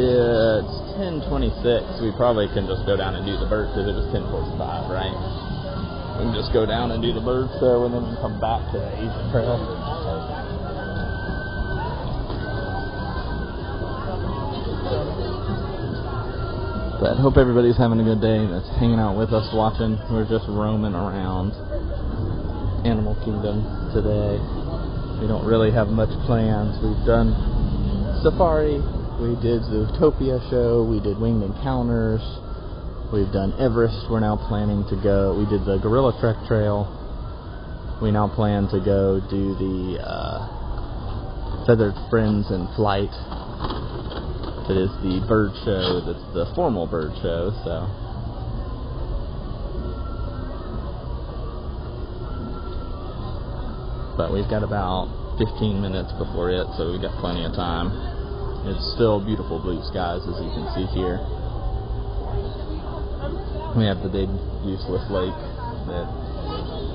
It's 10:26. We probably can just go down and do the bird because it was 10:45, right? We can just go down and do the bird show and then we can come back to the Asian Trail. But hope everybody's having a good day that's hanging out with us watching. We're just roaming around Animal Kingdom today. We don't really have much plans. We've done safari. We did Zootopia show, we did Winged Encounters, we've done Everest, we're now planning to go, we did the Gorilla Trek Trail, we now plan to go do the Feathered Friends in Flight. That is the bird show, that's the formal bird show, so. But we've got about 15 minutes before it, so we've got plenty of time. It's still beautiful blue skies, as you can see here. We have the big useless lake that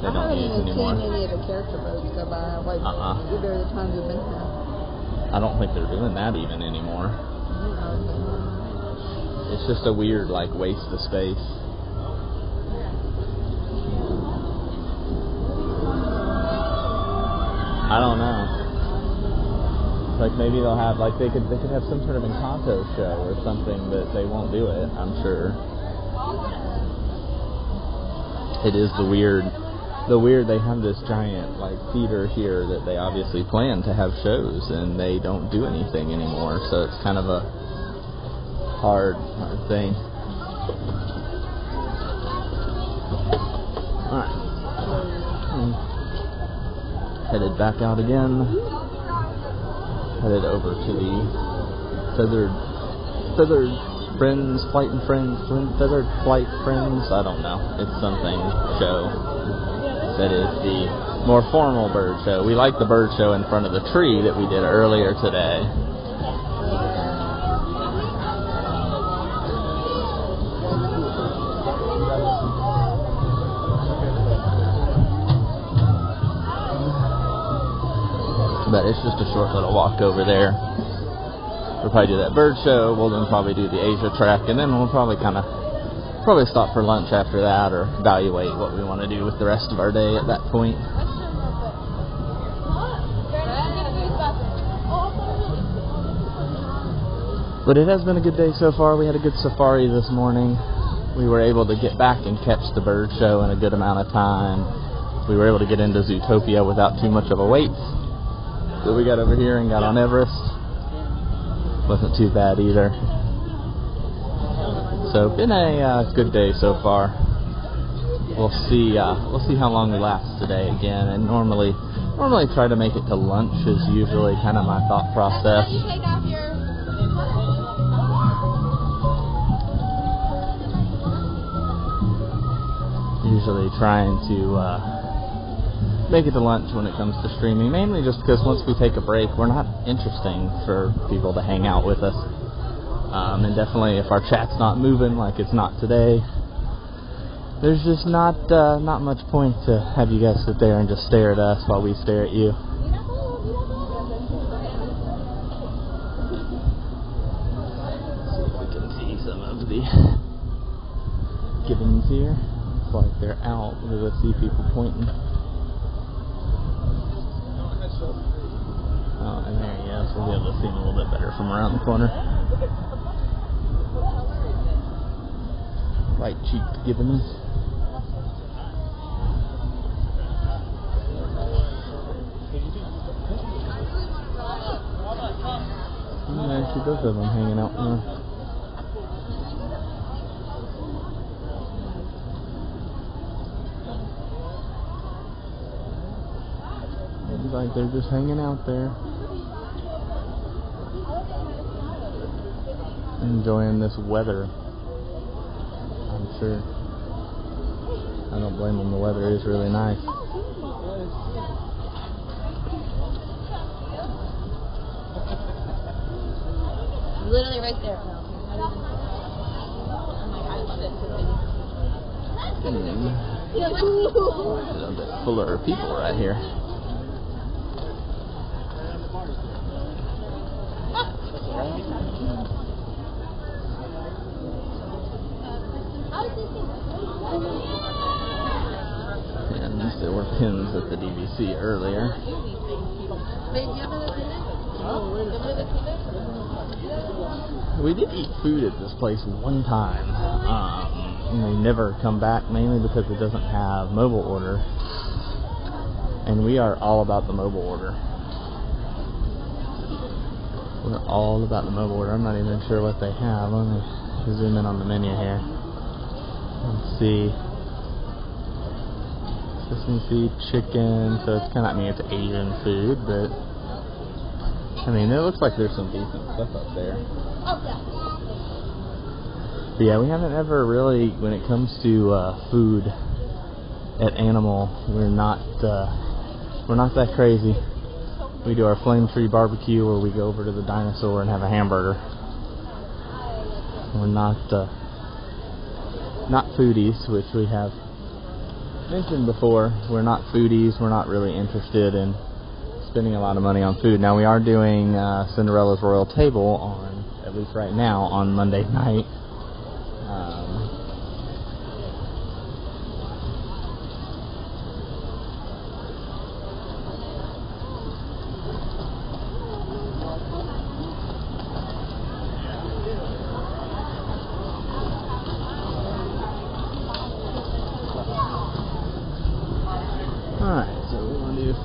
they don't use anymore. I haven't even seen any of the character boats go by, like either of the times we've been here. I don't think they're doing that even anymore. It's just a weird, like, waste of space. I don't know. Like maybe they'll have, like they could have some sort of Encanto show or something, but they won't do it, I'm sure. It is the weird, they have this giant like theater here that they obviously plan to have shows and they don't do anything anymore, so it's kind of a hard thing. Alright. Headed back out again. Headed over to the Feathered Friends, Feathered Flight Friends, I don't know, it's something show. That is the more formal bird show. We like the bird show in front of the tree that we did earlier today. But it's just a short little walk over there. We'll probably do that bird show. We'll then probably do the Asia trek, and then we'll probably stop for lunch after that, or evaluate what we want to do with the rest of our day at that point. But it has been a good day so far. We had a good safari this morning. We were able to get back and catch the bird show in a good amount of time. We were able to get into Zootopia without too much of a wait. So we got over here and got on Everest. Wasn't too bad either. So been a good day so far. We'll see how long we last today again. And normally try to make it to lunch is usually kind of my thought process. Usually trying to make it to lunch when it comes to streaming, mainly just because once we take a break, we're not interesting for people to hang out with us. And definitely if our chat's not moving like it's not today, there's just not much point to have you guys sit there and just stare at us while we stare at you. Let's see if we can see some of the gibbons here. Looks like they're out because I see people pointing. Oh, and there he is. We'll be able to see him a little bit better from around the corner. White-cheeked gibbons. Actually, both of them hanging out now. Looks like they're just hanging out there. Enjoying this weather, I'm sure. I don't blame them, the weather is really nice. Literally right there. I love it. A bit fuller of people right here. And there were pins at the DVC earlier. We did eat food at this place one time. And they never come back, mainly because it doesn't have mobile order. And we are all about the mobile order. We're all about the mobile order. I'm not even sure what they have. Let me zoom in on the menu here. Let's see. Sesame seed, chicken. So it's kind of, I mean, it's Asian food, but I mean, it looks like there's some decent stuff up there. But yeah, we haven't ever really, when it comes to food at Animal, we're not that crazy. We do our flame tree barbecue, where we go over to the dinosaur and have a hamburger. We're not foodies, which we have mentioned before. We're not foodies. We're not really interested in spending a lot of money on food. Now, we are doing Cinderella's Royal Table on, at least right now, on Monday night.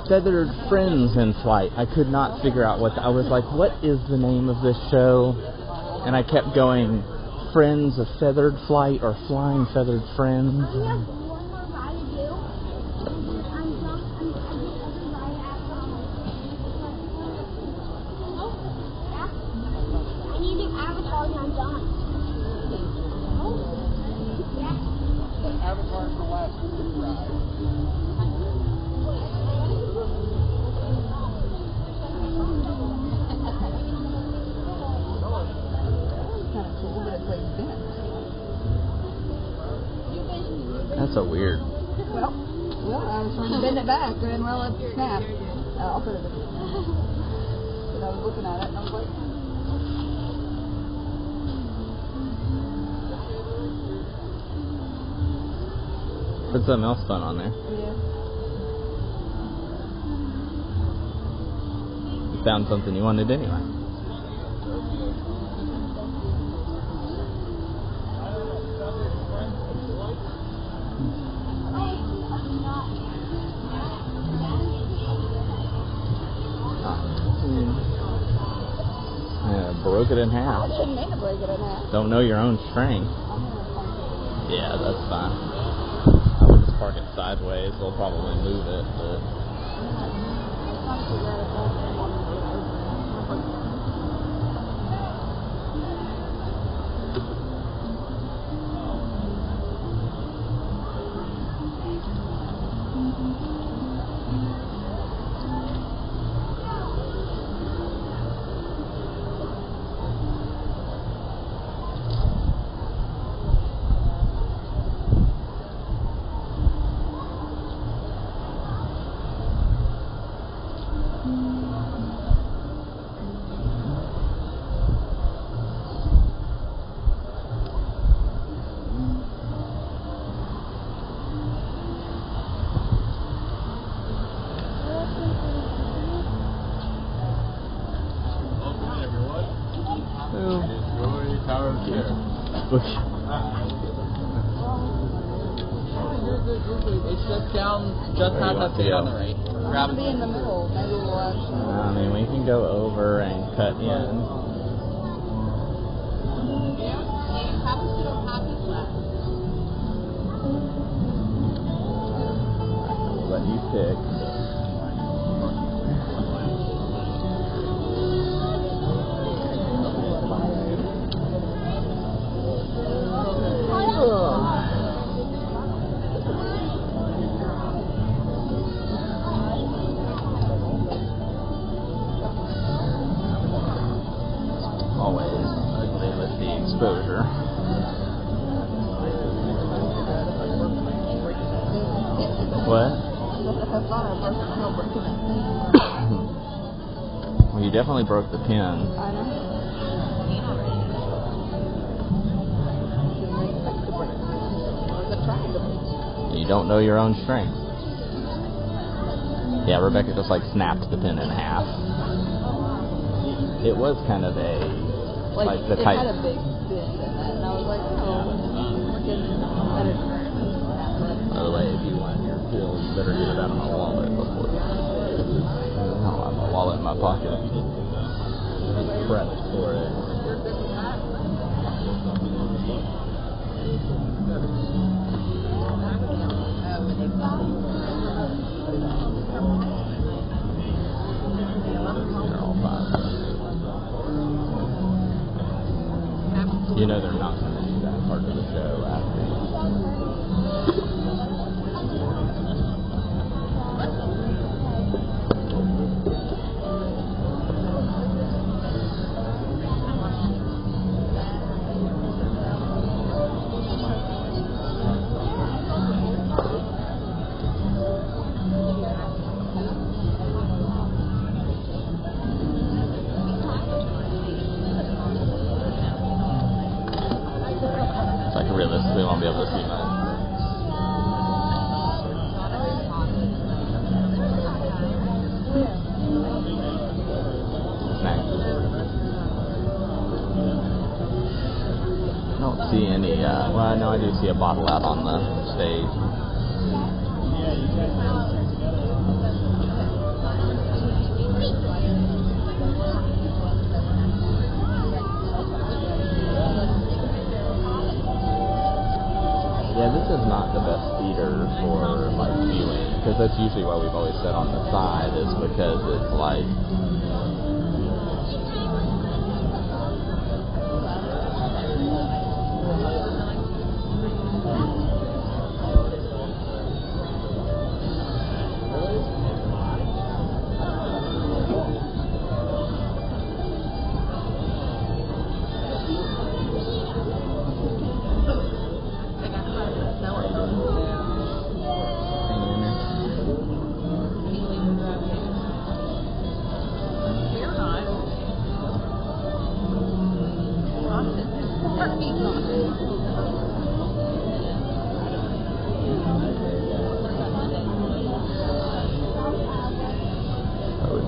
Feathered Friends in Flight. I could not figure out I was like, what is the name of this show? And I kept going, Friends of Feathered Flight or Flying Feathered Friends. That's so weird. Well, I was trying to bend it back, and well, it snapped. I'll put it in. But I was looking at it, and I was like, Put something else fun on there. yeah. You found something you wanted anyway. broke it in half. I didn't mean to break it in half. Don't know your own strength. Yeah, that's fine. I would just park it sideways. We'll probably move it, but... It's just down, just past that thing on the right. Grab it. Be in the middle. Maybe we'll actually. I mean, we can go over and cut in. Let you pick. Exposure. What? Well, you definitely broke the pin. I know. You don't know your own strength. Yeah, Rebecca just like snapped the pin in half. It was kind of a like the it type. had a big bend in it, and I was like, oh, better. By the way, if you want your bill, you better get it out of my wallet before. I don't have my wallet in my pocket. Prepped for it. They're all fine. You know they're not going to do that part of the show after. Realistically, won't be able to see much. Snacks. I don't see any. Well, no, I do see a bottle out on the stage. Yeah, this is not the best theater for like viewing, because that's usually why we've always said on the side, is because it's like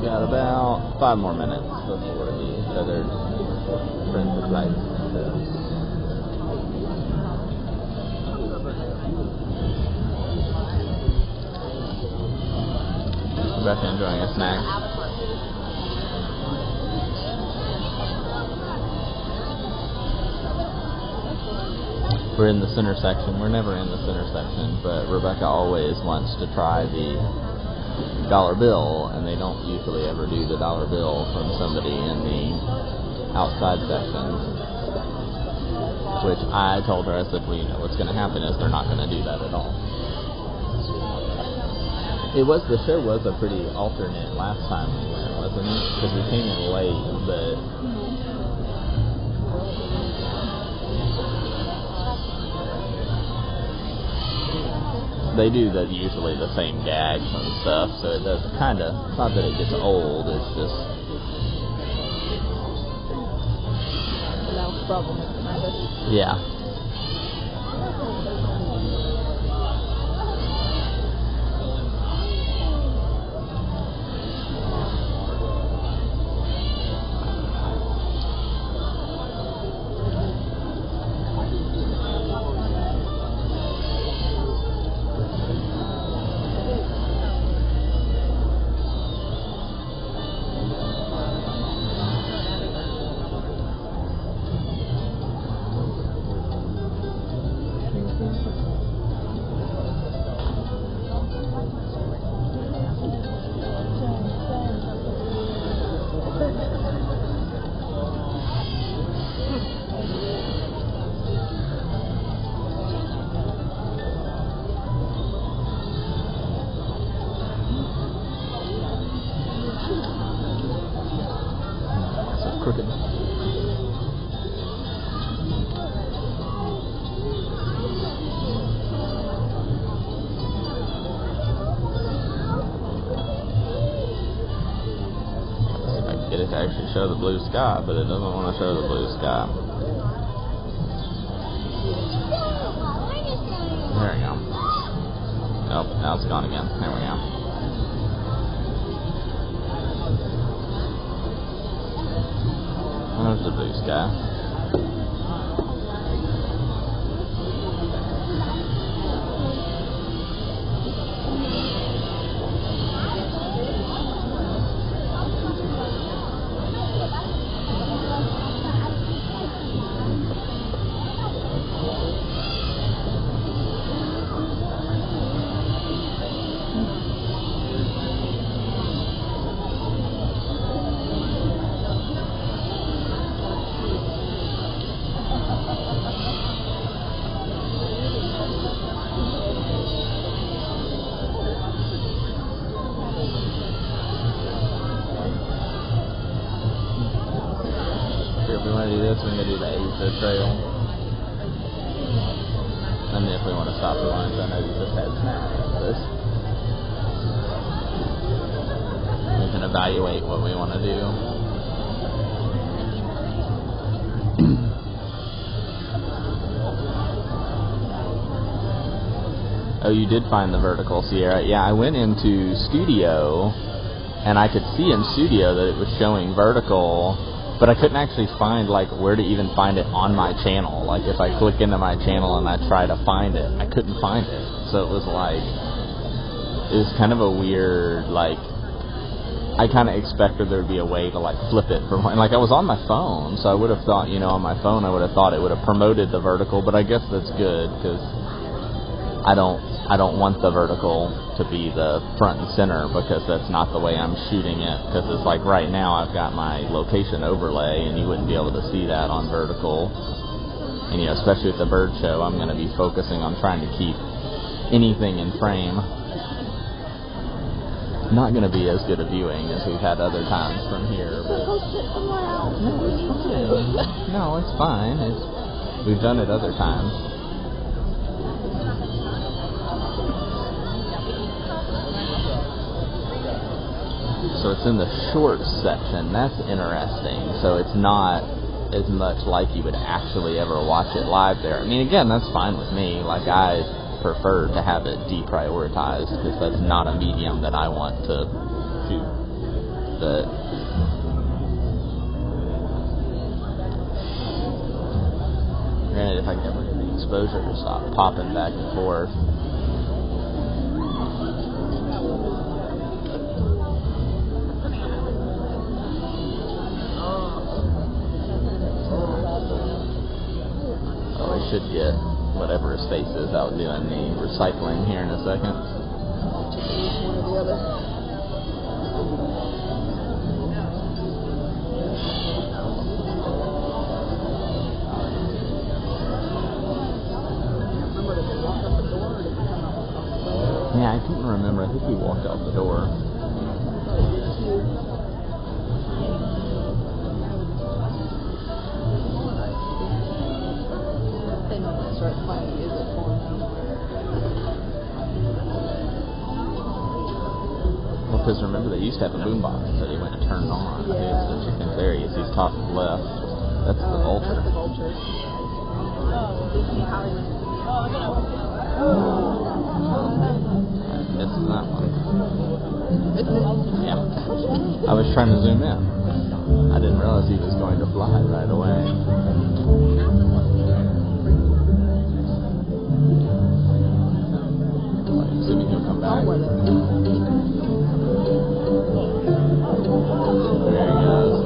got about 5 more minutes before the other friends decide. Rebecca enjoying a snack. We're in the center section. We're never in the center section, but Rebecca always wants to try the dollar bill, and they don't usually ever do the dollar bill from somebody in the outside section. Which I told her, I said, well, you know, what's going to happen is they're not going to do that at all. The show was a pretty alternate last time we went, wasn't it? Because we came in late, but they do usually the same gags and stuff, so it does kind of, it's not that it gets old, it's just... Yeah. Crooked. Get it to actually show the blue sky, but it doesn't want to show the blue sky. There we go. Nope, now it's gone again. There we go. There's the blue sky. We're going to do the Asia Trail. And if we want to stop for lunch, I know you just had snacks, but we can evaluate what we want to do. Oh, you did find the vertical, Sierra. Yeah, I went into Studio, and I could see in Studio that it was showing vertical, but I couldn't actually find, like, where to even find it on my channel. Like, if I click into my channel and I try to find it, I couldn't find it. So it was like, it was kind of a weird, like, I kind of expected there would be a way to, like, flip it from, like, I was on my phone, so I would have thought, you know, on my phone I would have thought it would have promoted the vertical, but I guess that's good, because I don't want the vertical to be the front and center, because that's not the way I'm shooting it, because it's like right now I've got my location overlay and you wouldn't be able to see that on vertical. And you know, especially with the bird show, I'm going to be focusing on trying to keep anything in frame. Not going to be as good a viewing as we've had other times from here, but no, it's fine. We've done it other times. So it's in the shorts section. That's interesting. So it's not as much like you would actually ever watch it live there. I mean, again, that's fine with me. Like, I prefer to have it deprioritized, because that's not a medium that I want to shoot. But granted, if I can ever get the exposure to stop popping back and forth. Should get whatever his face is out doing the recycling here in a second. One or the other. Yeah, I couldn't remember. I think he walked out the door. They might start finding music for him. Well, because remember, they used to have a boombox that he went and turned on. Yeah. It's the chickens there. You see top left. That's the vulture. That's the vulture. I missed that one. Missed it? Yeah. I was trying to zoom in. I didn't realize he was going to fly right away. Assuming he'll come back. There he goes.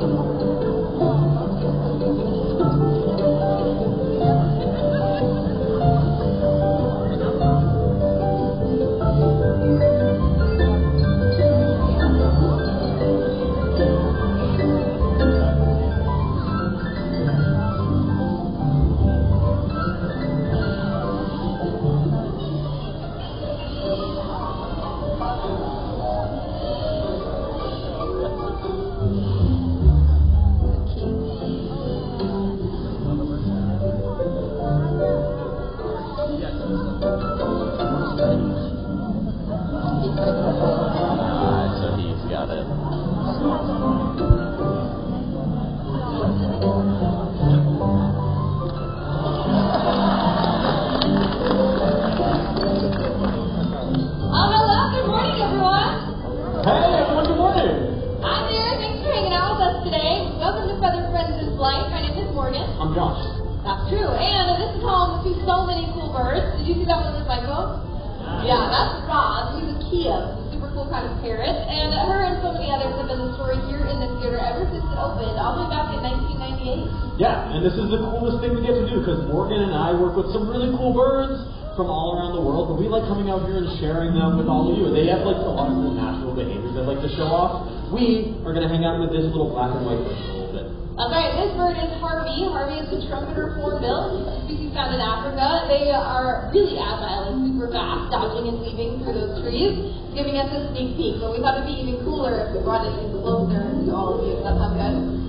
Yeah, and this is the coolest thing we get to do because Morgan and I work with some really cool birds from all around the world, but we like coming out here and sharing them with all of you. They have like a lot of cool natural behaviors they like to show off. We are going to hang out with this little black and white bird a little bit. Okay, this bird is Harvey. Harvey is the trumpeter hornbill. It's a species found in Africa. They are really agile and super fast, dodging and weaving through those trees, giving us a sneak peek. But we thought it'd be even cooler if we brought it in closer to all of you. Does that sound good?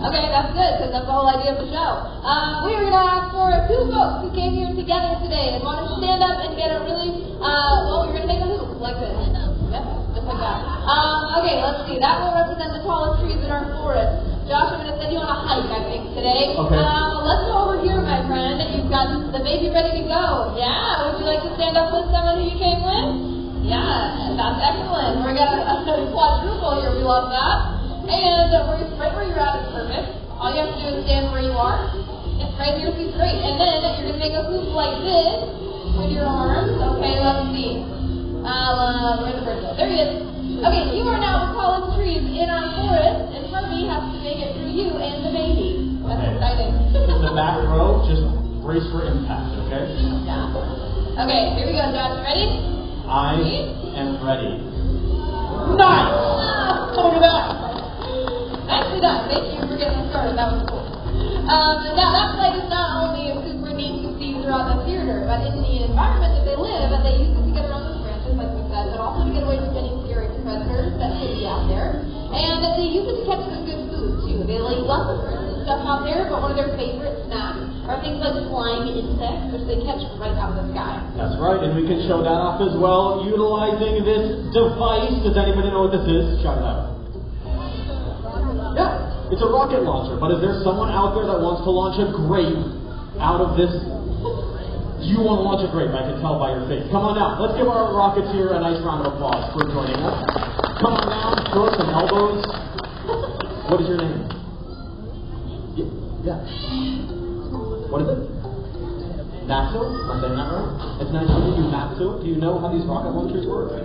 Okay, that's good, because that's the whole idea of the show. We are going to ask for two folks who came here together today and want to stand up and get a really, well, you're going to make a loop like this. Yep, just like that. Okay, let's see. That will represent the tallest trees in our forest. Josh, I'm going to send you on a hike, I think, today. Okay. Let's go over here, my friend. You've got the baby ready to go. Yeah, would you like to stand up with someone who you came with? Yeah, that's excellent. We're going to quadruple here. We love that. And right where you're at is perfect. All you have to do is stand where you are. It's right here, so great. And then you're going to make a hoop like this with your arms. Okay, let's see. Where's the bird? There he is. Okay, you are now the tallest trees in our forest, and Harvey has to make it through you and the baby. That's exciting. In the back row, just brace for impact, okay? Yeah. Okay, here we go, Josh. Ready? I am ready. Nice! Oh, look at that! Nicely done. Thank you for getting us started. That was cool. Now, that flight is not only a super neat to see throughout the theater, but in the environment that they live, and they use it to get around those branches, like we said, but also to get away from any scary predators that could be out there. And they use it to catch some good food, too. They lay leftovers and stuff out there, but one of their favorite snacks are things like flying insects, which they catch right out of the sky. That's right, and we can show that off as well, utilizing this device. Does anybody know what this is? Shout it out. Yeah, it's a rocket launcher, but is there someone out there that wants to launch a grape out of this? You want to launch a grape, I can tell by your face. Come on down. Let's give our rockets here a nice round of applause for joining us. Come on down, throw some elbows. What is your name? Yeah. What is it? Matsu? Am I saying that right? It's nice to meet you, Matsu. Do you know how these rocket launchers work?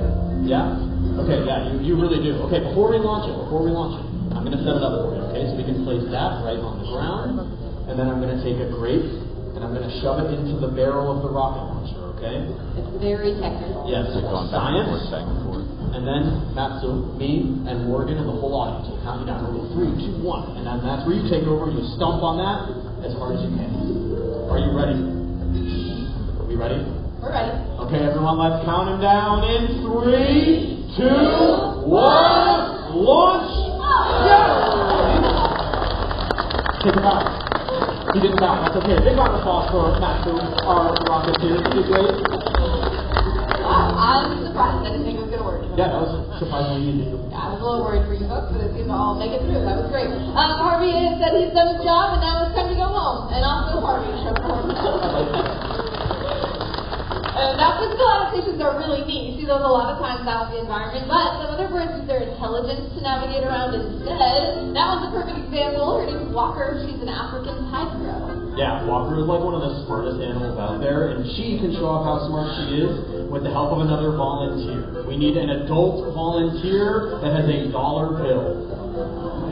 Yeah? Okay, yeah, you really do. Okay, before we launch it, I'm going to set it up for you, okay? So we can place that right on the ground, and then I'm going to take a grape, and I'm going to shove it into the barrel of the rocket launcher, okay? It's very technical. Yes, Going back and forth, science. back and forth. And then Matsu, me, and Morgan, and the whole audience will count you down. We'll go 3, 2, 1. And then that's where you take over and you stomp on that as hard as you can. Are you ready? Are we ready? We're ready. Okay, everyone, let's count him down in 3, 2, 1, launch! Yes! Take him out. He didn't bounce. That's okay. Big round of applause for Matsu, our rocketeer. He did great. I was surprised. I didn't think it was going to work. Yeah, that was surprisingly easy. I was a little worried for you folks, but it seemed to all make it through. That was great. Harvey said he's done his job, and now it's time to go home. And off to Harvey. Now, physical adaptations are really neat. You see those a lot of times out in the environment, but some other birds use their intelligence to navigate around instead. That one's a perfect example. Her name's Walker. She's an African tiger. Yeah, Walker is like one of the smartest animals out there, and she can show off how smart she is with the help of another volunteer. We need an adult volunteer that has $1 bill.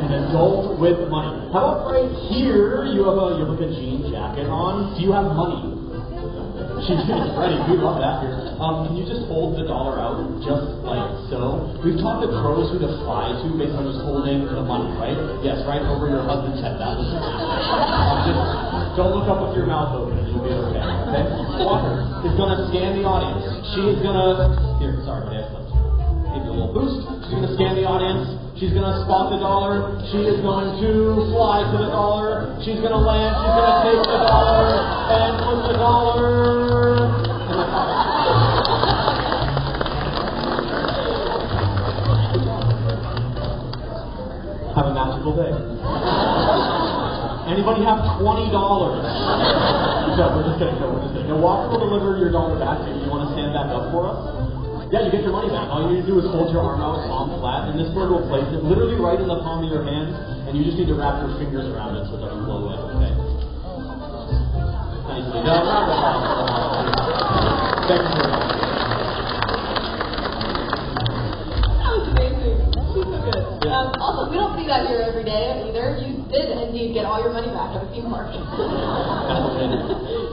An adult with money. How about right here, you have like a jean jacket on. Do you have money? She's ready. We love that here. Can you just hold the dollar out just like so? We've taught the crows who to fly to based on just holding the money, right? Yes, right over your husband's head. That was just don't look up with your mouth open. You'll be okay. Okay? Walker is going to scan the audience. She is going to... Here, sorry, I have give you a little boost. She's going to scan the audience. She's going to spot the dollar. She is going to fly to the dollar. She's going to land. She's going to take the dollar and put the dollar in my pocket. Have a magical day. Anybody have $20? No, we're just kidding. Now, Walker will deliver your dollar back to you. You want to stand back up for us? Yeah, you get your money back. All you need to do is hold your arm out, palm flat, and this bird will place it literally right in the palm of your hand, and you just need to wrap your fingers around it so it doesn't blow away, okay? Nicely done. Round of applause. Thank you very much. That was amazing. She's so good. Also, we don't see that here every day either. You did indeed get all your money back at a theme park.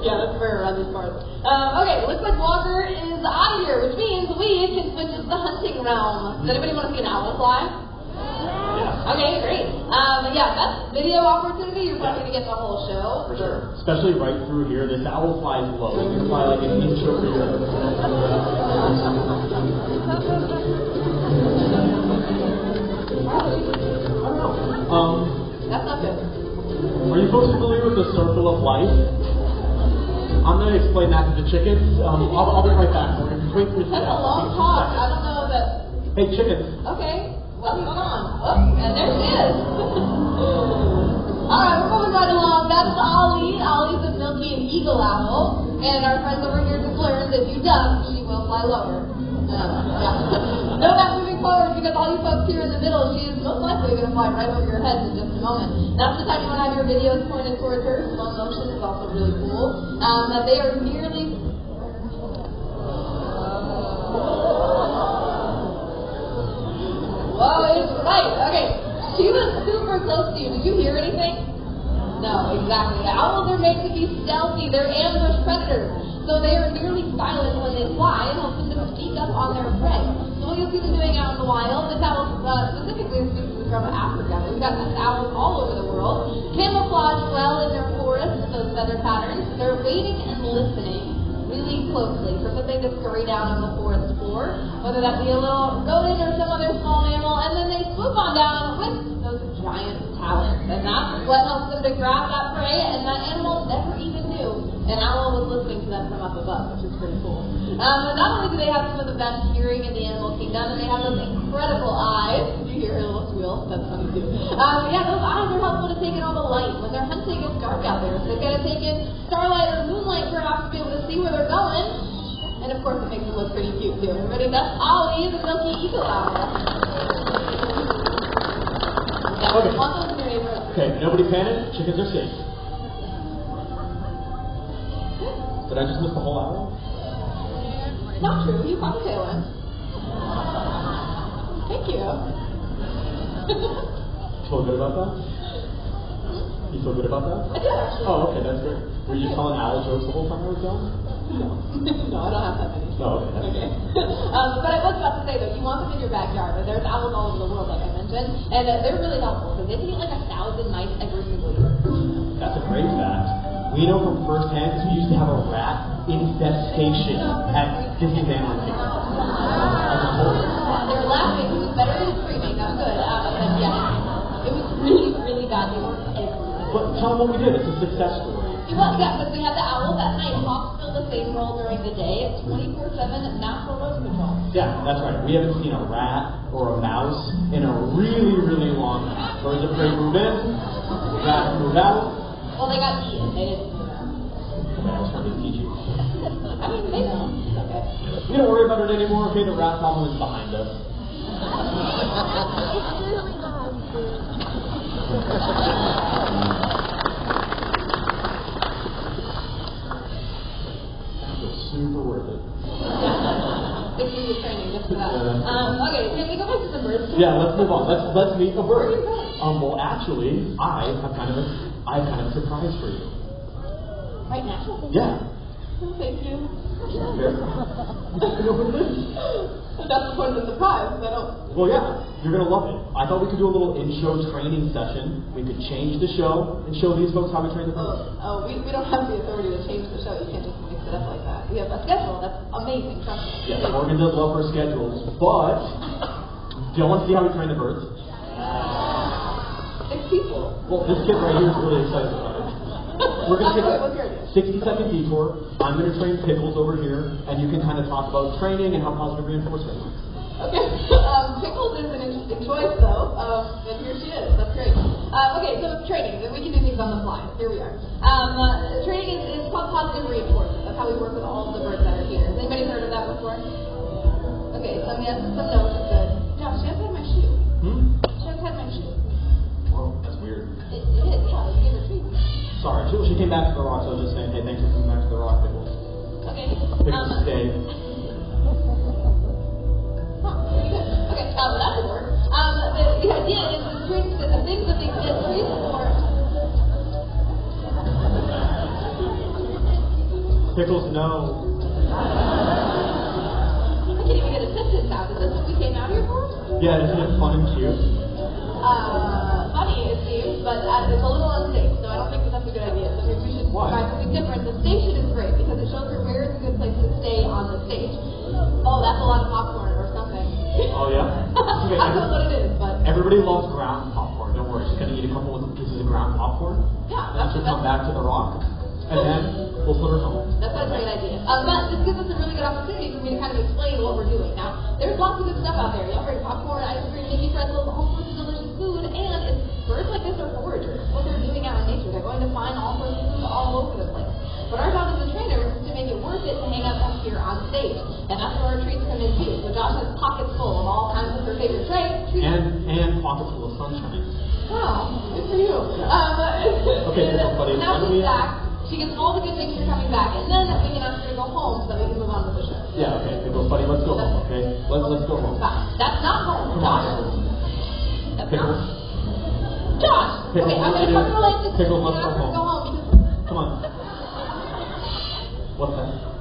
Yeah, that's very around these parts. Okay, looks like Walker is out of here, which means we can switch to the hunting realm. Does anybody want to see an owl fly? Yeah. Okay, great. Yeah, that's video opportunity. You're probably going to get the whole show. For sure. Especially right through here. This owl flies low. You can fly like an inch over here. That's not good. Are you folks familiar with the circle of life? I'm going to explain that to the chickens. I'll be right back. We're going to wait for you. That's a long talk. I don't know that... Hey, chickens. Okay. What's going on? Oh, and there she is. Alright, we're moving right along. That's Ollie. Ollie's a milky and eagle owl. And our friends over here just learned that if you duck, she will fly lower. Yeah. No, not moving forward because all you folks here in the middle, she is most likely going to fly right over your heads in just a moment. That's the time you want to have your videos pointed towards her. Slow motion is also really cool. That they are nearly... Whoa, it's right. Okay. She was super close to you. Did you hear anything? No, exactly. Owls are made to be stealthy. They're ambush predators. So they are nearly silent when they fly and help them to sneak up on their prey. So what you'll see them doing out in the wild, this owl specifically speaks from Africa. We've got owls all over the world. Camouflage well in their forests with those feather patterns. They're waiting and listening really closely for something to scurry down on the forest floor, whether that be a little rodent or some other small animal, and then they swoop on down with those giant talons. And that's what helps them to grab that prey, and that animal never even knew an owl was listening to them from up above, which is pretty cool. And not only do they have some of the best hearing in the animal kingdom, and they have those incredible eyes. Did you hear her little squeal? That's funny too. Yeah, those eyes are helpful to take in all the light. When they're hunting, it's dark out there, so they've got to take in starlight or moonlight perhaps to be able to see where they're going. And of course, it makes them look pretty cute too. Everybody, that's Ollie, the milky eagle owl. Yeah, Okay. want those in your neighborhood. Okay, nobody panic. Chickens are safe. Did I just miss the whole hour? Not true. You caught the tail end. Thank you. Feel good about that? You feel good about that? I did actually. Oh, okay, that's great. Were you telling owl jokes the whole time I was gone? No, I don't have that many. No, okay. But I was about to say, though, you want them in your backyard, but there's owls all over the world, like I mentioned, and they're really helpful, because they can eat like 1,000 mice every single year. That's a great fact. We know from firsthand, because we used to have a rat infestation at Disneyland Kingdom. They were laughing, it was better than screaming, that was good. But yeah, it was really, really bad. They were everywhere. But tell them what we did, it's a success story. Well, yeah, because we had the owls at night. Hawks fill the same role during the day. It's 24/7 natural rose control. Yeah, that's right. We haven't seen a rat or a mouse in a really, really long time. Birds of prey move in, rats move out. Well, they got eaten. They didn't move out. Okay, I was trying to teach you. I mean, maybe. Okay. We don't worry about it anymore. Okay, the rat problem is behind us. Super worth it. If you were training just for that. Okay, can we go back to the birds? Yeah, let's move on. Let's meet a bird. Well, actually, I have kind of a surprise for you. Right now? Yeah. Thank you. There. You know what it is? That's the point of the surprise. I don't. Well, yeah, you're gonna love it. I thought we could do a little in-show training session. We could change the show and show these folks how we train the birds. We don't have the authority to change the show. You can't just mix it up like that. We have a schedule. That's amazing. Trust me. Yeah, Morgan does love her schedules, but do you want to see how we train the birds? 6 people. Well, this kid right here is really excited about it. We're going to take a 60-second detour. I'm going to train Pickles over here, and you can kind of talk about training and how positive reinforcement works. Okay. Pickles is an interesting choice, though. And here she is. That's great. Okay, so training. We can do things on the fly. Here we are. Training is called positive reinforcement. That's how we work with all of the birds that are here. Has anybody heard of that before? Okay, some yes, some no. Good. Josh, she hasn't had my shoe. She hasn't had my shoe. Whoa, that's weird. It is, yeah. You give her treats. Sorry, she came back to the rock, so I was just saying, hey, thanks for coming back to the rock, Pickles. Okay. Pickles stay. Pretty good. Okay, that would work. The idea is the treats, the things that they get treats for. Pickles, no. I can't even get a sentence out. Is this what we came out here for? Yeah, isn't it fun and cute? Funny it seems, but it's a little unsafe, so I don't think that's a good idea. So maybe we should try something different. The station is great because it shows her where is a good place to stay on the stage. Oh, that's a lot of popcorn or something. Oh, yeah? Okay, I don't know what it is, but... Everybody loves ground popcorn. Don't worry, she's going to eat a couple of pieces of ground popcorn. Yeah. And she'll come back to the rock, and then we'll put her home. That's a great idea. But this gives us a really good opportunity for me to kind of explain what we're doing. Now, there's lots of good stuff out there. Y'all heard popcorn, ice cream, Mickey pretzels, all sorts of delicious food, and birds like this are foragers. What they're doing out in nature, they're going to find all sorts of food all over the place. But our job as a trainer is to make it worth it to hang out up here on stage. And that's where our treats come in too. So Josh has pockets full of all kinds of her favorite treats. And pockets full of sunshine. Wow, good for you. Okay, buddy. Now she's back. She gets all the good things for coming back. And then we can ask her to go home so that we can move on with the show. Yeah, okay. Buddy, let's go home, okay? Let's go home. That's not home. Come Josh. on. That's Pickles. not. Josh! Pickles, okay, I'm going to come relate this. Pickles, let's go home. Because... Come on. What's that?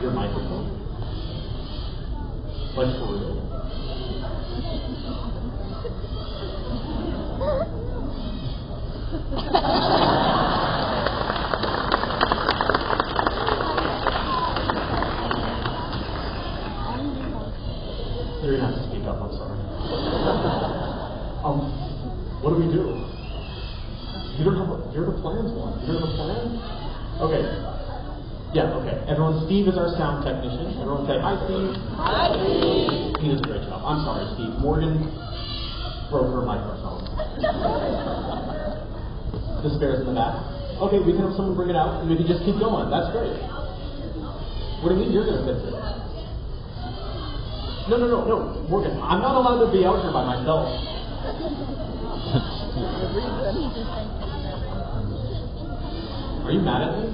Your microphone? Like for real? You're gonna have to speak up, I'm sorry. What do we do? You're the plans one. You're the plan? Okay. Yeah, okay. Everyone, Steve is our sound technician. Everyone say hi, Steve. Hi, Steve. He does a great job. I'm sorry, Steve. Morgan broke her microphone. The spare's in the back. Okay, we can have someone bring it out, and we can just keep going. That's great. What do you mean you're going to fix it? No. Morgan, I'm not allowed to be out here by myself. Are you mad at me?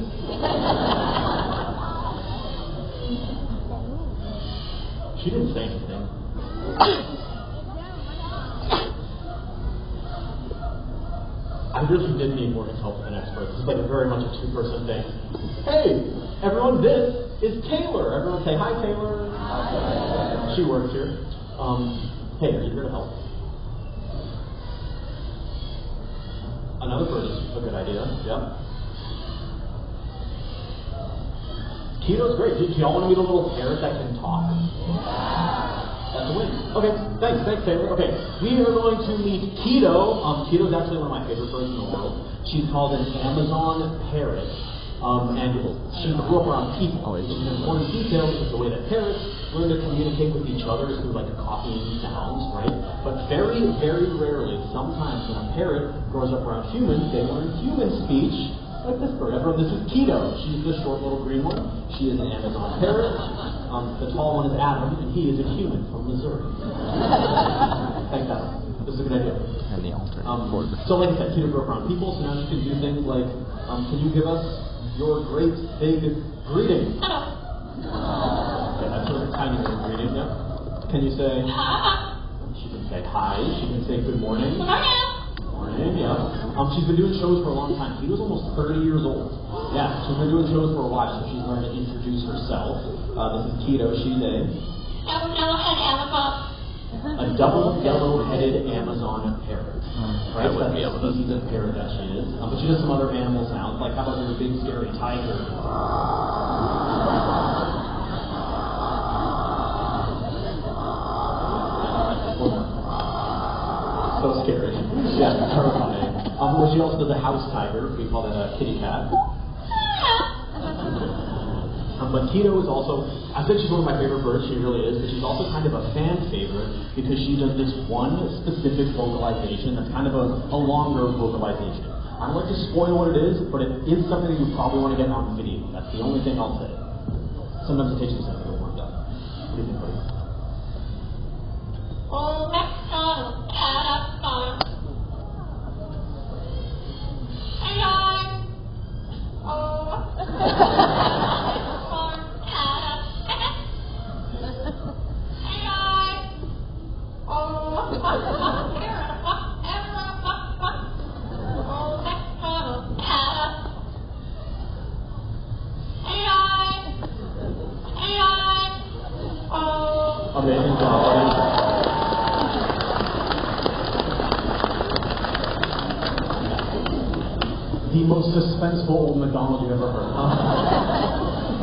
She didn't say anything. I really did need Morgan's help with an expert. This is like very much a two-person thing. Hey, everyone, this is Taylor. Everyone say hi, Taylor. Hi. She works here. Hey, are you here to help? Another bird is a good idea. Yep. Keto's great. Do y'all want to meet a little parrot that can talk? That's a win. Okay, thanks Taylor. Okay, we are going to meet Keto. Keto's actually one of my favorite birds in the world. She's called an Amazon parrot. And she grew up around people, which is an important detail because the way that parrots learn to communicate with each other is through like copying sounds, right? But very, very rarely, sometimes when a parrot grows up around humans, they learn human speech, like this bird. Everyone, this is Keto. She's the short little green one. She is an Amazon parrot. The tall one is Adam, and he is a human from Missouri. Thanks, Adam. This is a good idea. And the alternate. So like I said, Keto grew up around people, so now she can do things like, can you give us your great big greeting? Hello. Okay, that's sort of a tiny little greeting, yeah. Can you say She can say hi, she can say good morning. Good morning. Morning, yeah. She's been doing shows for a long time. She was almost 30 years old. Yeah, she's been doing shows for a while, so she's learned to introduce herself. This is Keto, she's a double yellow-headed Amazon parrot. Right? That's the species of parrot that she is. But she does some other animal sounds, like how about your big scary tiger? So scary. Yeah, terrifying. But she also does a house tiger. We call that a kitty cat. But Keto is also, I said she's one of my favorite birds, she really is, but she's also kind of a fan favorite because she does this one specific vocalization that's kind of a longer vocalization. I don't like to spoil what it is, but it is something that you probably want to get on video. That's the only thing I'll say. Sometimes it takes you a second to warm up. What do you think, buddy? Amazing job, buddy. The most suspenseful Old MacDonald you've ever heard.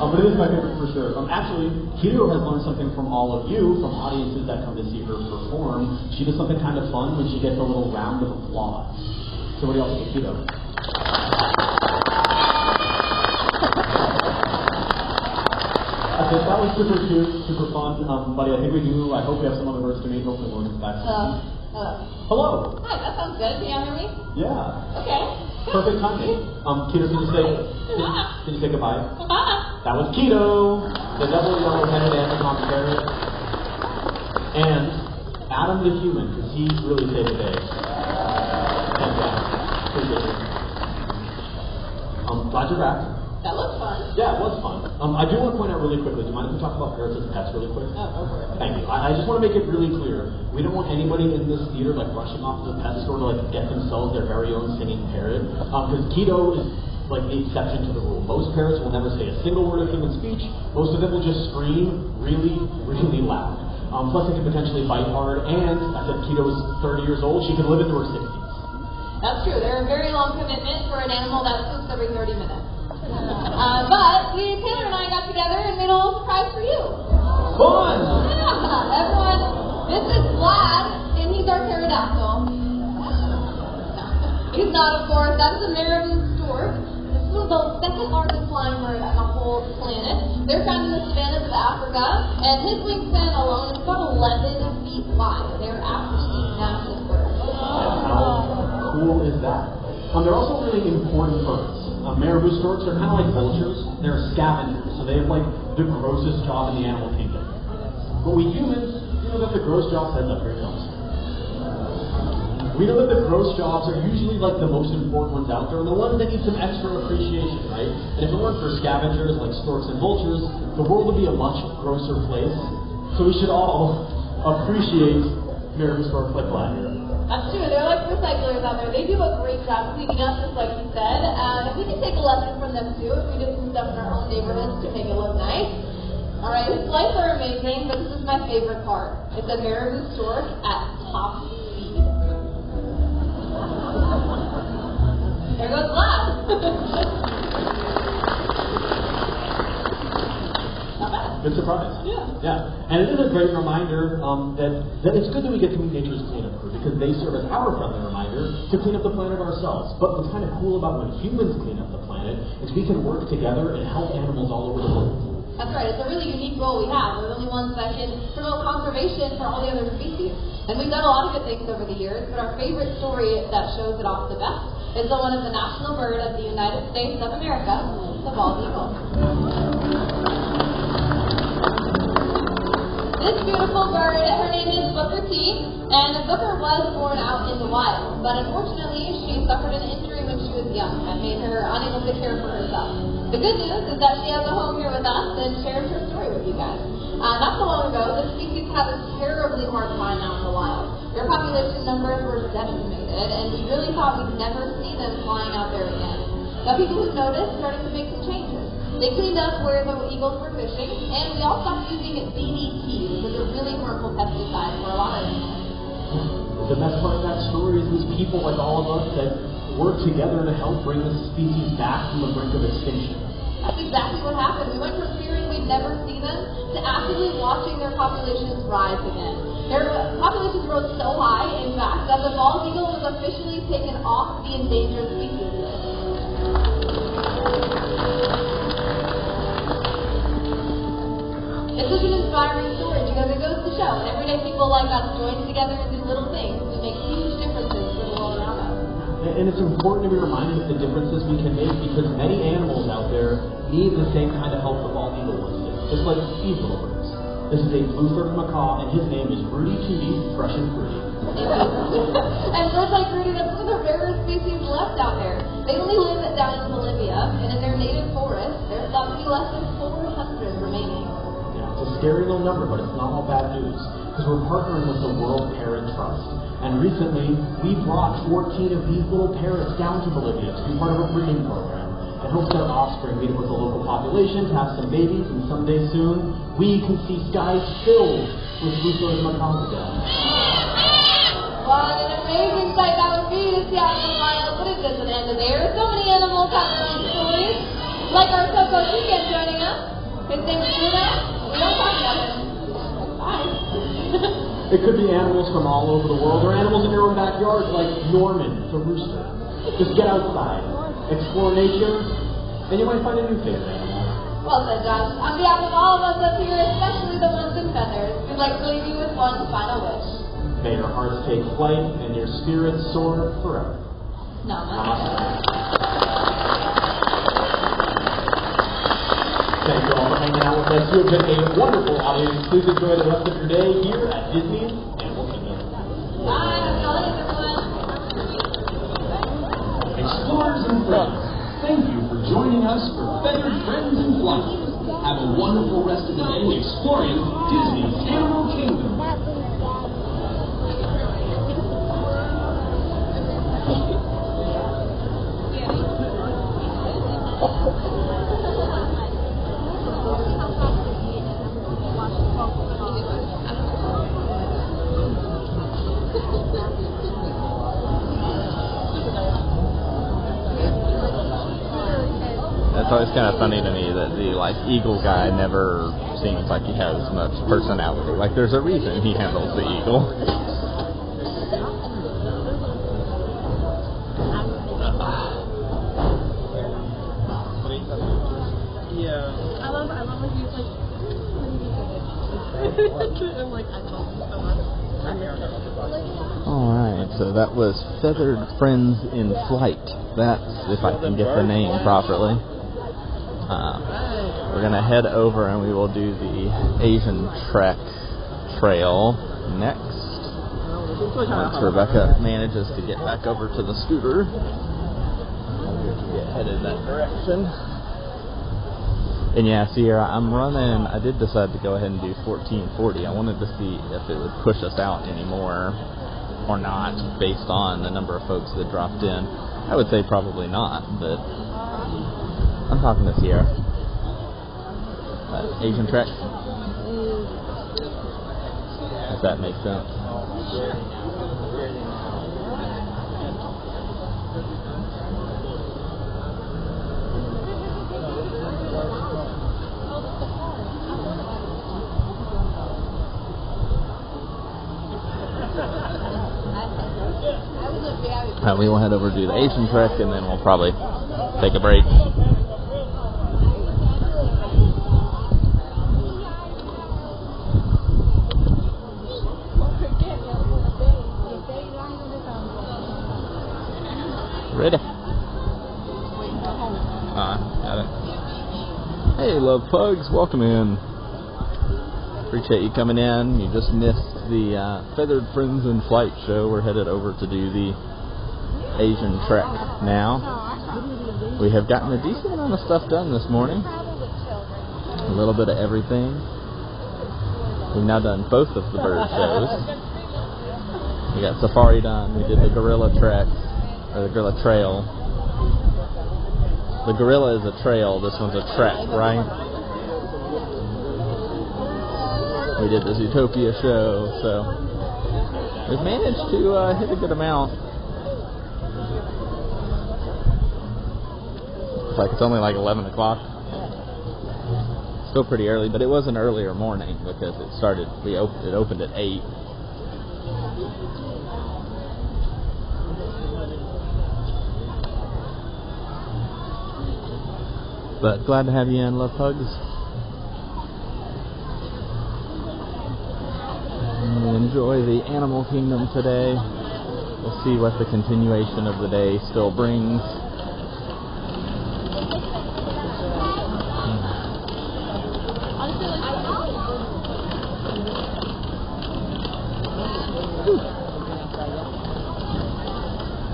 But it is my favorite for sure. Actually, Keto has learned something from all of you, from audiences that come to see her perform. She does something kind of fun when she gets a little round of applause. So what do y'all think of Keto? That was super cute, super fun. Buddy, I think we do. I hope we have some other birds to meet. Hopefully Morgan's back. Hello. Hi, that sounds good. Can you hear me? Yeah. Okay. Perfect timing. Keto, can you say goodbye? That was Keto, the double yellow-headed Amazon parrot, and Adam the human, because he really saved the day. Thanks, Adam. Appreciate it. Glad you're back. That was fun. Yeah, it was fun. I do want to point out really quickly, do you mind if we talk about parrots as pets really quick? Oh, over it. Thank you. I just want to make it really clear. We don't want anybody in this theater like rushing off to the pet store to like get themselves their very own singing parrot. Because Keto is like the exception to the rule. Most parrots will never say a single word of human speech. Most of them will just scream really, really loud. Plus they can potentially bite hard. And I said Keto is 30 years old. She can live into her 60s. That's true. They're a very long commitment for an animal that swoops every 30 minutes. But Taylor and I got together and made a little surprise for you. Fun! Yeah, everyone, this is Vlad, and he's our pterodactyl. He's not, of course. That's a marabou stork. This is the second largest flying bird on the whole planet. They're found in the savannas of Africa, and his wingspan alone is about 11 feet wide. They're absolutely massive birds. How cool is that? They're also really important birds. Marabou storks are kind of like vultures. They're scavengers, so they have like the grossest job in the animal kingdom. But we humans, we know that the gross jobs heads up here comes. We know that the gross jobs are usually like the most important ones out there, and the ones that need some extra appreciation, right? And if it weren't for scavengers like storks and vultures, the world would be a much grosser place. So we should all appreciate marabou storks like Vlad here. That's true. They're like recyclers down there. They do a great job cleaning up, just like you said. And we can take a lesson from them too if we did some stuff in our own neighborhoods to make it look nice. Alright, his flights are amazing, but this is my favorite part. It's a marabou stork at top speed. There goes Vlad. Not bad. Good surprise. Yeah. And it is a great reminder that it's good that we get to meet nature's cleanup crew, because they serve as our friendly reminder to clean up the planet ourselves. But what's kind of cool about when humans clean up the planet is we can work together and help animals all over the world. That's right. It's a really unique role we have. We're the only ones that can promote conservation for all the other species. And we've done a lot of good things over the years, but our favorite story that shows it off the best is the one of the national bird of the United States of America, the bald eagle. This beautiful bird, her name is Booker T, and Booker was born out in the wild, but unfortunately she suffered an injury when she was young that made her unable to care for herself. The good news is that she has a home here with us and shares her story with you guys. Not so long ago, this species had a terribly hard time out in the wild. Their population numbers were decimated, and we really thought we'd never see them flying out there again. Now people who noticed started to make some changes. They cleaned up where the eagles were fishing, and we all stopped using DDT, which is a really harmful pesticide for a lot of animals. The best part of that story is these people like all of us that work together to help bring the species back from the brink of extinction. That's exactly what happened. We went from fearing we'd never see them to actively watching their populations rise again. Their populations rose so high, in fact, that the bald eagle was officially taken off the endangered species list. It's such an inspiring story because it goes to show that everyday people like us join together and do little things to make huge differences for the world around us. And it's important to be reminded of the differences we can make, because many animals out there need the same kind of help the bald eagle once did, just like these little birds. This is a blue-throated macaw, and his name is Rudy Tooty, fresh and fruity. And birds like Rudy, that's one of the rarest species left out there. They only live down in Bolivia, and in their native forest, there's thought to be less than 400 remaining. It's a scary little number, but it's not all bad news, because we're partnering with the World Parrot Trust. And recently, we brought 14 of these little parrots down to Bolivia to be part of a breeding program and hope their offspring meet up with the local population to have some babies, and someday soon, we can see skies filled with blue-throated macaws again. What an amazing sight that would be to see out in the wild, but it doesn't end there. So many animals have great stories, like our Coco Chicken joining us. His name's Bruno. We don't talk about him. Bye. It could be animals from all over the world, or animals in your own backyard, like Norman, the rooster. Just get outside, explore nature, and you might find a new favorite animal. Well said, Josh. On behalf of all of us up here, especially the ones in feathers, we'd like to leave you with one final wish. May your hearts take flight and your spirits soar forever. Namaste. Thank you all for hanging out with us. You have been a wonderful audience. Please enjoy the rest of your day here at Disney's Animal Kingdom. Bye. Happy holidays, everyone. Explorers and friends, thank you for joining us for Feathered Friends in Flight. Have a wonderful rest of the day exploring Disney's Animal Kingdom. It's always kind of funny to me that the eagle guy never seems like he has much personality. Like there's a reason he handles the eagle. I love when he's like, I'm like, I love him so much. Alright, so that was Feathered Friends in Flight. That's if I can get the name properly. We're going to head over and we will do the Asian Trek Trail next. Once Rebecca manages to get back over to the scooter, we'll get headed that direction. And yeah, Sierra, I did decide to go ahead and do 1440. I wanted to see if it would push us out anymore or not, based on the number of folks that dropped in. I would say probably not, but I'm talking to Sierra. Asian Trek. If that makes sense. We will head over to the Asian Trek, and then we'll probably take a break. Ready? Got it. Hey, love pugs, welcome in. Appreciate you coming in. You just missed the Feathered Friends in Flight show. We're headed over to do the Asian Trek now. We have gotten a decent amount of stuff done this morning. A little bit of everything. We've now done both of the bird shows. We got Safari done. We did the Gorilla Trek, or the Gorilla Trail. The Gorilla is a trail. This one's a trek, right? We did the Zootopia show, so we've managed to hit a good amount. It's like it's only like 11 o'clock. Still pretty early, but it was an earlier morning because it started. It opened at 8. But glad to have you in, love pugs. Enjoy the animal kingdom today. We'll see what the continuation of the day still brings.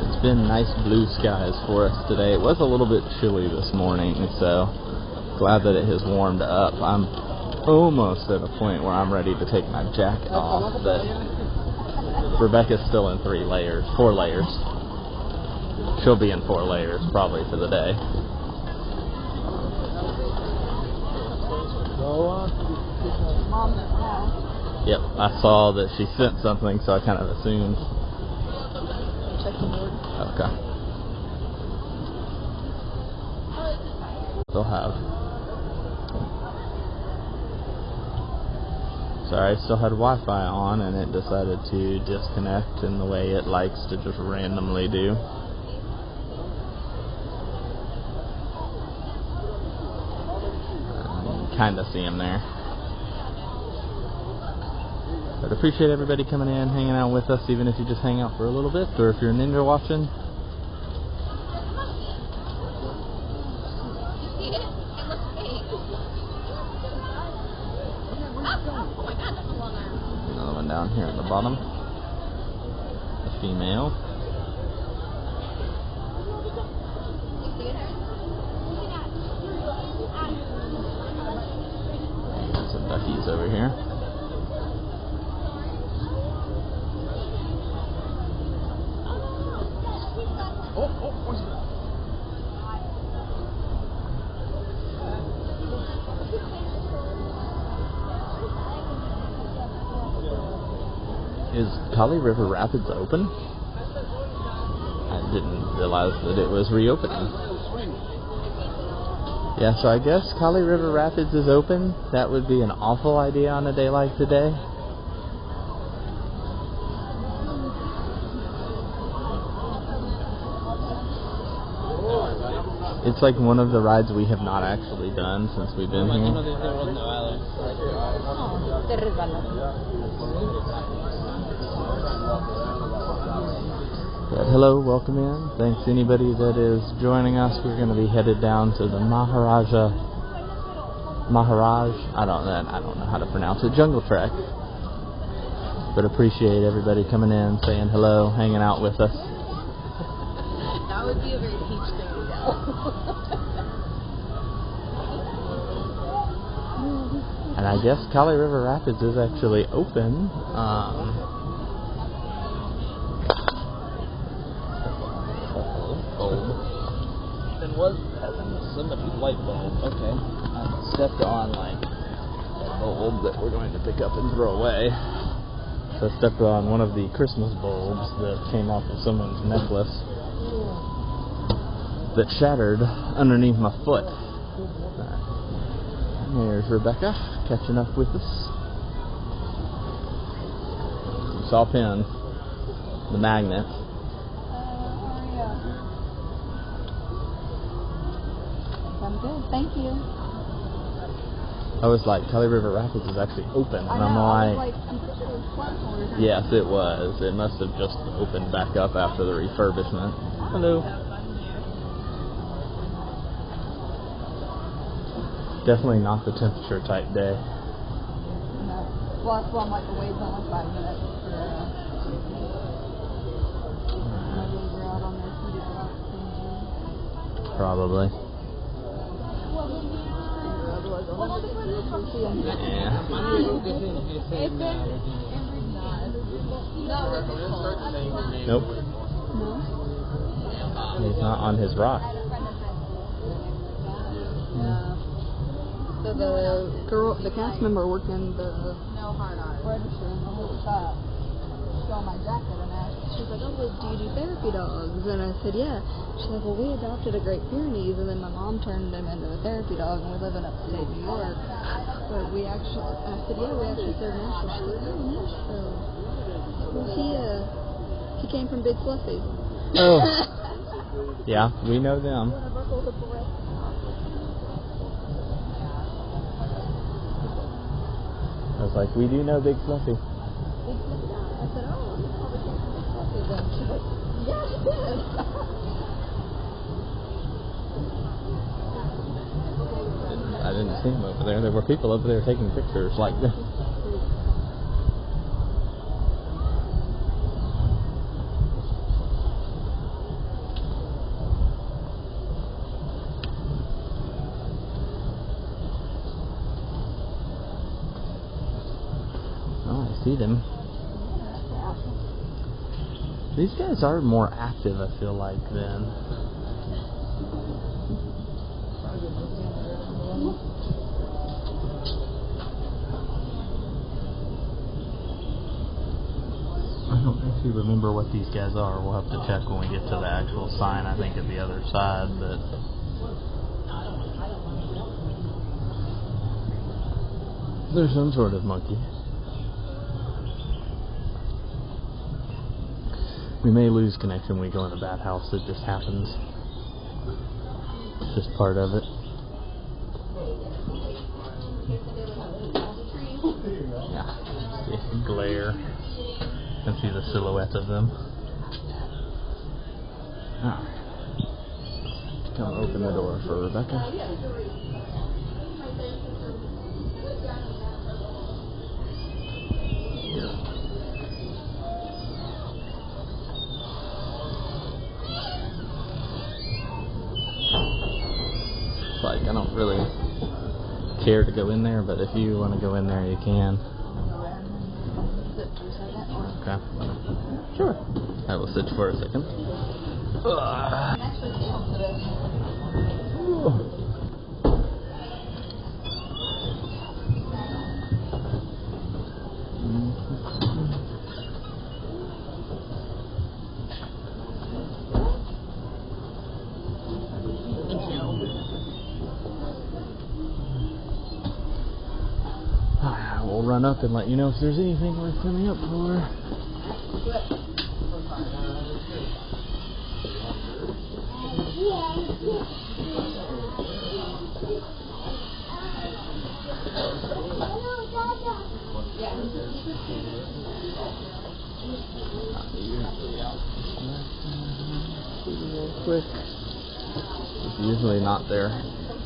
It's been nice blue skies for us today. It was a little bit chilly this morning, so glad that it has warmed up. I'm almost at a point where I'm ready to take my jacket off, but Rebecca's still in 4 layers. She'll be in 4 layers probably for the day. Yep, I saw that she sent something, so I kind of assumed. Okay. Still have. Sorry, I still had Wi-Fi on, and it decided to disconnect in the way it likes to just randomly do. Kind of see him there. But appreciate everybody coming in, hanging out with us, even if you just hang out for a little bit, or if you're ninja watching. Another one down here at the bottom. A female. And some duckies over here. Is Kali River Rapids open? I didn't realize that it was reopening. Yeah, so I guess Kali River Rapids is open. That would be an awful idea on a day like today. It's like one of the rides we have not actually done since we've been here. But hello, welcome in. Thanks anybody that is joining us. We're going to be headed down to the Maharaj. I don't know how to pronounce it. Jungle Trek. But appreciate everybody coming in, saying hello, hanging out with us. That would be a very peach thing to go. And I guess Kali River Rapids is actually open. was having so much light bulb. Okay. I stepped on like a bulb that we're going to pick up and throw away. So I stepped on one of the Christmas bulbs that came off of someone's necklace that shattered underneath my foot. There's Rebecca catching up with us. You saw Pin, the magnet. I'm good, thank you. I was like, Kelly River Rapids is actually open, and I'm like, I'm pretty sure it was closed. yes, it was. It must have just opened back up after the refurbishment. Hello. Definitely not the temperature type day. No. Well, that's why I'm like, the waves only 5 minutes for maybe we're out on their heated rock. Probably. Nope. He's not on his rock. So the cast member worked in the register in the whole shop. She saw my jacket and asked, she was like, oh, well, do you do therapy dogs? And I said, yeah. She's like, well, we adopted a Great Pyrenees, and then my mom turned him into a therapy dog, and we live in upstate New York. But we actually, I said, yeah, we actually serve Nashville. She's like, oh, Nashville. Well, he came from Big Fluffy. Oh. Yeah, we know them. I was like, we do know Big Fluffy. Big Fluffy. I said, oh, I'm probably came from Big Fluffy then. She's like, yeah, she did. I didn't see him over there. There were people over there taking pictures like this. Oh, I see them. These guys are more active, I feel like, than... I don't actually remember what these guys are. We'll have to check when we get to the actual sign, I think, at the other side, but... There's some sort of monkey. We may lose connection when we go in a bad house. It just happens. It's just part of it. Yeah. It's glare. You can see the silhouette of them. Alright. Come open the door for Rebecca. Like, I don't really care to go in there, but if you want to go in there, you can. Okay. Sure. I will sit for a second. We'll run up and let you know if there's anything worth coming up for. Quick. It's usually not their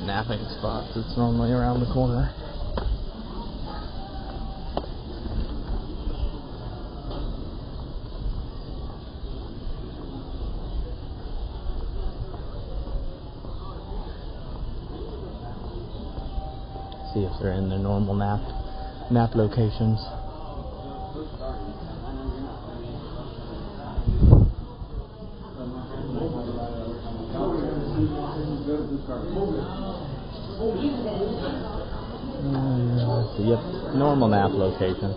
napping spots. It's normally around the corner. See if they're in their normal nap locations. Let's see. Yep, normal map location.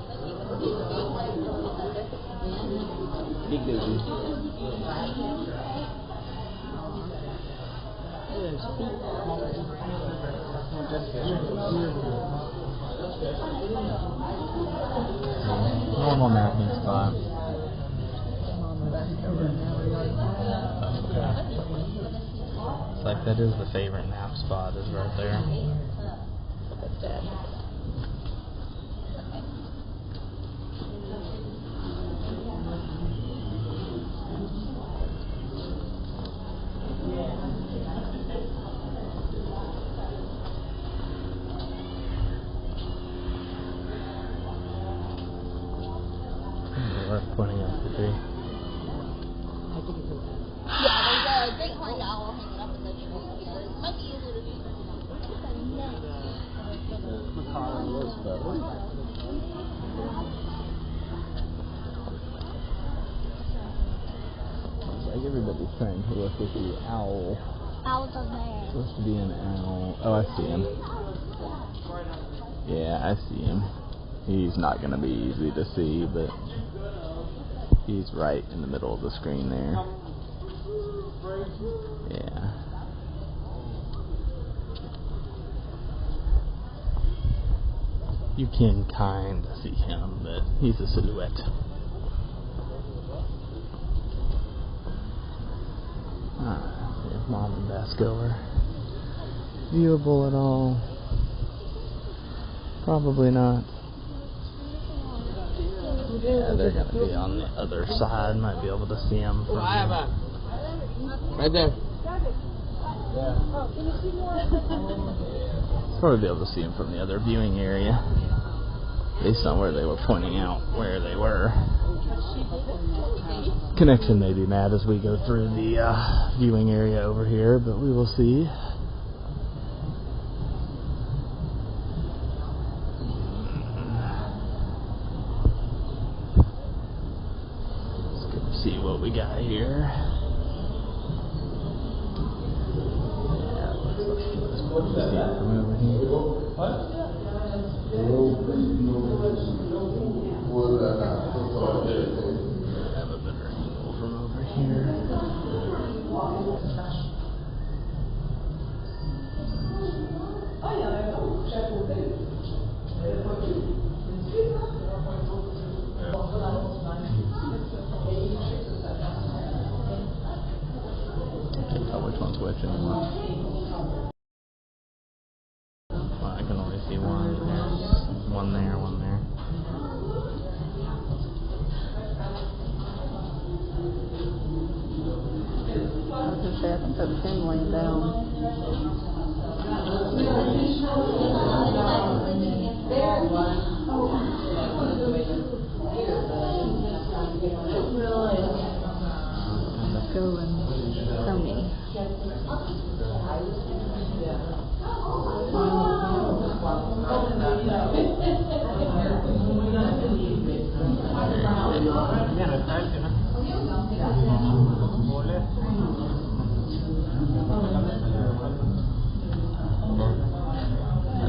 Big baby. Normal mapping spot. It's like that is the favorite nap spot, is right there. That's dead. Pointing up the tree. Yeah, there's a great horned owl hanging up in the tree here. It might be easier to do something. Like everybody's trying to look at the owl. Owls are there. It's supposed to be an owl. Oh, I see him. Yeah, I see him. He's not going to be easy to see, but he's right in the middle of the screen there. Yeah. You can kind of see him, but he's a silhouette. Here's Mom and Bascover. Viewable at all? Probably not. Yeah, they're going to be on the other side. Might be able to see them from here. Right there. Probably be able to see them from the other viewing area, based on where they were pointing out where they were. Connection may be mad as we go through the viewing area over here, but we will see. Let's go see what we got here. From over here. Have a better angle from over here. Oh, which one's which anymore? I can only see one. There's one there, one there. I was going to say, I think that's him laying down. Let's go and Tony.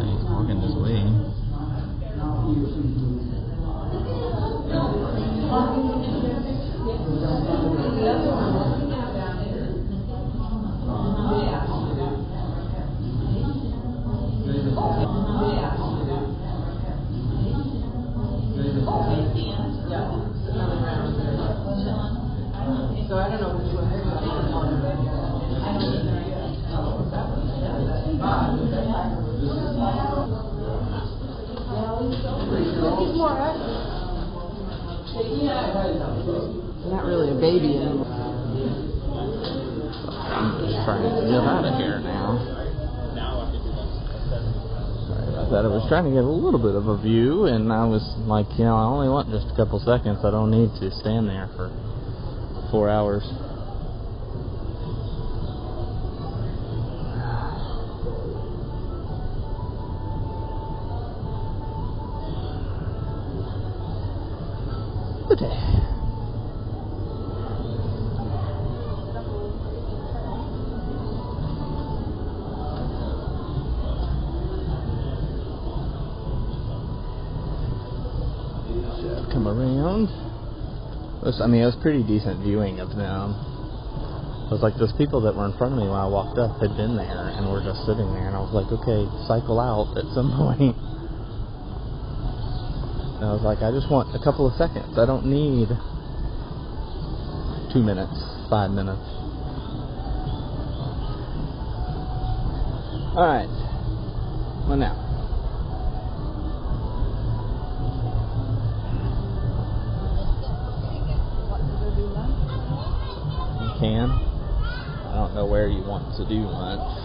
He's walking his way. So I don't know which one they're going Not really a baby anymore. I'm just trying to get out of here now. Sorry about that. I was trying to get a little bit of a view, and I was like, I only want just a couple seconds. I don't need to stand there for 4 hours. Good day. around. I mean, it was pretty decent viewing of them. It was like those people that were in front of me when I walked up had been there and were just sitting there, and I was like, okay, cycle out at some point. And I was like, I just want a couple of seconds. I don't need 2 minutes, 5 minutes. Alright. Well, now. You can. I don't know where you want to do lunch.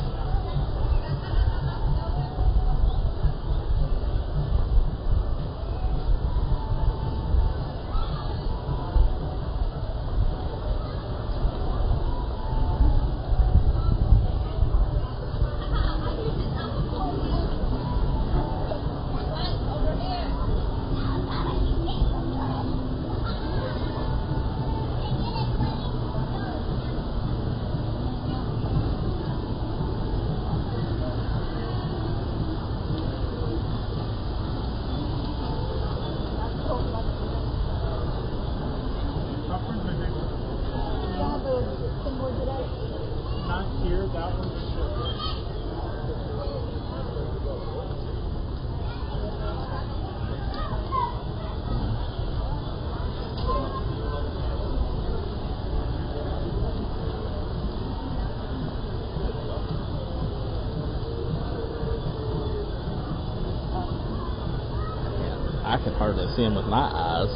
I can hardly see him with my eyes.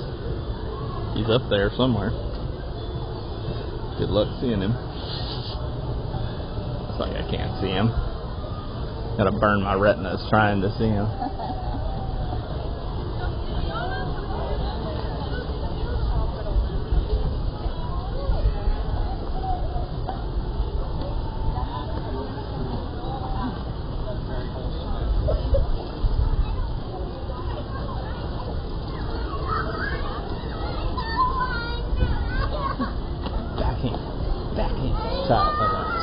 He's up there somewhere. Good luck seeing him. Looks like I can't see him. Gotta burn my retinas trying to see him.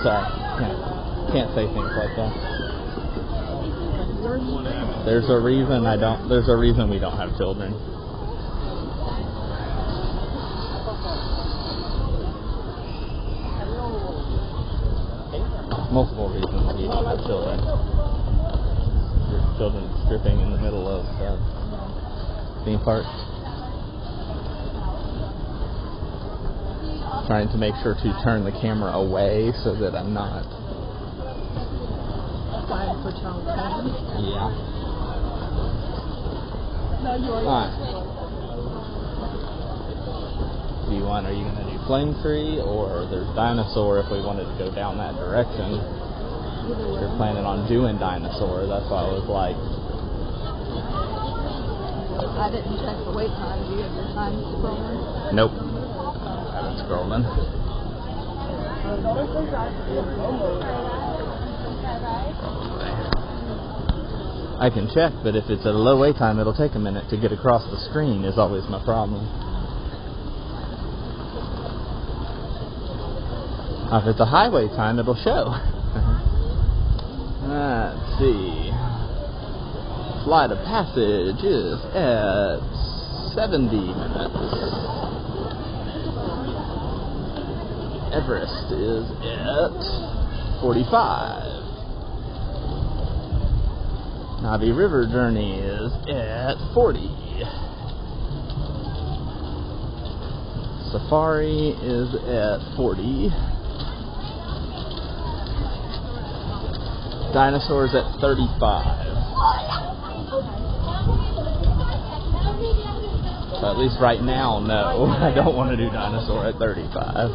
Sorry, can't say things like that. There's a reason we don't have children. Multiple reasons we don't have children. Children stripping in the middle of theme parks. Trying to make sure to turn the camera away so that I'm not. Flag for child porn. Yeah. No, you are. Alright. Are you going to do Flame Tree, or there's Dinosaur if we wanted to go down that direction? If you're planning on doing Dinosaur, that's why I was like. I didn't check the wait time. Do you have your time scrolling? Nope. Scrolling. I can check, but if it's at a low wait time, it'll take a minute to get across the screen is always my problem. If it's a high wait time, it'll show. Let's see. Flight of Passage is at 70 minutes. Everest is at 45. Navi River Journey is at 40. Safari is at 40. Dinosaurs at 35. So at least right now, no. I don't want to do Dinosaur at 35.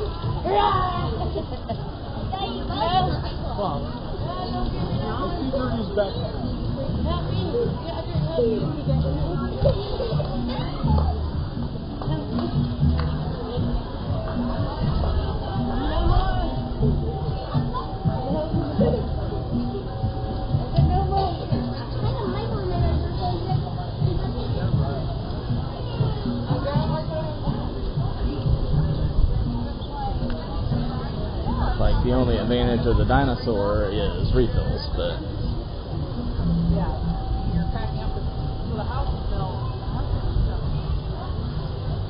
Like, the only advantage of the Dinosaur is refills, but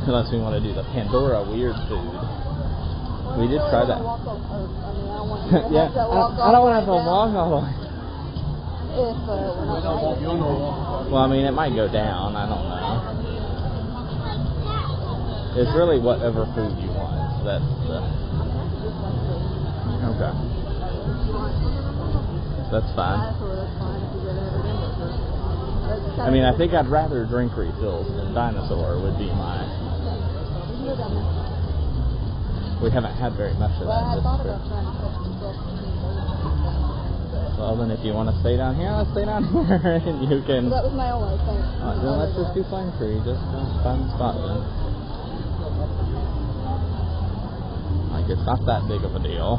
Unless we want to do the Pandora weird food. We did try that. Yeah, I don't want to have to walk all the way. Well, I mean, it might go down. I don't know. It's really whatever food you want. That's the... Okay. That's fine. I mean, I think I'd rather drink refills than dinosaur would be my... We haven't had very much of that this trip. Well, then if you want to stay down here, let's stay down here, and you can... That was my only thing. Then let's just do flame free. Just find the spot then. Like, it's not that big of a deal.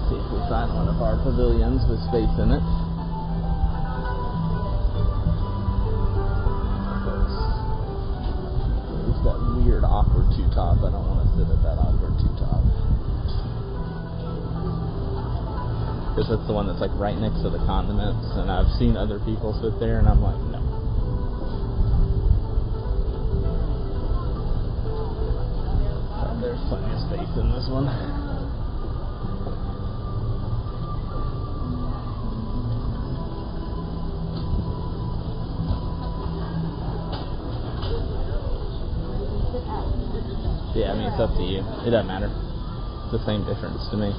See if we find one of our pavilions with space in it. It's that weird awkward two-top. I don't want to sit at that awkward two-top. Because that's the one that's like right next to the condiments, and I've seen other people sit there, and I'm like, no. Oh, there's plenty of space in this one. Yeah, I mean, it's up to you. It doesn't matter. It's the same difference to me.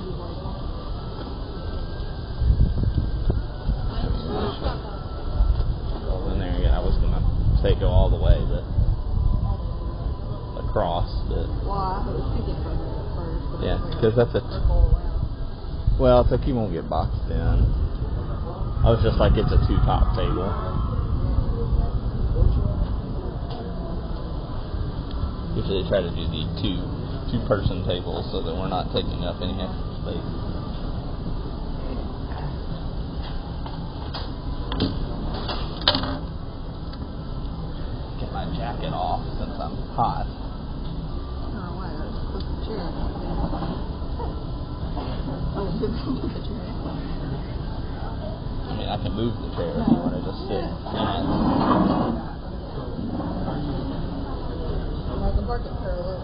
Well, then there again, I was going to say go all the way, but across, but... Well, I was thinking from there first. Yeah, because that's a... Well, it's like you won't get boxed in. I was just like, it's a two-top table. Usually try to do the two-person tables so that we're not taking up any extra space. Get my jacket off since I'm hot. Oh, why? I was put the chair. Oh, you can move the chair. I mean, I can move the chair if you want to just sit in it. Like a bucket parallel.